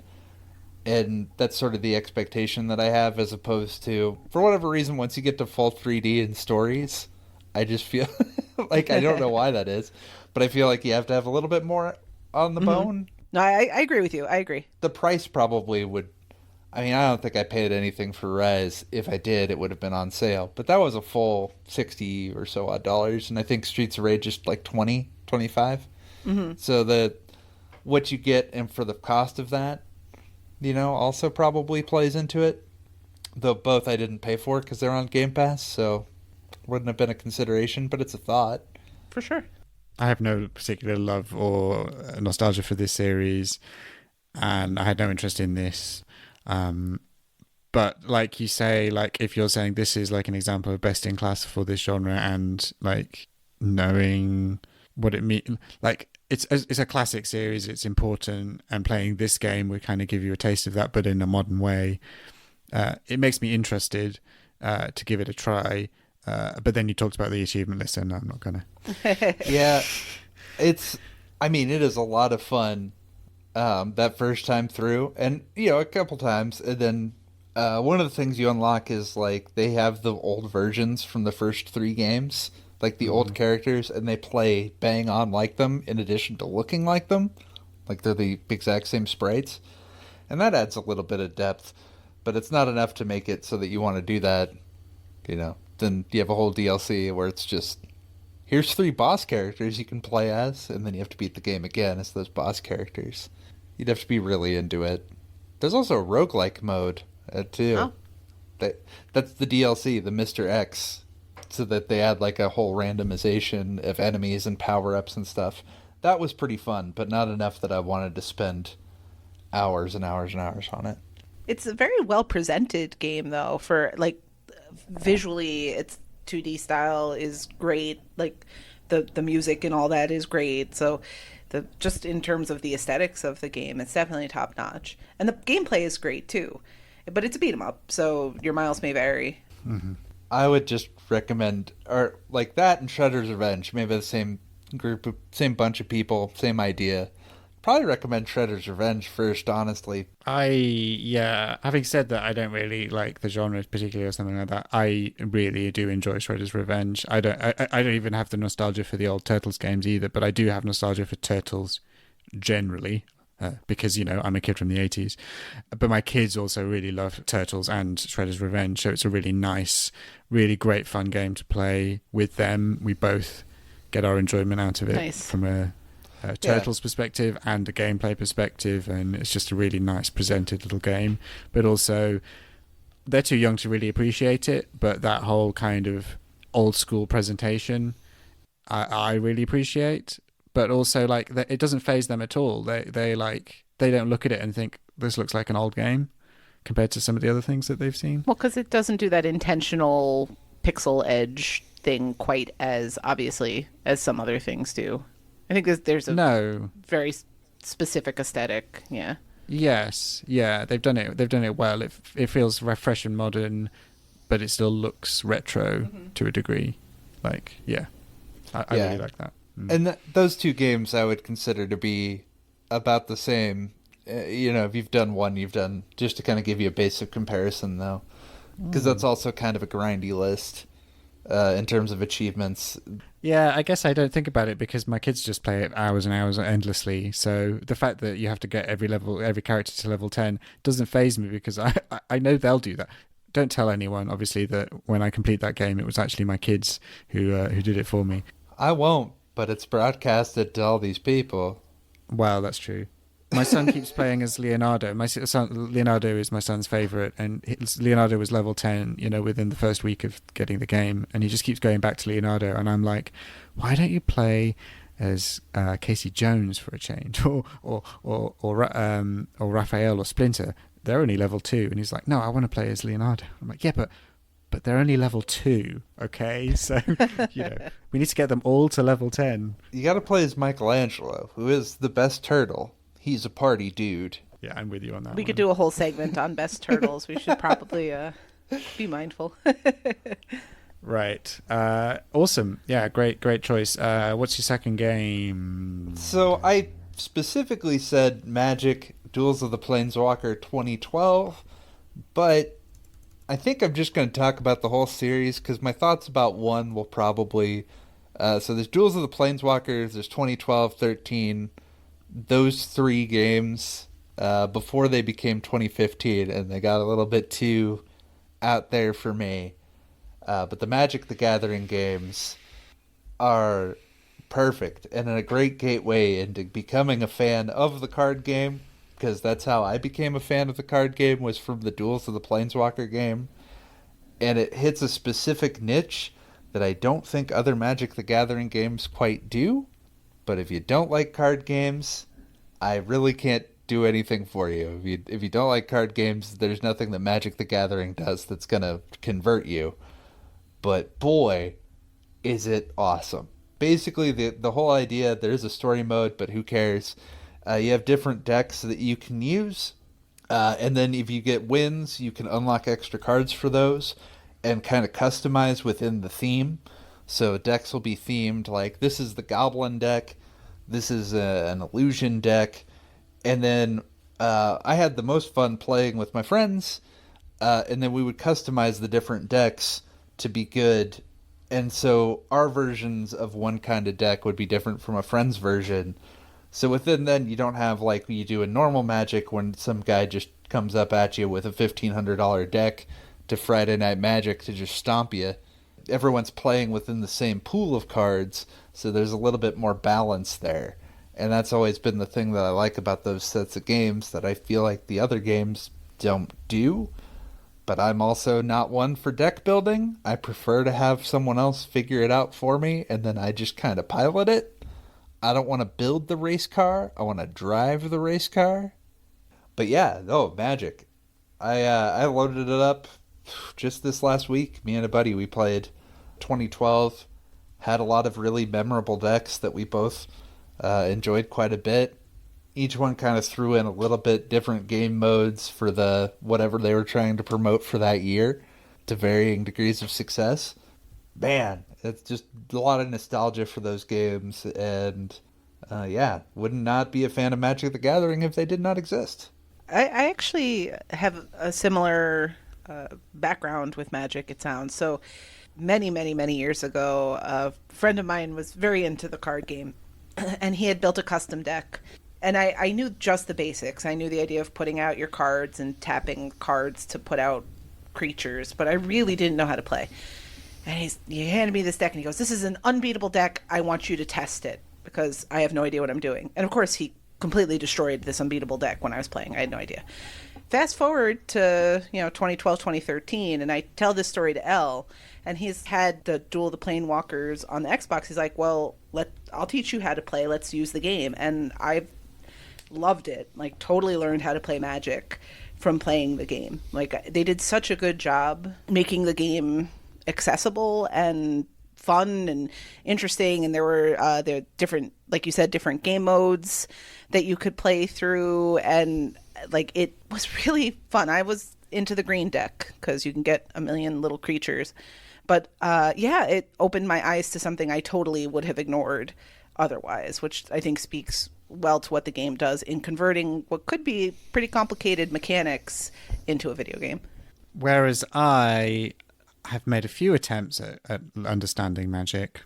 And that's sort of the expectation that I have, as opposed to, for whatever reason, once you get to full 3D and stories, I just feel like, I don't know why that is, but I feel like you have to have a little bit more on the bone. No, I agree with you. I agree. The price probably would, I don't think I paid anything for Ryse. If I did, it would have been on sale. But that was a full $60 or so odd dollars, and I think Streets of Rage just like $20, $25. So what you get, and for the cost of that, also probably plays into it. Though both I didn't pay for because they're on Game Pass, so wouldn't have been a consideration, but it's a thought. For sure. I have no particular love or nostalgia for this series, and I had no interest in this. But like you say, like, if you're saying this is like an example of best in class for this genre, and like knowing what it means, like it's a classic series, it's important, and playing this game would kind of give you a taste of that, but in a modern way. It makes me interested to give it a try. But then you talked about the achievement list, and I'm not gonna. Yeah, it is a lot of fun. That first time through, and a couple times, and then one of the things you unlock is like they have the old versions from the first 3 games like the old characters, and they play bang on like them in addition to looking like them. Like they're the exact same sprites. And that adds a little bit of depth, but it's not enough to make it so that you want to do that. Then you have a whole DLC where it's just, here's 3 boss characters you can play as, and then you have to beat the game again as those boss characters. You'd have to be really into it. There's also a roguelike mode, too. Oh. That's the DLC, the Mr. X, so that they add like a whole randomization of enemies and power-ups and stuff. That was pretty fun, but not enough that I wanted to spend hours and hours and hours on it. It's a very well presented game, though. For like visually, its 2D style is great. Like the music and all that is great. So just in terms of the aesthetics of the game, it's definitely top notch. And the gameplay is great too. But it's a beat 'em up, so your miles may vary. Mm-hmm. I would just recommend, or like that and Shredder's Revenge, maybe the same same bunch of people, same idea. Probably recommend Shredder's Revenge first, honestly. Having said that, I don't really like the genre particularly or something like that. I really do enjoy Shredder's Revenge. I don't even have the nostalgia for the old Turtles games either, but I do have nostalgia for Turtles generally. Because, I'm a kid from the 80s. But my kids also really love Turtles and Shredder's Revenge, so it's a really nice, really great fun game to play with them. We both get our enjoyment out of it from a Turtles perspective and a gameplay perspective, and it's just a really nice presented little game. But also, they're too young to really appreciate it, but that whole kind of old school presentation, I really appreciate. But also, like, it doesn't faze them at all. They don't look at it and think this looks like an old game compared to some of the other things that they've seen. Well, because it doesn't do that intentional pixel edge thing quite as obviously as some other things do. I think there's a very specific aesthetic. Yeah. Yes. Yeah. They've done it. They've done it well. It feels fresh and modern, but it still looks retro to a degree. Like, yeah, I really like that. And those 2 games I would consider to be about the same. If you've done one, you've done, just to kind of give you a basic comparison, though. Because that's also kind of a grindy list in terms of achievements. Yeah, I guess I don't think about it because my kids just play it hours and hours endlessly. So the fact that you have to get every character to level 10 doesn't faze me because I know they'll do that. Don't tell anyone, obviously, that when I complete that game, it was actually my kids who did it for me. I won't. But it's broadcasted to all these people. Well, that's true. My son keeps playing as Leonardo. Leonardo is my son's favorite, and Leonardo was level 10, within the first week of getting the game, and he just keeps going back to Leonardo, and I'm like, why don't you play as Casey Jones for a change, or Raphael or Splinter? They're only level 2, and he's like, no, I want to play as Leonardo. I'm like, yeah, but they're only level 2, okay? So, we need to get them all to level 10. You got to play as Michelangelo, who is the best turtle. He's a party dude. Yeah, I'm with you on that. We could do a whole segment on best turtles. We should probably be mindful. Right. Awesome. Yeah, great choice. What's your second game? So I specifically said Magic Duels of the Planeswalker 2012, but I think I'm just going to talk about the whole series because my thoughts about one will probably... so there's Duels of the Planeswalkers, there's 2012, 13, those 3 games before they became 2015, and they got a little bit too out there for me. But the Magic the Gathering games are perfect and a great gateway into becoming a fan of the card game, because that's how I became a fan of the card game, was from the Duels of the Planeswalker game. And it hits a specific niche that I don't think other Magic the Gathering games quite do. But if you don't like card games, I really can't do anything for you. If you don't like card games, there's nothing that Magic the Gathering does that's going to convert you. But boy, is it awesome. Basically, the whole idea, there's a story mode, but who cares? You have different decks that you can use, and then if you get wins, you can unlock extra cards for those and kind of customize within the theme. So decks will be themed like, this is the Goblin deck, this is an Illusion deck, and then I had the most fun playing with my friends, and then we would customize the different decks to be good And so our versions of one kind of deck would be different from a friend's version. So within then, you don't have like you do in normal Magic when some guy just comes up at you with a $1,500 deck to Friday Night Magic to just stomp you. Everyone's playing within the same pool of cards, so there's a little bit more balance there. And that's always been the thing that I like about those sets of games that I feel like the other games don't do. But I'm also not one for deck building. I prefer to have someone else figure it out for me, and then I just kind of pilot it. I don't want to build the race car. I want to drive the race car. But yeah, Magic. I loaded it up just this last week. Me and a buddy, we played 2012. Had a lot of really memorable decks that we both enjoyed quite a bit. Each one kind of threw in a little bit different game modes for the whatever they were trying to promote for that year to varying degrees of success. Man, it's just a lot of nostalgia for those games, and would not be a fan of Magic the Gathering if they did not exist. I actually have a similar background with Magic, it sounds. So many, many, many years ago, a friend of mine was very into the card game, and he had built a custom deck. And I knew just the basics. I knew the idea of putting out your cards and tapping cards to put out creatures, but I really didn't know how to play. And he handed me this deck, and he goes, "This is an unbeatable deck. I want you to test it, because I have no idea what I'm doing." And of course, he completely destroyed this unbeatable deck when I was playing. I had no idea. Fast forward to 2012, 2013, and I tell this story to Elle, and he's had the Duel of the Planewalkers on the Xbox. He's like, "Well, I'll teach you how to play. Let's use the game." And I've loved it. Like, totally learned how to play Magic from playing the game. Like, they did such a good job making the game accessible and fun and interesting, and there were different, like you said, different game modes that you could play through, and like it was really fun. I was into the green deck because you can get a million little creatures, but it opened my eyes to something I totally would have ignored otherwise, which I think speaks well to what the game does in converting what could be pretty complicated mechanics into a video game. Whereas I have made a few attempts at understanding Magic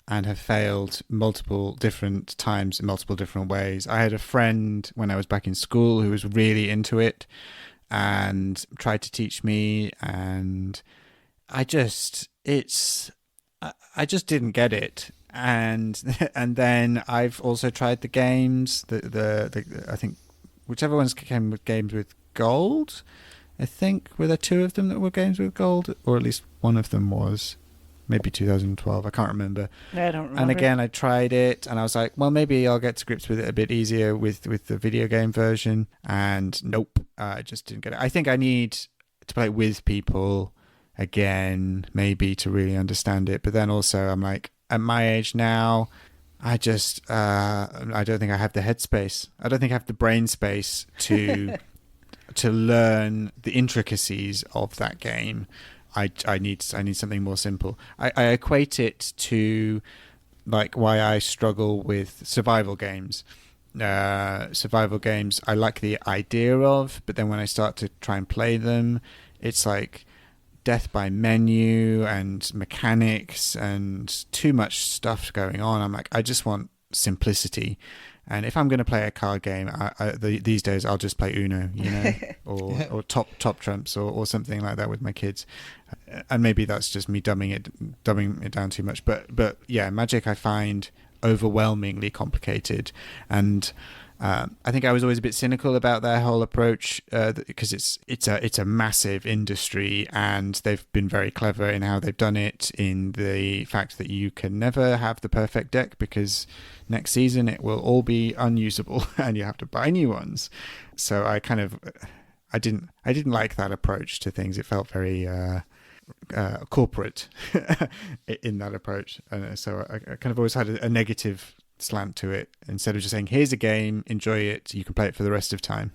and have failed multiple different times in multiple different ways. I had a friend when I was back in school who was really into it and tried to teach me, and I just didn't get it. And then I've also tried the games, the I think whichever ones came with games with gold. I think were there two of them that were games with gold, or at least one of them was. Maybe 2012, I can't remember. I don't remember. And again, I tried it, and I was like, well, maybe I'll get to grips with it a bit easier with the video game version. And nope, I just didn't get it. I think I need to play with people again, maybe to really understand it. But then also, I'm like, at my age now, I just I don't think I have the headspace. I don't think I have the brain space to to learn the intricacies of that game. I need something more simple. I equate it to like why I struggle with survival games. Survival games I like the idea of, but then when I start to try and play them, it's like death by menu and mechanics and too much stuff going on. I'm like, I just want simplicity. And if I'm going to play a card game, these days I'll just play Uno, or top trumps or something like that with my kids. And maybe that's just me dumbing it down too much. But yeah, Magic I find overwhelmingly complicated, and I think I was always a bit cynical about their whole approach because it's a massive industry, and they've been very clever in how they've done it, in the fact that you can never have the perfect deck because next season it will all be unusable and you have to buy new ones. So I didn't like that approach to things. It felt very corporate in that approach, and so I kind of always had a negative slant to it, instead of just saying, here's a game, enjoy it, you can play it for the rest of time.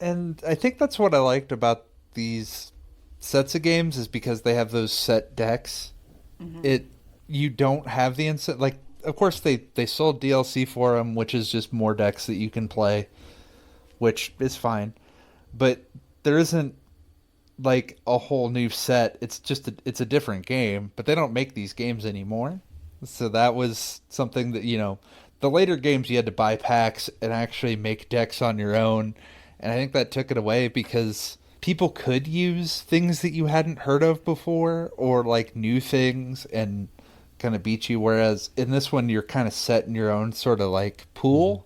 And I think that's what I liked about these sets of games, is because they have those set decks. Mm-hmm. You don't have the instant, like, of course they sold DLC for them, which is just more decks that you can play, which is fine, but there isn't like a whole new set. It's just it's a different game, but they don't make these games anymore. So that was something that, the later games you had to buy packs and actually make decks on your own. And I think that took it away because people could use things that you hadn't heard of before or like new things and kind of beat you. Whereas in this one, you're kind of set in your own sort of like pool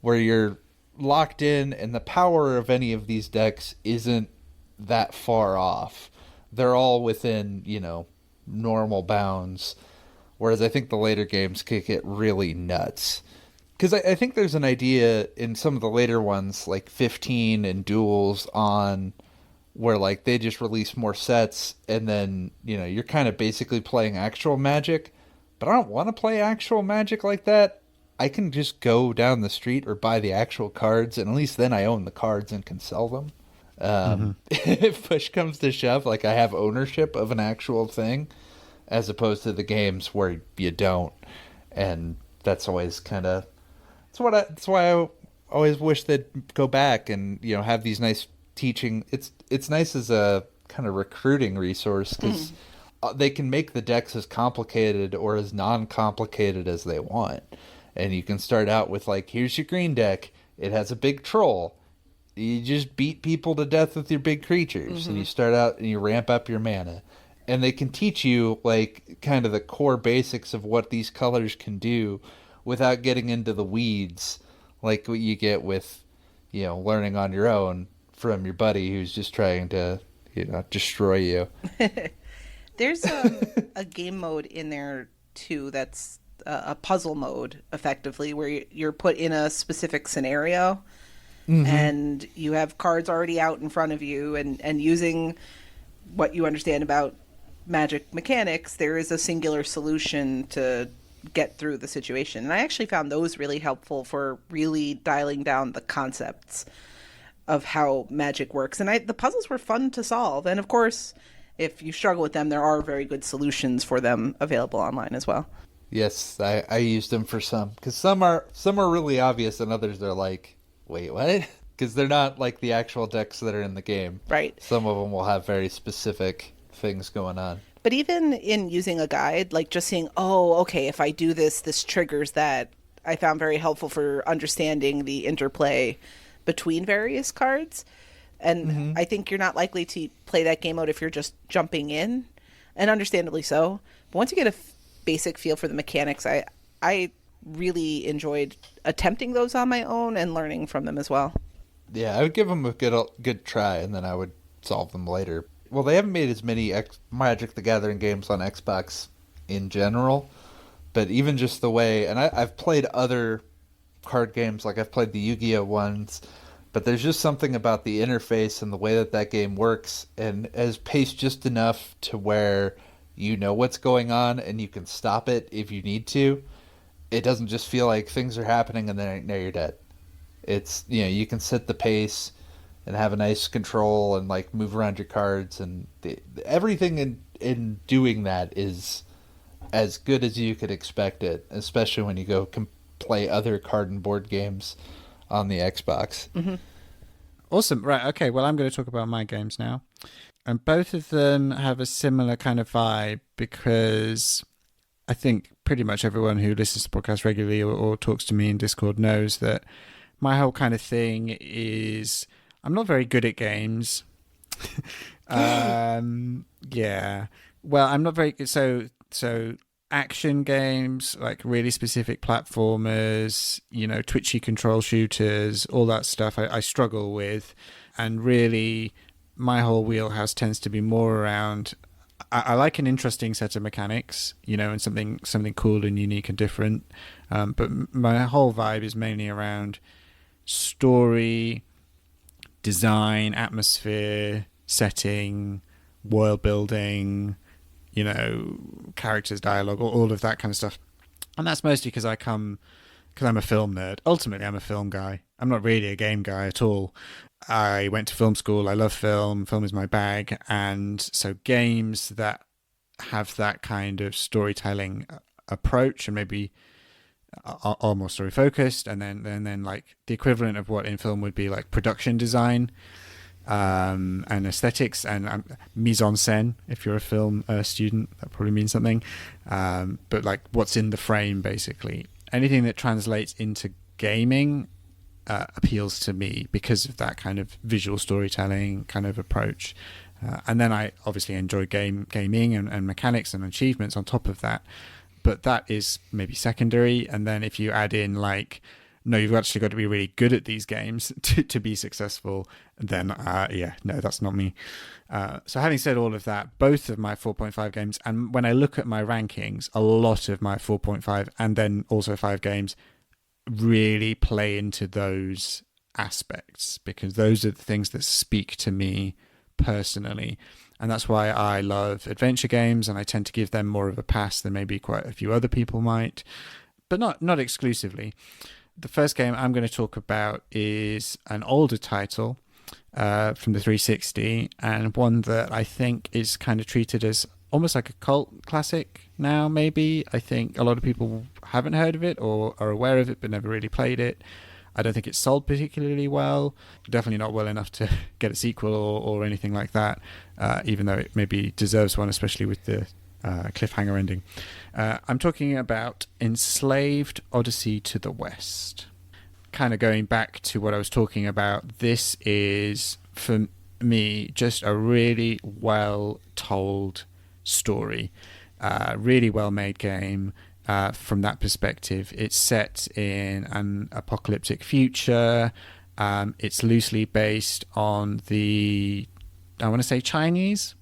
where you're locked in, and the power of any of these decks isn't that far off. They're all within, normal bounds. Whereas I think the later games could get really nuts. Because I think there's an idea in some of the later ones, like 15 and Duels on, where like they just release more sets, and then, you're kind of basically playing actual Magic. But I don't want to play actual Magic like that. I can just go down the street or buy the actual cards, and at least then I own the cards and can sell them. If push comes to shove, like I have ownership of an actual thing, as opposed to the games where you don't. And that's always kind of, that's why I always wish they'd go back and, have these nice teaching. It's nice as a kind of recruiting resource because they can make the decks as complicated or as non-complicated as they want. And you can start out with like, here's your green deck. It has a big troll. You just beat people to death with your big creatures. And you start out and you ramp up your mana. And they can teach you, like, kind of the core basics of what these colors can do without getting into the weeds, like what you get with, learning on your own from your buddy who's just trying to, destroy you. There's a game mode in there, too, that's a puzzle mode, effectively, where you're put in a specific scenario, and you have cards already out in front of you, and using what you understand about Magic mechanics, there is a singular solution to get through the situation. And I actually found those really helpful for really dialing down the concepts of how Magic works. And the puzzles were fun to solve. And of course, if you struggle with them, there are very good solutions for them available online as well. Yes, I used them for some, because some are really obvious and others are like, wait, what? Because they're not like the actual decks that are in the game. Right. Some of them will have very specific things going on. But even in using a guide, like just seeing, oh, okay, if I do this triggers that, I found very helpful for understanding the interplay between various cards. And I think you're not likely to play that game mode if you're just jumping in, and understandably so. But once you get a basic feel for the mechanics, I really enjoyed attempting those on my own and learning from them as well. Yeah, I would give them a good try, and then I would solve them later. Well, they haven't made as many Magic the Gathering games on Xbox in general, but even just the way, and I've played other card games, like I've played the Yu-Gi-Oh ones, but there's just something about the interface and the way that game works, and is paced just enough to where you know what's going on and you can stop it if you need to. It doesn't just feel like things are happening and then now you're dead. It's, you can set the pace and have a nice control and like move around your cards, and everything in doing that is as good as you could expect it, especially when you go play other card and board games on the Xbox. Awesome. Right. Okay. Well, I'm going to talk about my games now. And both of them have a similar kind of vibe, because I think pretty much everyone who listens to podcasts regularly or talks to me in Discord knows that my whole kind of thing is I'm not very good at games. Yeah. Well, I'm not very good. So action games, like really specific platformers, twitchy control shooters, all that stuff I struggle with. And really, my whole wheelhouse tends to be more around, I like an interesting set of mechanics, and something cool and unique and different. But my whole vibe is mainly around story, design, atmosphere, setting, world building, characters, dialogue, all of that kind of stuff. And that's mostly because I'm a film nerd. Ultimately, I'm a film guy. I'm not really a game guy at all. I went to film school. I love film. Film is my bag. And so games that have that kind of storytelling approach and maybe are more story focused, and then like the equivalent of what in film would be like production design, and aesthetics and mise en scène. If you're a film student, that probably means something. But like what's in the frame, basically. Anything that translates into gaming appeals to me because of that kind of visual storytelling kind of approach. And then I obviously enjoy gaming and mechanics and achievements on top of that. But that is maybe secondary. And then if you add in like, no, you've actually got to be really good at these games to be successful, then no, that's not me. So having said all of that, both of my 4.5 games, and when I look at my rankings, a lot of my 4.5 and then also 5 games really play into those aspects, because those are the things that speak to me personally. And that's why I love adventure games, and I tend to give them more of a pass than maybe quite a few other people might, but not exclusively. The first game I'm going to talk about is an older title from the 360, and one that I think is kind of treated as almost like a cult classic now, maybe. I think a lot of people haven't heard of it or are aware of it but never really played it. I don't think it's sold particularly well, definitely not well enough to get a sequel or anything like that, even though it maybe deserves one, especially with the cliffhanger ending. I'm talking about Enslaved Odyssey to the West. Kind of going back to what I was talking about, this is, for me, just a really well-told story. Really well-made game. From that perspective, it's set in an apocalyptic future. It's loosely based on the, I want to say Chinese,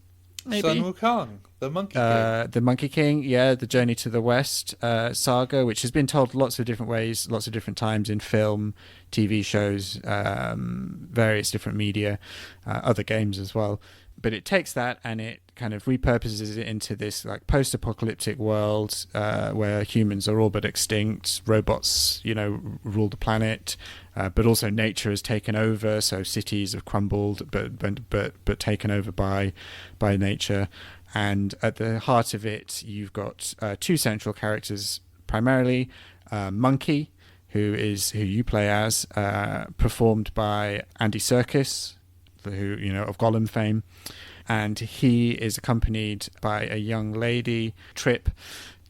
maybe? Sun Wukong, the Monkey King. The Monkey King, yeah, the Journey to the West saga, which has been told lots of different ways, lots of different times in film, TV shows, various different media, other games as well. But it takes that and it kind of repurposes it into this like post-apocalyptic world where humans are all but extinct, robots, rule the planet, but also nature has taken over. So cities have crumbled, but taken over by nature. And at the heart of it, you've got 2 central characters primarily: Monkey, who you play as, performed by Andy Serkis, who of Gollum fame, and he is accompanied by a young lady, Trip,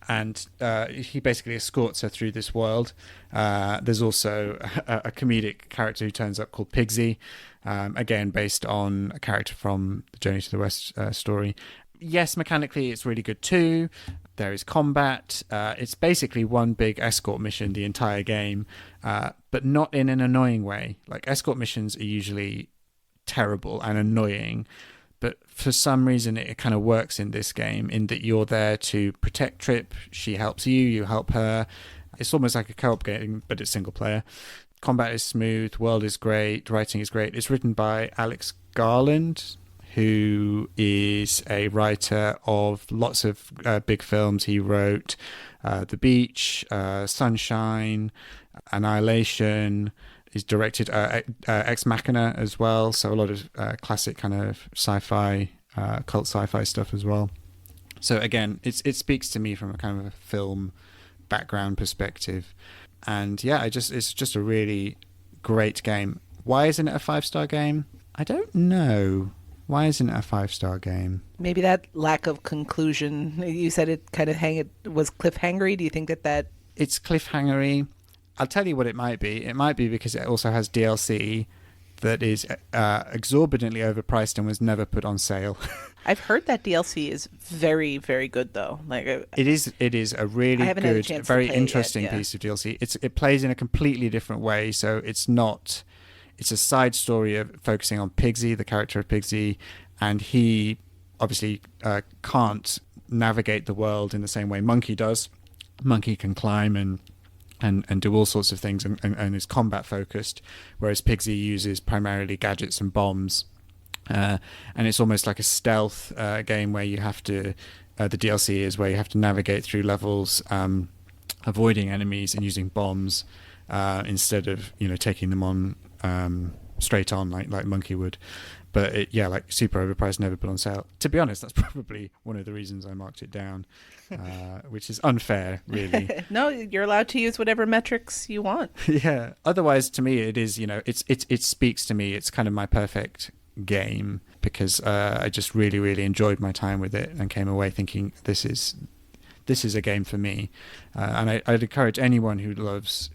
and he basically escorts her through this world. There's also a comedic character who turns up called Pigsy, again based on a character from the Journey to the West story. Yes, mechanically it's really good too. There is combat. It's basically one big escort mission the entire game, but not in an annoying way. Like, escort missions are usually terrible and annoying, but for some reason it kind of works in this game, in that you're there to protect Trip, she helps you help her. It's almost like a co-op game, but it's single player. Combat is smooth, world is great, writing is great. It's written by Alex Garland, who is a writer of lots of big films. He wrote The Beach, Sunshine, AnnEllilation. He's directed Ex Machina as well, so a lot of classic kind of sci-fi, cult sci-fi stuff as well. So again, it speaks to me from a kind of a film background perspective, and yeah, it's just a really great game. Why isn't it a 5-star game? I don't know. Why isn't it a 5-star game? Maybe that lack of conclusion. You said it kind of was cliffhangery. Do you think that it's cliffhangery? I'll tell you what it might be. It might be because it also has DLC that is exorbitantly overpriced and was never put on sale. I've heard that DLC is very, very good, though. Like, it is a really good, very interesting yet, yeah. piece of DLC. It plays in a completely different way, so it's a side story of focusing on Pigsy, the character of Pigsy, and he obviously can't navigate the world in the same way Monkey does. Monkey can climb and do all sorts of things and is combat focused, whereas Pigsy uses primarily gadgets and bombs. And it's almost like a stealth game where you have to, the DLC is where you have to navigate through levels, avoiding enemies and using bombs instead of taking them on straight on like Monkey would. But like super overpriced, never put on sale. To be honest, that's probably one of the reasons I marked it down, which is unfair, really. No, you're allowed to use whatever metrics you want. Yeah. Otherwise, to me, it is, it speaks to me. It's kind of my perfect game because I just really, really enjoyed my time with it and came away thinking this is a game for me. And I'd encourage anyone who loves,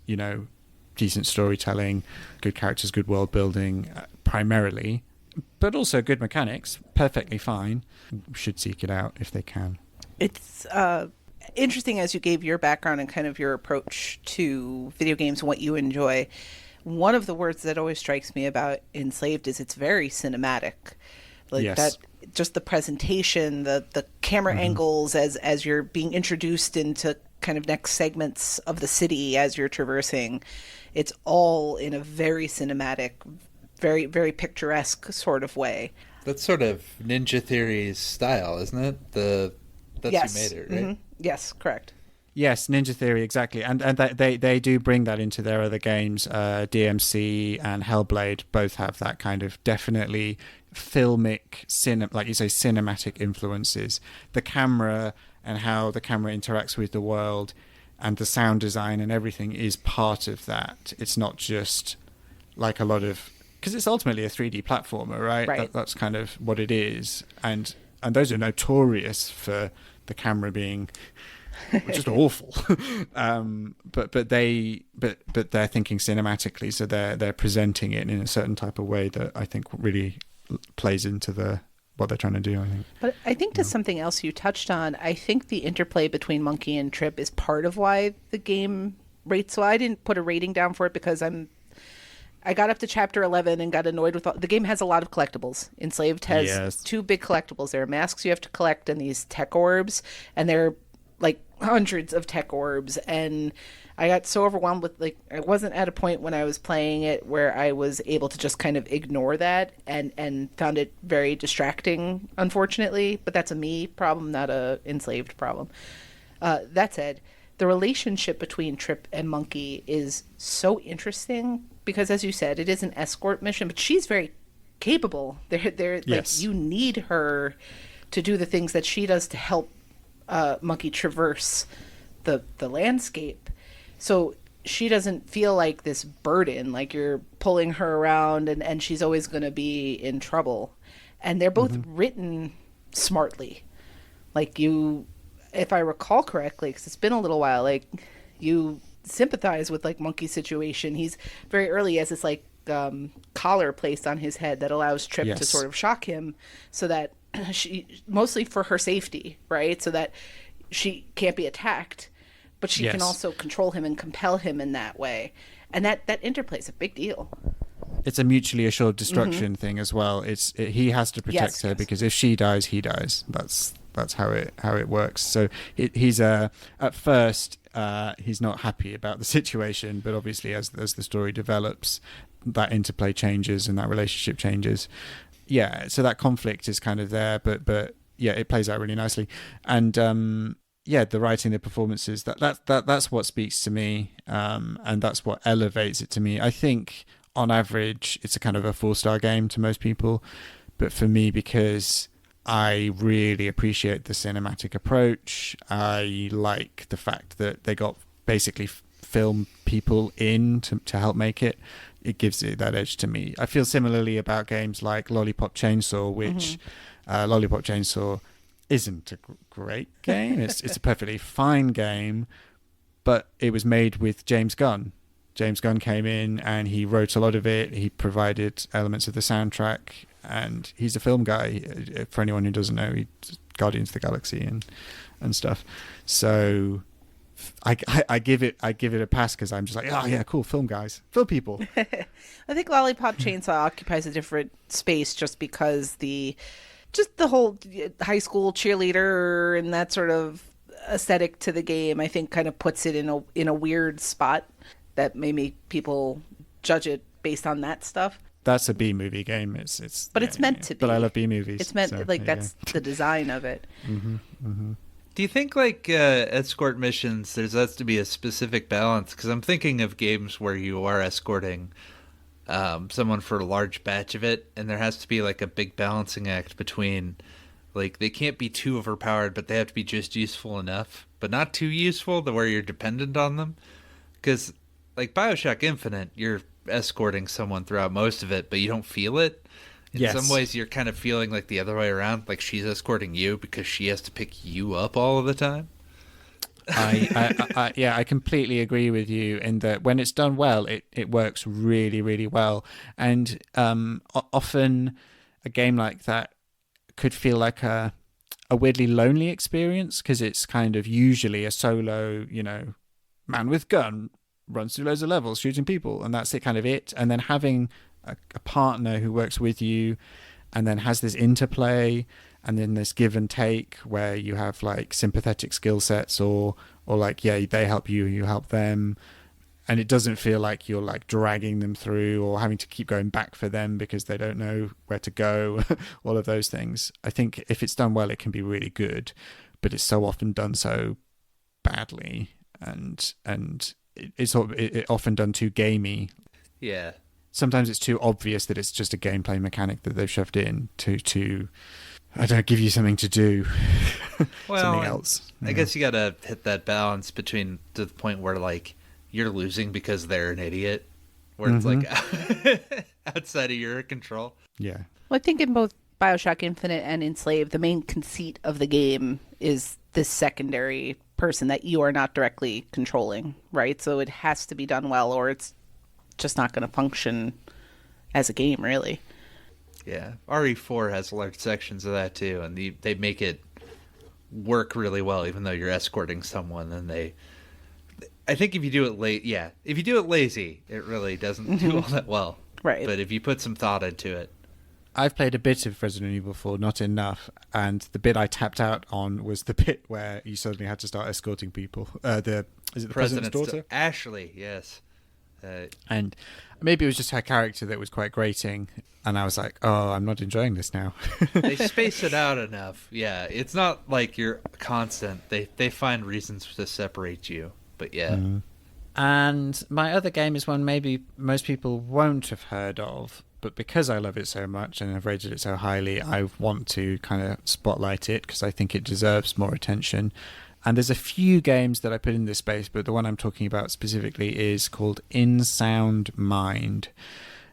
decent storytelling, good characters, good world building, primarily, but also good mechanics, perfectly fine, should seek it out if they can. It's interesting as you gave your background and kind of your approach to video games and what you enjoy. One of the words that always strikes me about Enslaved is it's very cinematic. Like yes. that, just the presentation, the camera angles as you're being introduced into kind of next segments of the city as you're traversing. It's all in a very cinematic, very, very picturesque sort of way. That's sort of Ninja Theory's style, isn't it? That's yes. who made it, right? Mm-hmm. Yes, correct. Yes, Ninja Theory, exactly. And they do bring that into their other games. DMC and Hellblade both have that kind of definitely filmic, like you say, cinematic influences. The camera and how the camera interacts with the world and the sound design and everything is part of that. It's not just like a lot of... Because it's ultimately a 3D platformer, right? Right. That's kind of what it is. And those are notorious for the camera being... just awful. But they're thinking cinematically, so they're presenting it in a certain type of way that I think really plays into what they're trying to do, I think. But I think to something else you touched on, I think the interplay between Monkey and Trip is part of why the game rates. So I didn't put a rating down for it because I got up to chapter 11 and got annoyed with the game has a lot of collectibles. Enslaved has 2 big collectibles. There are masks you have to collect and these tech orbs, and they're like hundreds of tech orbs, and I got so overwhelmed with I wasn't at a point when I was playing it where I was able to just kind of ignore that and found it very distracting, unfortunately, but that's a me problem, not a Enslaved problem. That said, the relationship between Trip and Monkey is so interesting because, as you said, it is an escort mission, but she's very capable. They're yes. Like, you need her to do the things that she does to help Monkey traverse the landscape, so she doesn't feel like this burden, like you're pulling her around and she's always going to be in trouble. And they're both written smartly. Like, you, if I recall correctly, because it's been a little while, like, you sympathize with like Monkey's situation. He's very early has this like collar placed on his head that allows Trip to sort of shock him, so that she, mostly for her safety, right? So that she can't be attacked, but she can also control him and compel him in that way. And that interplay is a big deal. It's a mutually assured destruction thing as well. He has to protect her because if she dies, he dies. That's how it works. So he's at first he's not happy about the situation, but obviously as the story develops, that interplay changes and that relationship changes. Yeah, so that conflict is kind of there, but yeah, it plays out really nicely. And the writing, the performances, that's what speaks to me, and that's what elevates it to me. I think on average it's a kind of a 4-star game to most people, but for me, because I really appreciate the cinematic approach, I like the fact that they got basically film people in to help make it. It gives it that edge to me. I feel similarly about games like Lollipop Chainsaw, which Lollipop Chainsaw isn't a great game. It's a perfectly fine game, but it was made with James Gunn. James Gunn came in and he wrote a lot of it. He provided elements of the soundtrack, and he's a film guy. For anyone who doesn't know, he did Guardians of the Galaxy and stuff. So I give it a pass because I'm just like, oh yeah, cool, film guys, film people. I think Lollipop Chainsaw occupies a different space just because the whole high school cheerleader and that sort of aesthetic to the game, I think, kind of puts it in a weird spot that may make people judge it based on that stuff. That's a B movie game. It's meant to be. But I love B movies. It's meant that's the design of it. Do you think like escort missions, there has to be a specific balance? Because I'm thinking of games where you are escorting someone for a large batch of it, and there has to be like a big balancing act between, like, they can't be too overpowered, but they have to be just useful enough, but not too useful to where you're dependent on them. Because like BioShock Infinite, you're escorting someone throughout most of it, but you don't feel it. In some ways, you're kind of feeling like the other way around, like she's escorting you because she has to pick you up all of the time. I completely agree with you in that when it's done well, it works really, really well. And often a game like that could feel like a weirdly lonely experience because it's kind of usually a solo, man with gun runs through loads of levels shooting people, and that's it. And then having a partner who works with you and then has this interplay and then this give and take where you have like sympathetic skill sets or like, they help you, you help them. And it doesn't feel like you're like dragging them through or having to keep going back for them because they don't know where to go, all of those things. I think if it's done well, it can be really good, but it's so often done so badly and it's often done too gamey. Yeah. Sometimes it's too obvious that it's just a gameplay mechanic that they've shoved in to I don't know, give you something to do. Well, something else. I guess you got to hit that balance between to the point where like you're losing because they're an idiot, where it's like outside of your control. Yeah. Well, I think in both BioShock Infinite and Enslaved, the main conceit of the game is this secondary person that you are not directly controlling, right? So it has to be done well or it's just not going to function as a game, really. Yeah, RE4 has large sections of that too, and they make it work really well, even though you're escorting someone. And I think if you do it if you do it lazy, it really doesn't do all that well. Right. But if you put some thought into it, I've played a bit of Resident Evil 4, not enough, and the bit I tapped out on was the bit where you suddenly had to start escorting people. Is it the president's daughter? Ashley, yes. And maybe it was just her character that was quite grating, and I was like, oh, I'm not enjoying this now. They space it out enough. Yeah, it's not like you're constant. They find reasons to separate you, but yeah. Mm. And my other game is one maybe most people won't have heard of, but because I love it so much and I've rated it so highly, I want to kind of spotlight it because I think it deserves more attention. And there's a few games that I put in this space, but the one I'm talking about specifically is called In Sound Mind.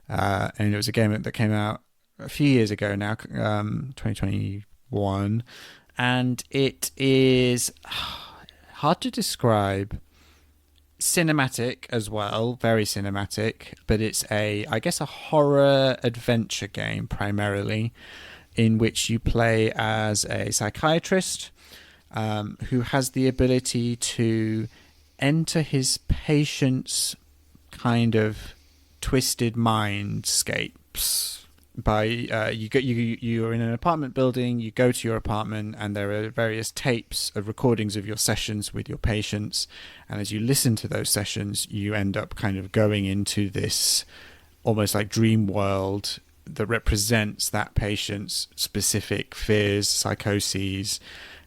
And it was a game that came out a few years ago now, 2021. And it is hard to describe. Cinematic as well, very cinematic, but it's a horror adventure game primarily, in which you play as a psychiatrist who has the ability to enter his patient's kind of twisted mindscapes. By you're in an apartment building, you go to your apartment, and there are various tapes of recordings of your sessions with your patients, and as you listen to those sessions, you end up kind of going into this almost like dream world that represents that patient's specific fears, psychoses,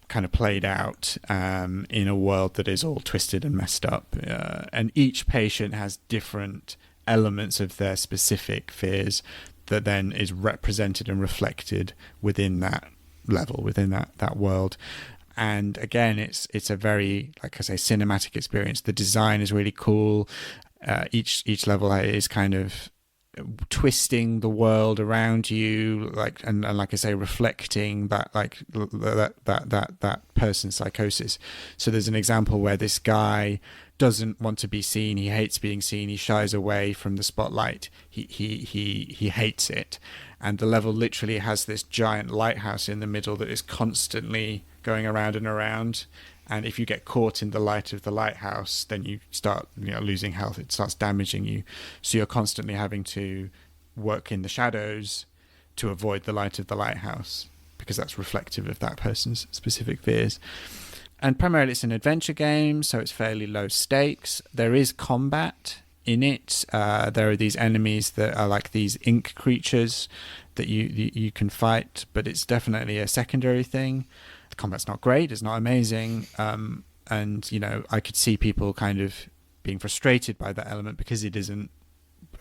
kind of played out in a world that is all twisted and messed up. And each patient has different elements of their specific fears that then is represented and reflected within that level, within that world. And again, it's a very, like I say, cinematic experience. The design is really cool. Each level is kind of twisting the world around you, like and like I say, reflecting that that person's psychosis. So there's an example where this guy doesn't want to be seen. He hates being seen. He shies away from the spotlight. He hates it. And the level literally has this giant lighthouse in the middle that is constantly going around and around. And if you get caught in the light of the lighthouse, then you start losing health. It starts damaging you. So you're constantly having to work in the shadows to avoid the light of the lighthouse, because that's reflective of that person's specific fears. And primarily it's an adventure game, so it's fairly low stakes. There is combat in it. There are these enemies that are like these ink creatures that you can fight, but it's definitely a secondary thing. The combat's not great, it's not amazing, and I could see people kind of being frustrated by that element because it isn't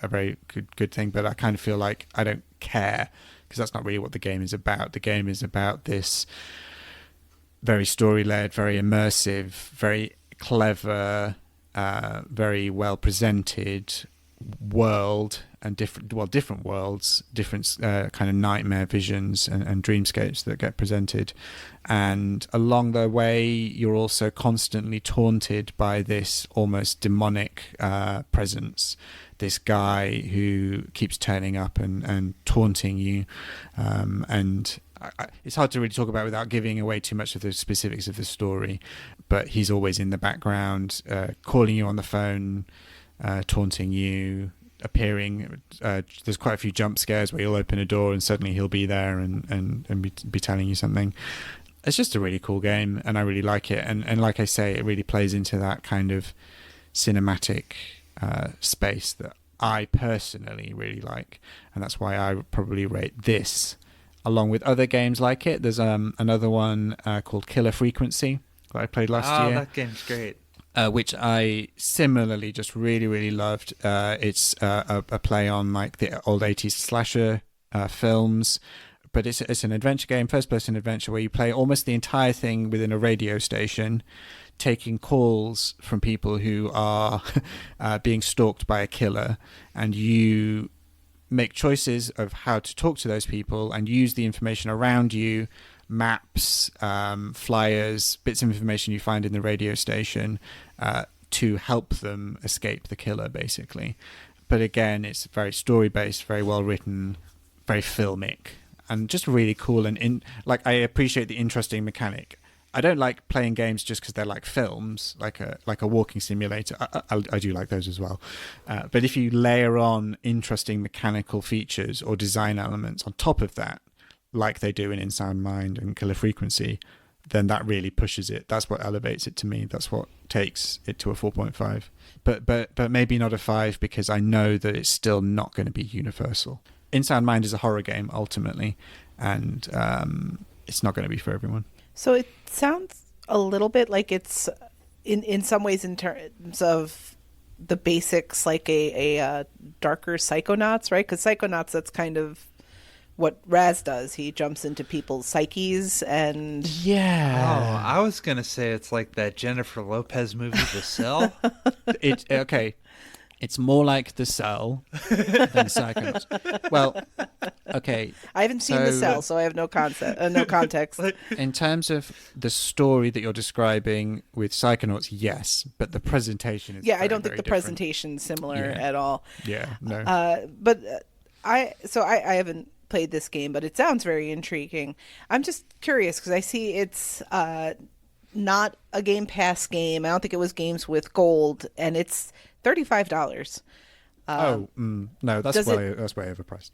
a very good thing. But I kind of feel like I don't care, because that's not really what the game is about. The game is about this very story-led, very immersive, very clever, very well presented world and different worlds, different kind of nightmare visions and dreamscapes that get presented. And along the way, you're also constantly taunted by this almost demonic presence, this guy who keeps turning up and taunting you. And it's hard to really talk about without giving away too much of the specifics of the story, but he's always in the background, calling you on the phone, taunting you, appearing. There's quite a few jump scares where you'll open a door and suddenly he'll be there and be telling you something. It's just a really cool game, and I really like it. And like I say, it really plays into that kind of cinematic space that I personally really like, and that's why I would probably rate this along with other games like it. There's another one called Killer Frequency that I played last year. Oh, that game's great. Which I similarly just really, really loved. It's a play on like the old 80s slasher films, but it's an adventure game, first-person adventure, where you play almost the entire thing within a radio station, taking calls from people who are being stalked by a killer, and you make choices of how to talk to those people and use the information around you, maps, flyers, bits of information you find in the radio station, to help them escape the killer, basically. But again, it's very story-based, very well written, very filmic, and just really cool. And I appreciate the interesting mechanic. I don't like playing games just because they're like films, like a walking simulator. I do like those as well. But if you layer on interesting mechanical features or design elements on top of that, like they do in Insound Mind and Killer Frequency, then that really pushes it. That's what elevates it to me. That's what takes it to a 4.5. But maybe not a 5, because I know that it's still not going to be universal. Insound Mind is a horror game ultimately, and it's not going to be for everyone. So it sounds a little bit like it's in some ways, in terms of the basics, like a darker Psychonauts, right? Because Psychonauts, that's kind of what Raz does. He jumps into people's psyches and... Yeah. Oh, I was going to say it's like that Jennifer Lopez movie, The Cell. Okay. It's more like The Cell than Psychonauts. Well, okay. I haven't seen The Cell, so I have no context. In terms of the story that you're describing with Psychonauts, yes, but the presentation is I don't think the presentation's similar at all. Yeah, no. But I haven't played this game, but it sounds very intriguing. I'm just curious because I see it's not a Game Pass game. I don't think it was games with gold, and it's $35. No, that's way overpriced.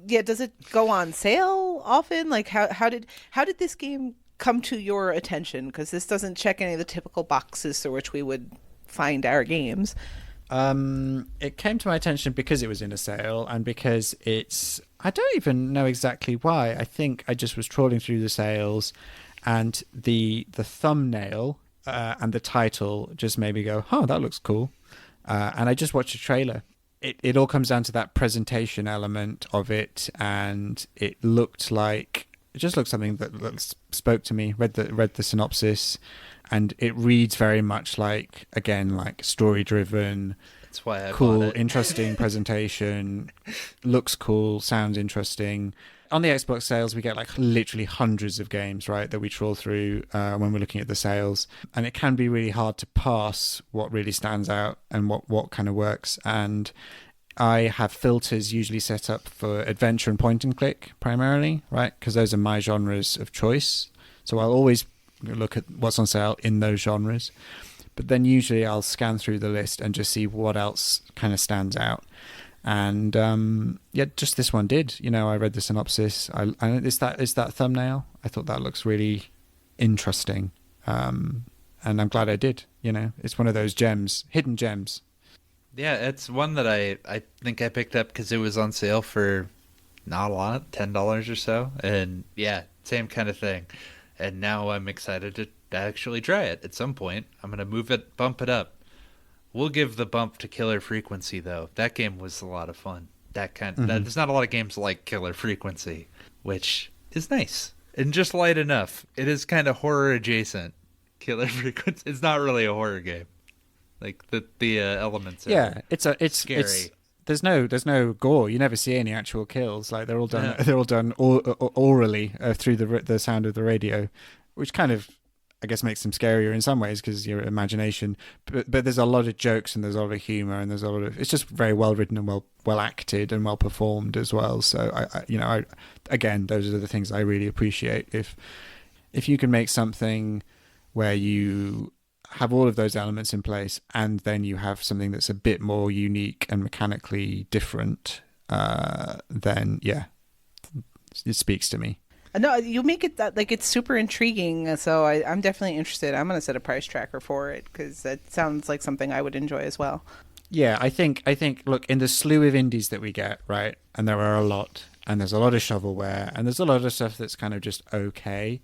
Yeah, does it go on sale often? Like how did this game come to your attention? Because this doesn't check any of the typical boxes through which we would find our games. It came to my attention because it was in a sale, and because I don't even know exactly why. I think I just was trawling through the sales, and the thumbnail and the title just made me go, "Oh, that looks cool." And I just watched a trailer. It all comes down to that presentation element of it, and it just looked something that spoke to me. Read the synopsis, and it reads very much like story driven. That's why I cool, bought it. Interesting presentation. Looks cool, sounds interesting. On the Xbox sales, we get like literally hundreds of games, right, that we trawl through when we're looking at the sales. And it can be really hard to pass what really stands out and what kind of works. And I have filters usually set up for adventure and point and click primarily, right, because those are my genres of choice. So I'll always look at what's on sale in those genres. But then usually I'll scan through the list and just see what else kind of stands out. And just this one did. I read the synopsis. It's that thumbnail. I thought that looks really interesting, and I'm glad I did. It's one of those gems, hidden gems. Yeah, it's one that I think I picked up because it was on sale for not a lot, $10 or so, and yeah, same kind of thing. And now I'm excited to actually try it at some point. I'm gonna bump it up. We'll give the bump to Killer Frequency, though. That game was a lot of fun. There's not a lot of games like Killer Frequency, which is nice and just light enough. It is kind of horror adjacent. Killer Frequency. It's not really a horror game. Like the elements. Are it's scary. there's no gore. You never see any actual kills. Like they're all done. Yeah. They're all done orally through the sound of the radio, which kind of, I guess, makes them scarier in some ways because your imagination. But there's a lot of jokes and there's a lot of humor and there's a lot of. It's just very well written and well acted and well performed as well. So I again, those are the things I really appreciate. If you can make something where you have all of those elements in place and then you have something that's a bit more unique and mechanically different, then yeah, it speaks to me. No, you make it that like it's super intriguing. So I'm definitely interested. I'm going to set a price tracker for it because that sounds like something I would enjoy as well. Yeah, I think look, in the slew of indies that we get, right, and there are a lot, and there's a lot of shovelware, and there's a lot of stuff that's kind of just okay.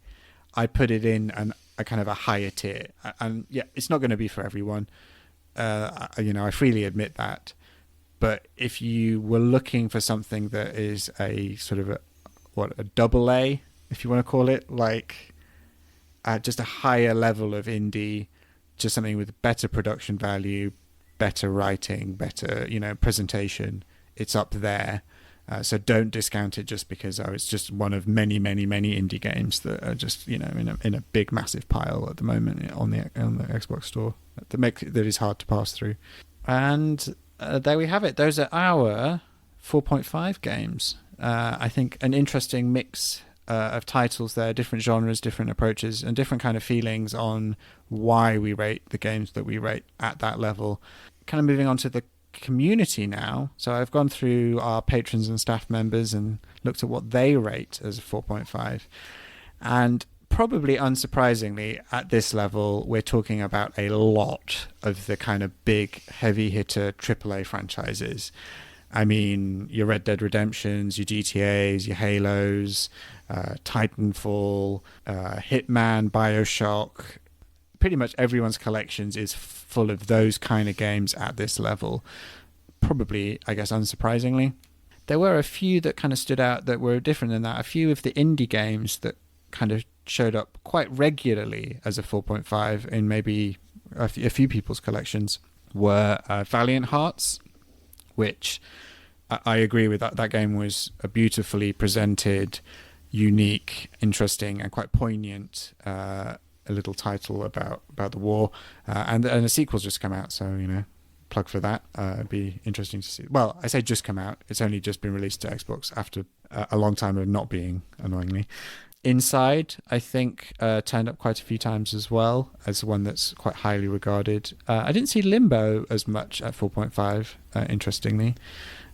I put it in a kind of a higher tier, and yeah, it's not going to be for everyone. I freely admit that. But if you were looking for something that is a sort of a double A, if you want to call it, like just a higher level of indie, just something with better production value, better writing, better presentation, it's up there. So don't discount it just because it's just one of many, many, many indie games that are just in a big massive pile at the moment on the Xbox Store that is hard to pass through. And there we have it. Those are our 4.5 games. I think an interesting mix of titles there, different genres, different approaches, and different kind of feelings on why we rate the games that we rate at that level. Kind of moving on to the community now. So I've gone through our patrons and staff members and looked at what they rate as a 4.5. And probably unsurprisingly, at this level, we're talking about a lot of the kind of big, heavy hitter AAA franchises. I mean, your Red Dead Redemptions, your GTAs, your Halos, Titanfall, Hitman, Bioshock. Pretty much everyone's collections is full of those kind of games at this level. Probably, I guess, unsurprisingly. There were a few that kind of stood out that were different than that. A few of the indie games that kind of showed up quite regularly as a 4.5 in maybe a few people's collections were Valiant Hearts, which I agree with. That game was a beautifully presented, unique, interesting, and quite poignant a little title about the war, and a sequel's just come out, so plug for that. It'd be interesting to see. Well, I say just come out, it's only just been released to Xbox after a long time of not being, annoyingly. Inside, I think, turned up quite a few times as well as one that's quite highly regarded. I didn't see Limbo as much at 4.5, interestingly.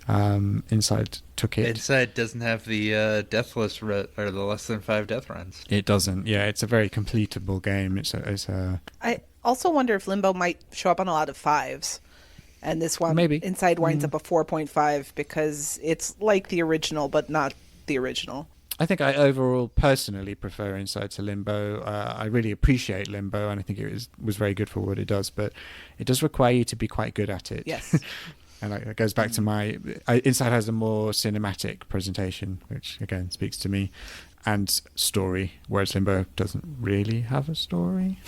Inside took it. Inside doesn't have the deathless or the less than 5 death runs. It doesn't. Yeah, it's a very completable game. It's a. I also wonder if Limbo might show up on a lot of 5s, and this one maybe Inside winds up a 4.5 because it's like the original but not the original. I think I overall personally prefer Inside to Limbo. I really appreciate Limbo, and I think it was very good for what it does, but it does require you to be quite good at it. Yes. And it goes back to Inside has a more cinematic presentation, which again speaks to me, and story, whereas Limbo doesn't really have a story.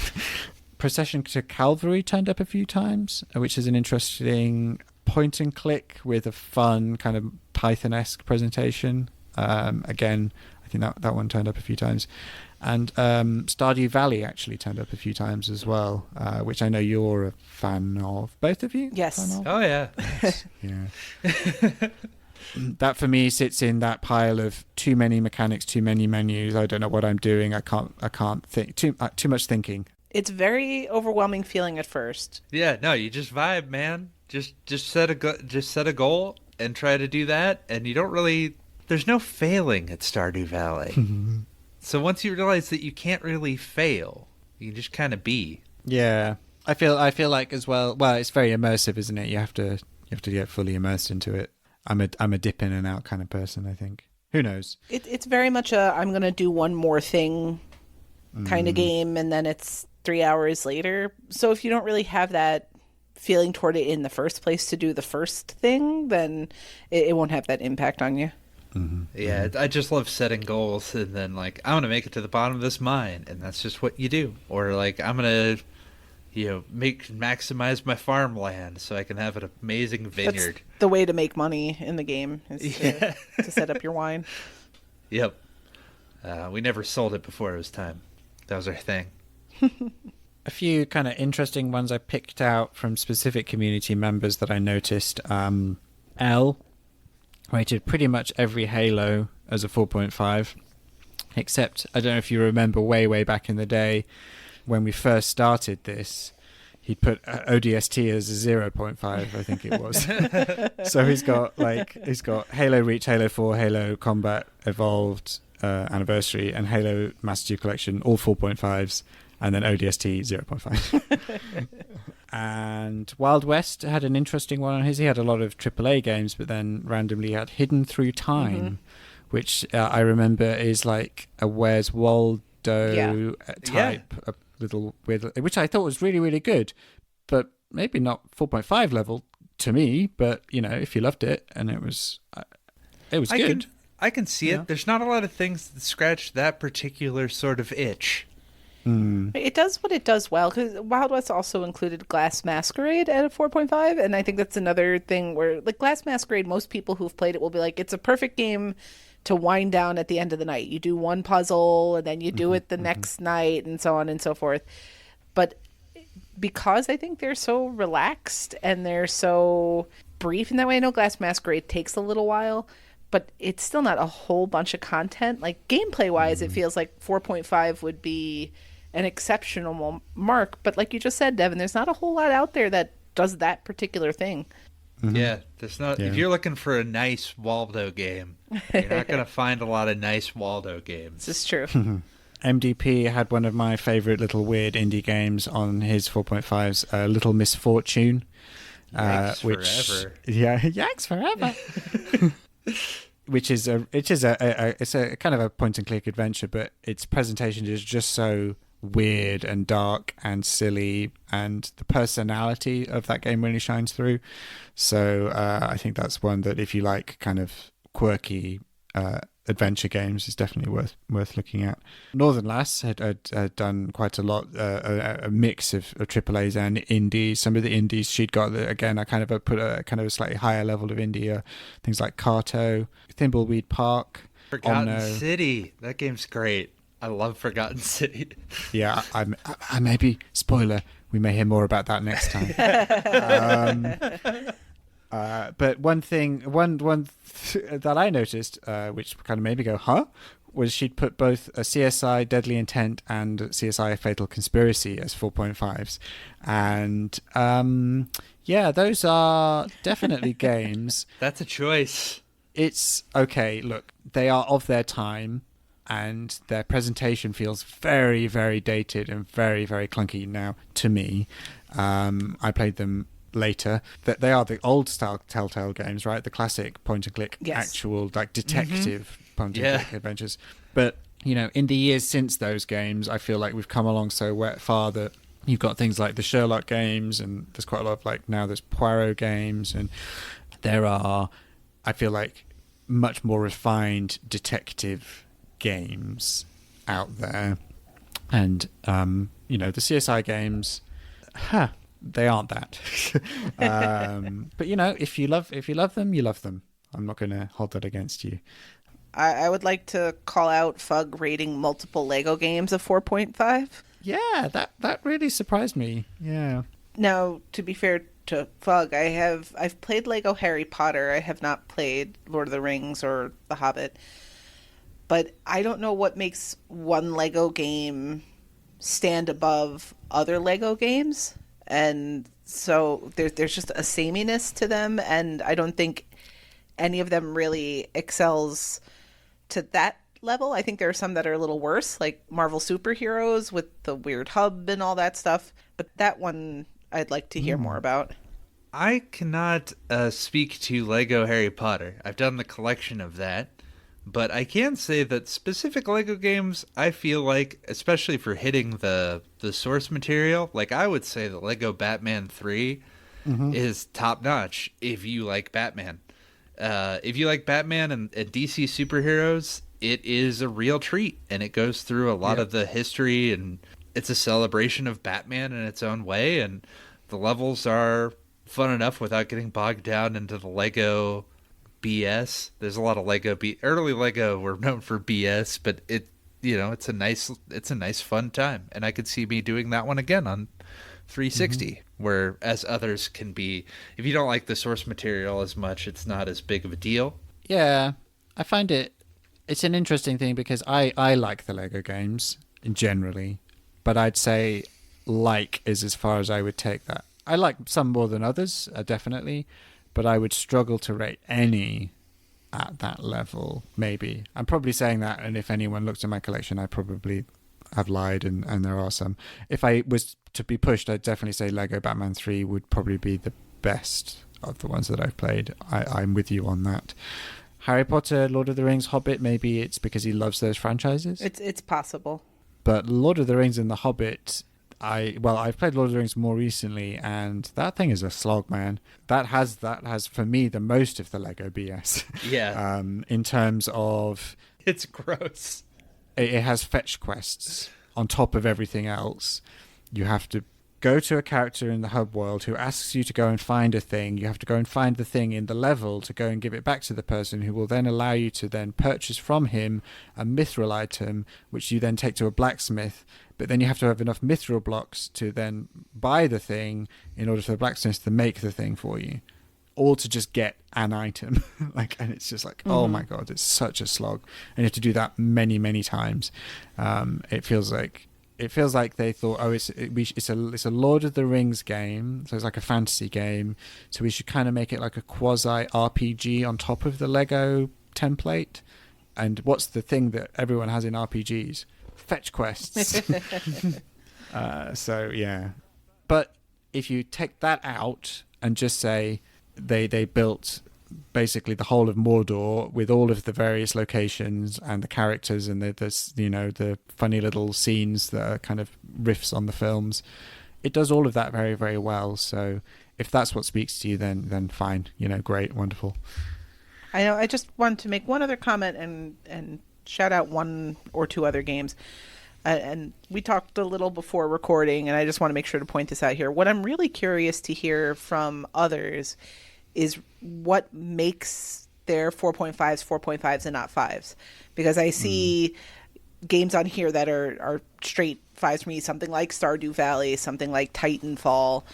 Procession to Calvary turned up a few times, which is an interesting point and click with a fun kind of Python-esque presentation. Again, I think that one turned up a few times. And Stardew Valley actually turned up a few times as well, which I know you're a fan of. Both of you? Yes. Oh, yeah. Yeah. That for me sits in that pile of too many mechanics, too many menus. I don't know what I'm doing. I can't think. Too much thinking. It's very overwhelming feeling at first. Yeah, no, you just vibe, man. Just set a goal and try to do that, and you don't really. There's no failing at Stardew Valley. So once you realize that you can't really fail, you can just kind of be. Yeah, I feel like as well. Well, it's very immersive, isn't it? You have to get fully immersed into it. I'm a dip in and out kind of person, I think. Who knows? It's very much I'm going to do one more thing kind of game, and then it's 3 hours later. So if you don't really have that feeling toward it in the first place to do the first thing, then it won't have that impact on you. Mm-hmm. Yeah, I just love setting goals, and then like I want to make it to the bottom of this mine, and that's just what you do. Or like I'm gonna, maximize my farmland so I can have an amazing vineyard. That's the way to make money in the game is to set up your wine. Yep. We never sold it before it was time. That was our thing. A few kind of interesting ones I picked out from specific community members that I noticed. L rated pretty much every Halo as a 4.5, except I don't know if you remember way back in the day when we first started this, he'd put ODST as a 0.5, I think it was. So he's got Halo Reach, Halo 4, Halo Combat Evolved Anniversary, and Halo Master Chief Collection, all 4.5s, and then ODST 0.5. And Wild West had an interesting one on his. He had a lot of AAA games, but then randomly had Hidden Through Time, which I remember is like a Where's Waldo type, a little weird, which I thought was really good, but maybe not 4.5 level to me. But if you loved it, and it was good. I can see it. There's not a lot of things that scratch that particular sort of itch. It does what it does well, because Wild West also included Glass Masquerade at a 4.5, and I think that's another thing where, like, Glass Masquerade, most people who've played it will be like, it's a perfect game to wind down at the end of the night. You do one puzzle, and then you do it the next night, and so on and so forth. But because I think they're so relaxed, and they're so brief in that way, I know Glass Masquerade takes a little while, but it's still not a whole bunch of content. Like, gameplay-wise, it feels like 4.5 would be an exceptional mark, but like you just said, Devin, there's not a whole lot out there that does that particular thing. Yeah, there's not. If you're looking for a nice Waldo game, you're not going to find a lot of nice Waldo games. This is true. MDP had one of my favorite little weird indie games on his 4.5s, Little Misfortune. Yikes forever. Yeah, yikes forever. Which is it's a kind of a point and click adventure, but its presentation is just so weird and dark and silly, and the personality of that game really shines through. So I think that's one that, if you like kind of quirky adventure games, is definitely worth looking at. Northern Lass had done quite a lot, a mix of AAAs and indies. Some of the indies she'd got, again, I kind of put a kind of a slightly higher level of indie, things like Carto, Thimbleweed Park, Forgotten City. That game's great. I love Forgotten City. Yeah, I maybe, spoiler, we may hear more about that next time. But one thing that I noticed, which kind of made me go, huh? Was she'd put both a CSI Deadly Intent and CSI Fatal Conspiracy as 4.5s. And those are definitely games. That's a choice. It's okay, look, they are of their time, and their presentation feels very, very dated and very, very clunky now to me. I played them later. That they are the old style Telltale games, right? The classic point and click, actual like detective point and click adventures. But in the years since those games, I feel like we've come along so far that you've got things like the Sherlock games, and there's quite a lot of now there's Poirot games, and there are, I feel like, much more refined detective games out there. And the CSI games, they aren't that. But if you love them, you love them. I'm not going to hold that against you. I would like to call out Fug rating multiple Lego games a 4.5. Yeah, that really surprised me. Yeah. Now, to be fair to Fug, I've played Lego Harry Potter. I have not played Lord of the Rings or The Hobbit. But I don't know what makes one Lego game stand above other Lego games. And so there's just a sameness to them, and I don't think any of them really excels to that level. I think there are some that are a little worse, like Marvel Superheroes with the weird hub and all that stuff. But that one I'd like to hear more about. I cannot speak to Lego Harry Potter. I've done the collection of that. But I can say that specific Lego games, I feel like, especially for hitting the source material, like I would say the Lego Batman 3 is top-notch if you like Batman. If you like Batman and DC superheroes, it is a real treat, and it goes through a lot of the history and it's a celebration of Batman in its own way, and the levels are fun enough without getting bogged down into the Lego BS. There's a lot of early Lego were known for BS, but it's a nice fun time, and I could see me doing that one again on 360, whereas others can be, if you don't like the source material as much, it's not as big of a deal. Yeah, I find it's an interesting thing because I like the Lego games generally, but I'd say like is as far as I would take that. I like some more than others, definitely, but I would struggle to rate any at that level, maybe. I'm probably saying that, and if anyone looked at my collection, I probably have lied, and there are some. If I was to be pushed, I'd definitely say Lego Batman 3 would probably be the best of the ones that I've played. I'm with you on that. Harry Potter, Lord of the Rings, Hobbit, maybe it's because he loves those franchises. It's possible. But Lord of the Rings and The Hobbit, I've played Lord of the Rings more recently, and that thing is a slog, man. That has for me the most of the Lego BS. Yeah. In terms of, it's gross. It has fetch quests on top of everything else. You have to go to a character in the hub world who asks you to go and find a thing. You have to go and find the thing in the level to go and give it back to the person, who will then allow you to then purchase from him a mithril item, which you then take to a blacksmith. But then you have to have enough mithril blocks to then buy the thing in order for the blacksmith to make the thing for you, all to just get an item. And it's just like, oh my God, it's such a slog. And you have to do that many, many times. It feels like they thought, it's a Lord of the Rings game, so it's like a fantasy game, so we should kind of make it like a quasi RPG on top of the Lego template. And what's the thing that everyone has in RPGs? Fetch quests. So yeah, but if you take that out and just say they built basically the whole of Mordor with all of the various locations and the characters and the funny little scenes that are kind of riffs on the films, it does all of that very, very well. So if that's what speaks to you, then fine, great, wonderful. I know. I just wanted to make one other comment and shout out one or two other games. And we talked a little before recording, and I just want to make sure to point this out here. What I'm really curious to hear from others is what makes their 4.5s and not 5s. Because I see games on here that are straight 5s for me, something like Stardew Valley, something like Titanfall.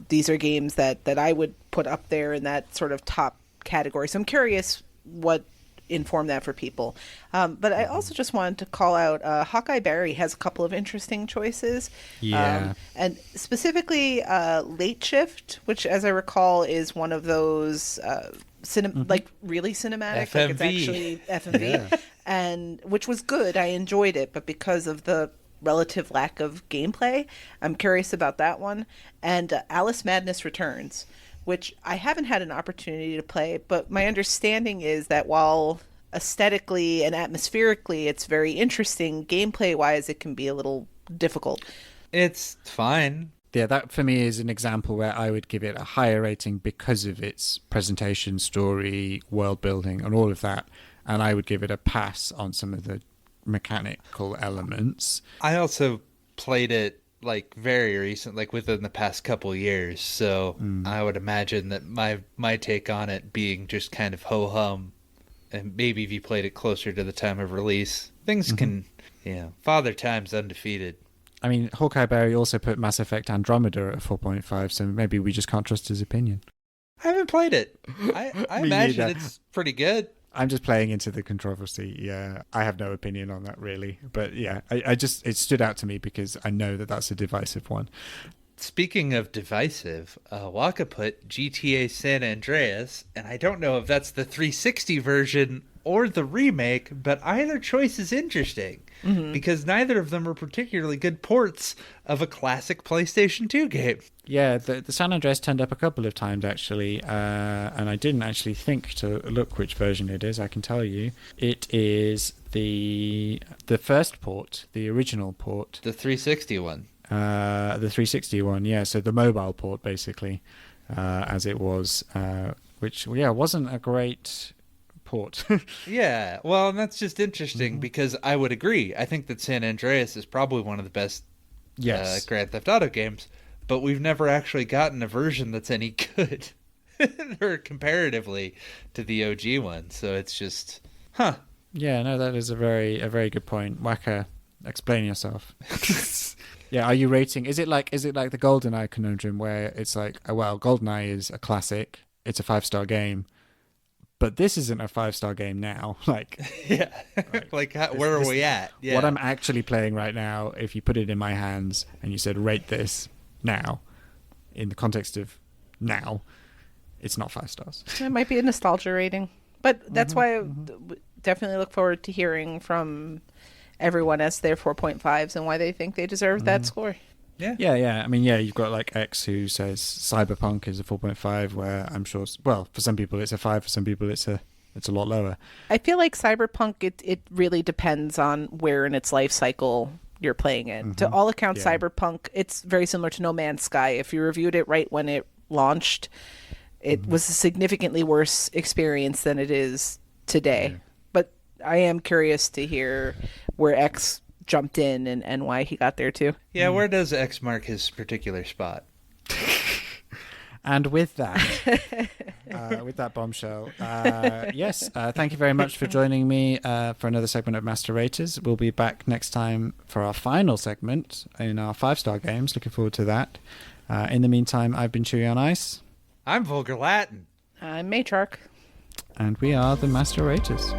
These are games that I would put up there in that sort of top category. So I'm curious what informed that for people. But I also just wanted to call out Hawkeye Berry has a couple of interesting choices. Yeah. And specifically Late Shift, which as I recall is one of those like really cinematic. FMV. Like it's actually FMV. Yeah. And which was good. I enjoyed it, but because of the relative lack of gameplay, I'm curious about that one. And Alice Madness Returns, which I haven't had an opportunity to play, but my understanding is that while aesthetically and atmospherically it's very interesting, gameplay-wise it can be a little difficult. It's fine. Yeah, that for me is an example where I would give it a higher rating because of its presentation, story, world building, and all of that. And I would give it a pass on some of the mechanical elements. I also played it very recent, within the past couple years, so I would imagine that my take on it being just kind of ho-hum, and maybe if you played it closer to the time of release, things can, Father Time's undefeated. I mean, Hawkeye Berry also put Mass Effect Andromeda at 4.5, so maybe we just can't trust his opinion. I haven't played it. I imagine neither. It's pretty good. I'm just playing into the controversy. Yeah, I have no opinion on that really. But yeah, it stood out to me because I know that that's a divisive one. Speaking of divisive, Waka put GTA San Andreas, and I don't know if that's the 360 version or the remake, but either choice is interesting because neither of them are particularly good ports of a classic PlayStation 2 game. Yeah, the San Andreas turned up a couple of times actually, and I didn't actually think to look which version it is. I can tell you, it is the first port, the original port, the 360 one. The 360 one, yeah. So the mobile port, basically, as it was, which wasn't a great port. Yeah, well, and that's just interesting because I would agree. I think that San Andreas is probably one of the best Yes. Grand Theft Auto games, but we've never actually gotten a version that's any good or comparatively to the OG one. So it's just, huh. Yeah, no, that is a very good point. Waka, explain yourself. Yeah, are you rating? Is it like the GoldenEye conundrum where it's like, oh, well, GoldenEye is a classic, it's a 5-star game, but this isn't a 5-star game now. Like, Yeah, right. Like where are we at? Yeah. What I'm actually playing right now, if you put it in my hands and you said rate this now, in the context of now, it's not 5 stars. It might be a nostalgia rating, but that's why I definitely look forward to hearing from everyone as their 4.5s and why they think they deserve that score. Yeah. I mean, yeah, you've got like X who says Cyberpunk is a 4.5, where I'm sure, well, for some people it's a 5, for some people it's a lot lower. I feel like Cyberpunk, it really depends on where in its life cycle you're playing it. To all accounts, Yeah. Cyberpunk, it's very similar to No Man's Sky. If you reviewed it right when it launched, it was a significantly worse experience than it is today. Yeah. But I am curious to hear where X jumped in and why he got there too. Yeah, where does X mark his particular spot? And with that, with that bombshell, yes, thank you very much for joining me for another segment of Master Raters. We'll be back next time for our final segment in our 5-star games. Looking forward to that. In the meantime, I've been Chewy on Ice. I'm Vulgar Latin. I'm Matriarch. And we are the Master Raters.